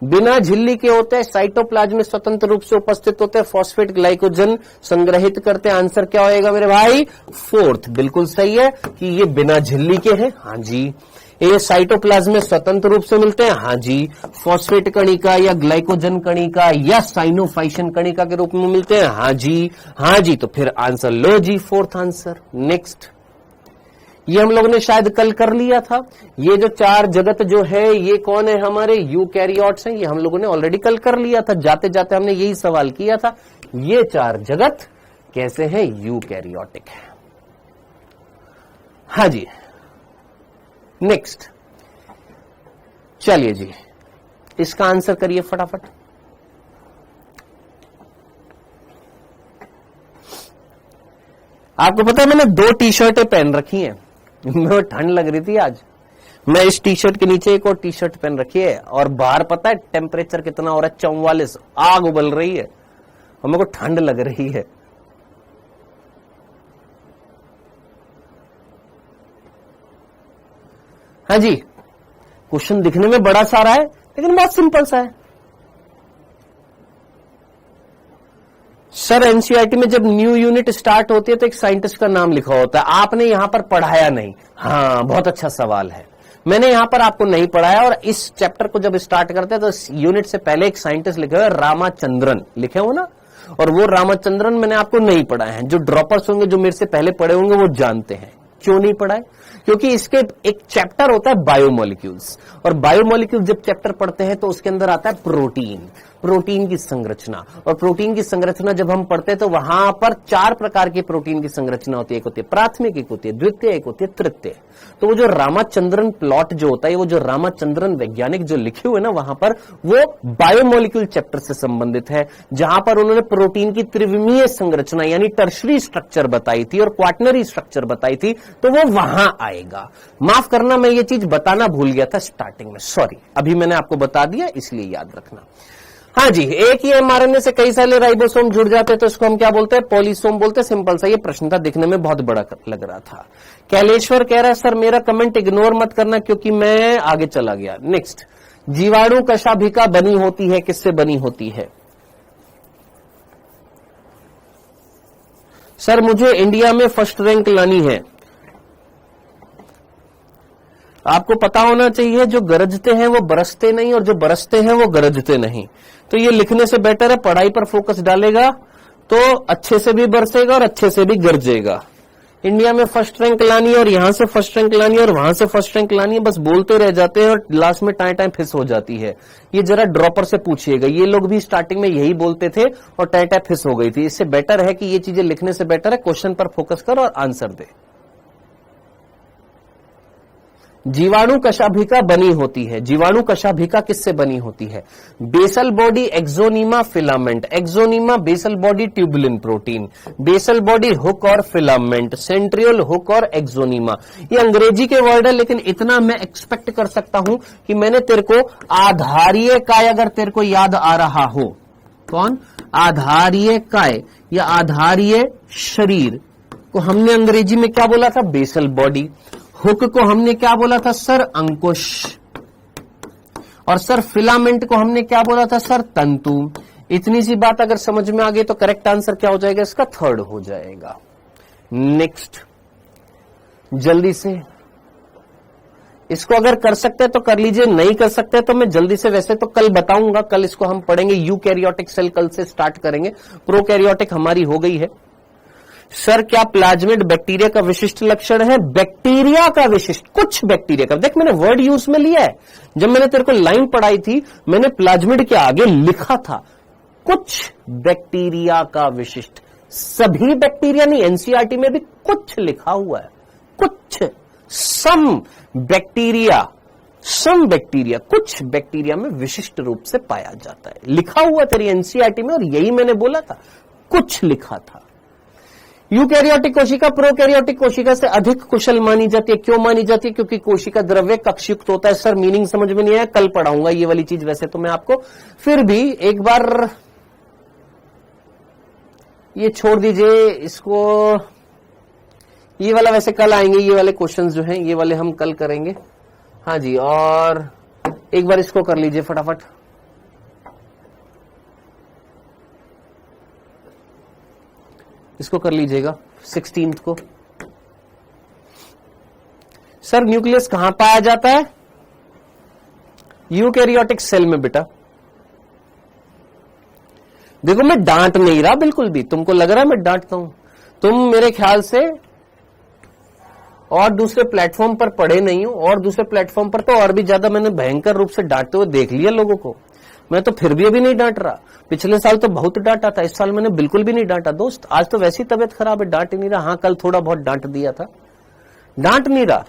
बिना झिल्ली के होते हैं, साइटोप्लाज्म में स्वतंत्र रूप से उपस्थित होते हैं, फॉस्फेट ग्लाइकोजन संग्रहित करते हैं। आंसर क्या होएगा मेरे भाई? फोर्थ। बिल्कुल सही है कि ये बिना झिल्ली के हैं। हाँ जी। ये साइटोप्लाज्म में स्वतंत्र रूप से मिलते हैं। हाँ जी। फॉस्फेट कणिका या ग्लाइकोजन कणिका या साइनोफाइशन कणिका के रूप में मिलते हैं। हाँ जी। हाँ जी। तो फिर आंसर लो जी, फोर्थ आंसर। नेक्स्ट, ये हम लोगों ने शायद कल कर लिया था। ये जो चार जगत जो है ये कौन है? हमारे यूकैरियोट्स हैं। ये हम लोगों ने ऑलरेडी कल कर लिया था। जाते जाते हमने यही सवाल किया था, ये चार जगत कैसे हैं? यूकैरियोटिक है। हाँ जी। नेक्स्ट, चलिए जी इसका आंसर करिए फटाफट। आपको पता है मैंने 2 टी-शर्टें पहन रखी हैं। मेरे ठंड लग रही थी आज। मैं इस टी-शर्ट के नीचे एक और टी-शर्ट पहन रखी है और बाहर पता है टेम्परेचर कितना हो रहा है? 44। आग उबल रही है और मेरे को ठंड लग रही है। हाँ जी। क्वेश्चन दिखने में बड़ा सारा है लेकिन बहुत सिंपल सा है। सर एनसीईआरटी में जब न्यू यूनिट स्टार्ट होती है तो एक साइंटिस्ट का नाम लिखा होता है, आपने यहां पर पढ़ाया नहीं। हाँ, बहुत अच्छा सवाल है। मैंने यहां पर आपको नहीं पढ़ाया और इस चैप्टर को जब स्टार्ट करते हैं तो यूनिट से पहले एक साइंटिस्ट लिखे हुए रामाचंद्रन लिखे हो ना, और वो रामाचंद्रन मैंने आपको नहीं पढ़ाए हैं। जो ड्रॉपर्स होंगे जो मेरे से पहले पढ़े होंगे वो जानते हैं क्यों नहीं पढ़ाए। क्योंकि इसके एक चैप्टर होता है बायोमोलिक्यूल्स, और बायोमोलिक्यूल्स जब चैप्टर पढ़ते हैं तो उसके अंदर आता है प्रोटीन। प्रोटीन की संरचना। और प्रोटीन की संरचना जब हम पढ़ते हैं तो वहां पर 4 प्रकार के प्रोटीन की संरचना होती है। एक होती है प्राथमिक, एक होती है द्वितीय, एक होती है तृतीय। तो वो जो रामाचंद्रन प्लॉट जो होता है, वो जो रामाचंद्रन वैज्ञानिक जो लिखे हुए ना वहां पर, वो बायोमोलिक्यूल चैप्टर से संबंधित है, जहां पर उन्होंने प्रोटीन की त्रिविमीय संरचना यानी टर्शरी स्ट्रक्चर बताई थी और क्वाटनरी स्ट्रक्चर बताई थी, तो वो वहां आएगा। माफ करना, मैं ये चीज बताना भूल गया था स्टार्टिंग में, सॉरी। अभी मैंने आपको बता दिया, इसलिए याद रखना। हाँ जी, एक ही एमआरएनए से कई सारे राइबोसोम जुड़ जाते हैं तो इसको हम क्या बोलते हैं? पॉलीसोम बोलते हैं। सिंपल सा ये प्रश्न था, दिखने में बहुत बड़ा लग रहा था। कैलेश्वर कह रहा है सर मेरा कमेंट इग्नोर मत करना क्योंकि मैं आगे चला गया। नेक्स्ट, जीवाणु कशाभिका बनी होती है, किससे बनी होती है? सर मुझे इंडिया में फर्स्ट रैंक लानी है। आपको पता होना चाहिए, जो गरजते हैं वो बरसते नहीं और जो बरसते हैं वो गरजते नहीं। तो ये लिखने से बेटर है पढ़ाई पर फोकस डालेगा तो अच्छे से भी बरसेगा और अच्छे से भी गरजेगा। इंडिया में फर्स्ट रैंक लानी है और यहां से फर्स्ट रैंक लानी है और वहां से फर्स्ट रैंक लानी है, बस बोलते रह जाते हैं और लास्ट में टाइम फिस हो जाती है। ये जरा ड्रॉपर से पूछिएगा, ये लोग भी स्टार्टिंग में यही बोलते थे और टाइम फिस हो गई थी। इससे बेटर है कि ये चीजें लिखने से बेटर है क्वेश्चन पर फोकस कर और आंसर दे। जीवाणु कशाभिका बनी होती है। जीवाणु कशाभिका किससे बनी होती है? Basal body axoneme filament. Axoneme basal body tubulin protein, basal body hook और फिलामेंट, सेंट्रियल हुक और एक्सोनीमा। ये अंग्रेजी के वर्ड है, लेकिन इतना मैं एक्सपेक्ट कर सकता हूं कि मैंने तेरे को आधारीय काय, अगर तेरे को याद आ रहा हो, कौन? आधारीय काय या आधारीय शरीर को हमने अंग्रेजी में क्या बोला था? Basal body. हुक को हमने क्या बोला था? सर अंकुश। और सर फिलामेंट को हमने क्या बोला था? सर तंतु। इतनी सी बात अगर समझ में आ गई तो करेक्ट आंसर क्या हो जाएगा? इसका थर्ड हो जाएगा। नेक्स्ट, जल्दी से इसको अगर कर सकते हैं तो कर लीजिए, नहीं कर सकते तो मैं जल्दी से, वैसे तो कल बताऊंगा, कल इसको हम पढ़ेंगे। यूकैरियोटिक सेल कल से स्टार्ट करेंगे, प्रोकैरियोटिक हमारी हो गई है। सर क्या प्लाज्मिड बैक्टीरिया का विशिष्ट लक्षण है? बैक्टीरिया का विशिष्ट, कुछ बैक्टीरिया का। देख मैंने वर्ड यूज में लिया है, जब मैंने तेरे को लाइन पढ़ाई थी मैंने प्लाज्मिड के आगे लिखा था कुछ बैक्टीरिया का विशिष्ट। सभी बैक्टीरिया नहीं, एनसीईआरटी में भी कुछ लिखा हुआ है, कुछ, सम बैक्टीरिया, कुछ बैक्टीरिया में विशिष्ट रूप से पाया जाता है, लिखा हुआ तेरी एनसीईआरटी में, और यही मैंने बोला था, कुछ लिखा था। यूकैरियोटिक कोशिका प्रोकैरियोटिक कोशिका से अधिक कुशल मानी जाती है। क्यों मानी जाती है? क्योंकि कोशिका द्रव्य कक्षयुक्त होता है। सर मीनिंग समझ में नहीं आया, कल पढ़ाऊंगा ये वाली चीज। वैसे तो मैं आपको फिर भी एक बार ये छोड़ दीजिए इसको, ये वाला वैसे कल आएंगे, ये वाले क्वेश्चंस जो हैं ये वाले हम कल करेंगे। हाँ जी, और एक बार इसको कर लीजिए फटाफट। इसको कर लीजिएगा 16 को। सर न्यूक्लियस कहां पाया जाता है? यूकैरियोटिक सेल में बेटा। देखो मैं डांट नहीं रहा बिल्कुल भी, तुमको लग रहा है मैं डांटता हूं, तुम मेरे ख्याल से और दूसरे प्लेटफॉर्म पर पढ़े नहीं हो, और दूसरे प्लेटफॉर्म पर तो और भी ज्यादा मैंने भयंकर रूप से डांटते हुए देख लिया लोगों को। मैं तो फिर भी अभी नहीं डांट रहा, पिछले साल तो बहुत डांटा था, इस साल मैंने बिल्कुल भी नहीं डांटा दोस्त। आज तो वैसी तबीयत खराब है, डांट ही नहीं रहा। हाँ कल थोड़ा बहुत डांट दिया था, डांट नहीं रहा,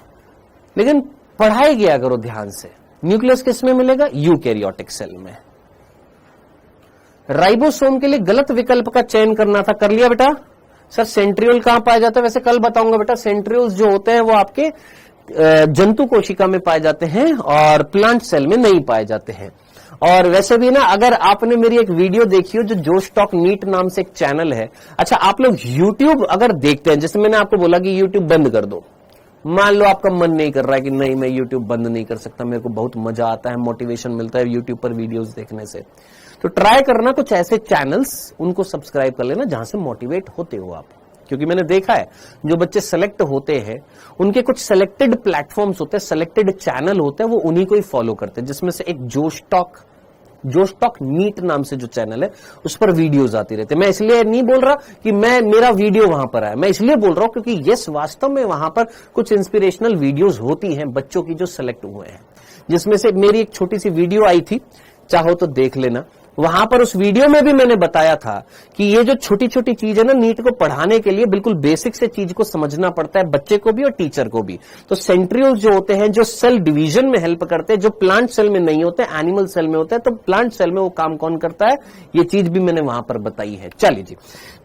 लेकिन पढ़ाई गया करो ध्यान से। न्यूक्लियस किस में मिलेगा? यूकैरियोटिक सेल में। राइबोसोम के लिए गलत विकल्प का चयन करना था, कर लिया बेटा। सर सेंट्रियोल कहां पाया जाता है? वैसे कल बताऊंगा बेटा। सेंट्रियोल्स जो होते हैं वो आपके जंतु कोशिका में पाए जाते हैं और प्लांट सेल में नहीं पाए जाते हैं। और वैसे भी ना, अगर आपने मेरी एक वीडियो देखी हो जो जोश टॉक नीट नाम से एक चैनल है, अच्छा आप लोग यूट्यूब अगर देखते हैं, जैसे मैंने आपको बोला कि यूट्यूब बंद कर दो, मान लो आपका मन नहीं कर रहा है कि नहीं मैं यूट्यूब बंद नहीं कर सकता, मेरे को बहुत मजा आता है, मोटिवेशन मिलता है यूट्यूब पर वीडियोस देखने से, तो ट्राई करना कुछ ऐसे चैनल्स, उनको सब्सक्राइब कर लेना जहां से मोटिवेट होते हो आप। क्योंकि मैंने देखा है जो बच्चे सेलेक्ट होते हैं उनके कुछ सेलेक्टेड प्लेटफॉर्म्स होते हैं, सेलेक्टेड चैनल होते हैं, वो उन्हीं को ही फॉलो करते हैं, जिसमें से एक जोश टॉक नीट नाम से जो चैनल है उस पर वीडियोस आती रहती है। मैं इसलिए नहीं बोल रहा कि मेरा वीडियो वहां पर है, मैं इसलिए बोल रहा हूं क्योंकि यस वास्तव में वहां पर कुछ इंस्पिरेशनल वीडियोस होती हैं बच्चों की जो सेलेक्ट हुए हैं, जिसमें से मेरी एक छोटी सी वीडियो आई थी, चाहो तो देख लेना। वहां पर उस वीडियो में भी मैंने बताया था कि ये जो छोटी छोटी चीज है ना, नीट को पढ़ाने के लिए बिल्कुल बेसिक से चीज को समझना पड़ता है, बच्चे को भी और टीचर को भी। तो सेंट्रियोल्स जो होते हैं, जो सेल डिवीजन में हेल्प करते हैं, जो प्लांट सेल में नहीं होते, एनिमल सेल में होते हैं, तो प्लांट सेल में वो काम कौन करता है, ये चीज भी मैंने वहां पर बताई है। चलिए जी,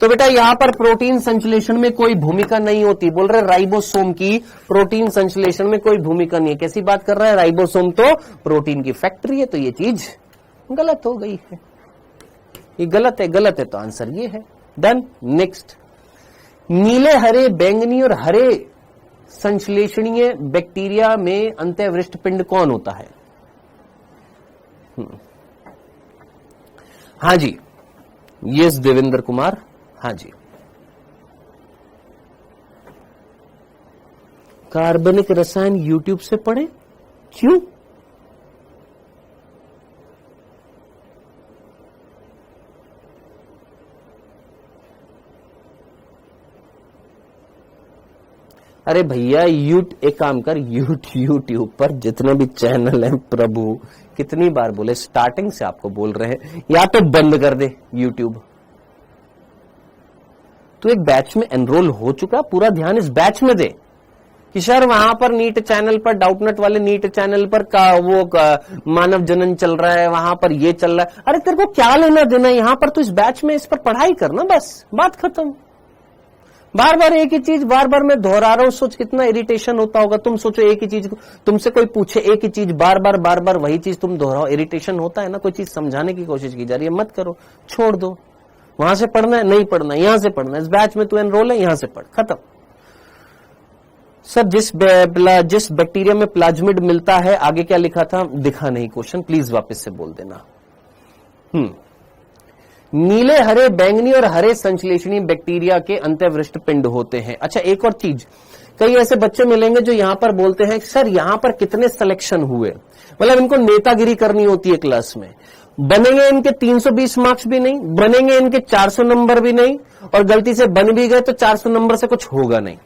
तो बेटा यहां पर प्रोटीन संश्लेषण में कोई भूमिका नहीं होती, बोल रहे राइबोसोम की प्रोटीन संश्लेषण में कोई भूमिका नहीं है। कैसी बात कर रहा है, राइबोसोम तो प्रोटीन की फैक्ट्री है, तो ये चीज गलत हो गई है, ये गलत है, गलत है, तो आंसर ये है। डन। नेक्स्ट, नीले, हरे, बैंगनी और हरे संश्लेषणीय बैक्टीरिया में अंत्यवृष्ट पिंड कौन होता है? हाँ जी, यस देवेंद्र कुमार, हाँ जी। कार्बनिक रसायन यूट्यूब से पढ़े, क्यों? अरे भैया एक काम कर, यूट्यूब पर जितने भी चैनल हैं, प्रभु कितनी बार बोले, स्टार्टिंग से आपको बोल रहे हैं, या तो बंद कर दे यूट्यूब। तो एक बैच में एनरोल हो चुका, पूरा ध्यान इस बैच में दे कि सर वहां पर नीट चैनल पर, डाउटनेट वाले नीट चैनल पर मानव जनन चल रहा है, वहां पर ये चल रहा है। अरे तेरे को क्या लेना देना, यहां पर तो इस बैच में इस पर पढ़ाई करना, बस बात खत्म। बार बार एक ही चीज बार बार मैं दोहरा रहा हूं, सोच कितना इरिटेशन होता होगा। तुम सोचो एक ही चीज को, तुमसे कोई पूछे एक ही चीज बार बार वही चीज तुम दोहराओ, इरिटेशन होता है ना। कोई चीज समझाने की कोशिश की जा रही है, मत करो, छोड़ दो। वहां से पढ़ना है, नहीं पढ़ना, यहां से पढ़ना है, इस बैच में तू एनरोल है, यहां से पढ़, खत्म। सर जिस बैक्टीरिया में प्लाज्मिड मिलता है, आगे क्या लिखा था, दिखा नहीं क्वेश्चन, प्लीज वापस से बोल देना। नीले, हरे, बैंगनी और हरे संश्लेषणी बैक्टीरिया के अंत्यवृष्ट पिंड होते हैं। अच्छा, एक और चीज, कई ऐसे बच्चे मिलेंगे जो यहां पर बोलते हैं सर यहां पर कितने सिलेक्शन हुए, मतलब इनको नेतागिरी करनी होती है क्लास में। बनेंगे इनके 320 मार्क्स भी नहीं, बनेंगे इनके 400 नंबर भी नहीं, और गलती से बन भी गए तो 400 नंबर से कुछ होगा नहीं।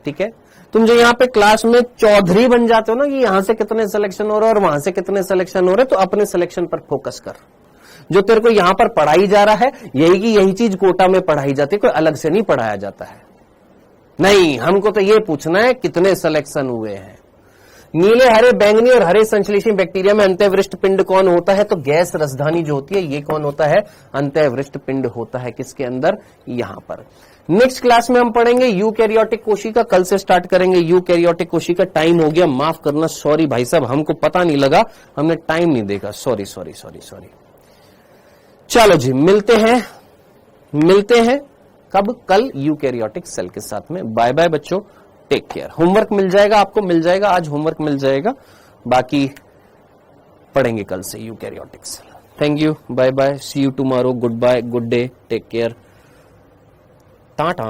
ठीक है, तुम जो यहाँ पे क्लास में चौधरी बन जाते हो ना कि यहां से कितने सिलेक्शन हो रहे और वहां से कितने सिलेक्शन हो रहे, तो अपने सिलेक्शन पर फोकस कर। जो तेरे को यहां पर पढ़ाई जा रहा है, यही चीज कोटा में पढ़ाई जाती है, कोई अलग से नहीं पढ़ाया जाता है। नहीं, हमको तो ये पूछना है कितने सिलेक्शन हुए हैं। नीले, हरे, बैंगनी और हरे संश्लेषणी बैक्टीरिया में अंत्यवृष्ट पिंड कौन होता है, तो गैस राजधानी जो होती है, ये कौन होता है, अंत्यवृष्ट पिंड होता है। किसके अंदर, यहां पर। नेक्स्ट क्लास में हम पढ़ेंगे यूकैरियोटिक कोशिका, कल से स्टार्ट करेंगे यूकैरियोटिक कोशिका। टाइम हो गया, माफ करना, सॉरी भाई साहब, हमको पता नहीं लगा, हमने टाइम नहीं देखा, सॉरी सॉरी सॉरी सॉरी। चलो जी, मिलते हैं कब, कल यूकैरियोटिक सेल के साथ में। बाय बाय बच्चों, टेक केयर। होमवर्क मिल जाएगा आपको, मिल जाएगा आज, होमवर्क मिल जाएगा, बाकी पढ़ेंगे कल से eukaryotic cell. Thank you, bye bye, see you tomorrow, good bye, good day, take care, Tata.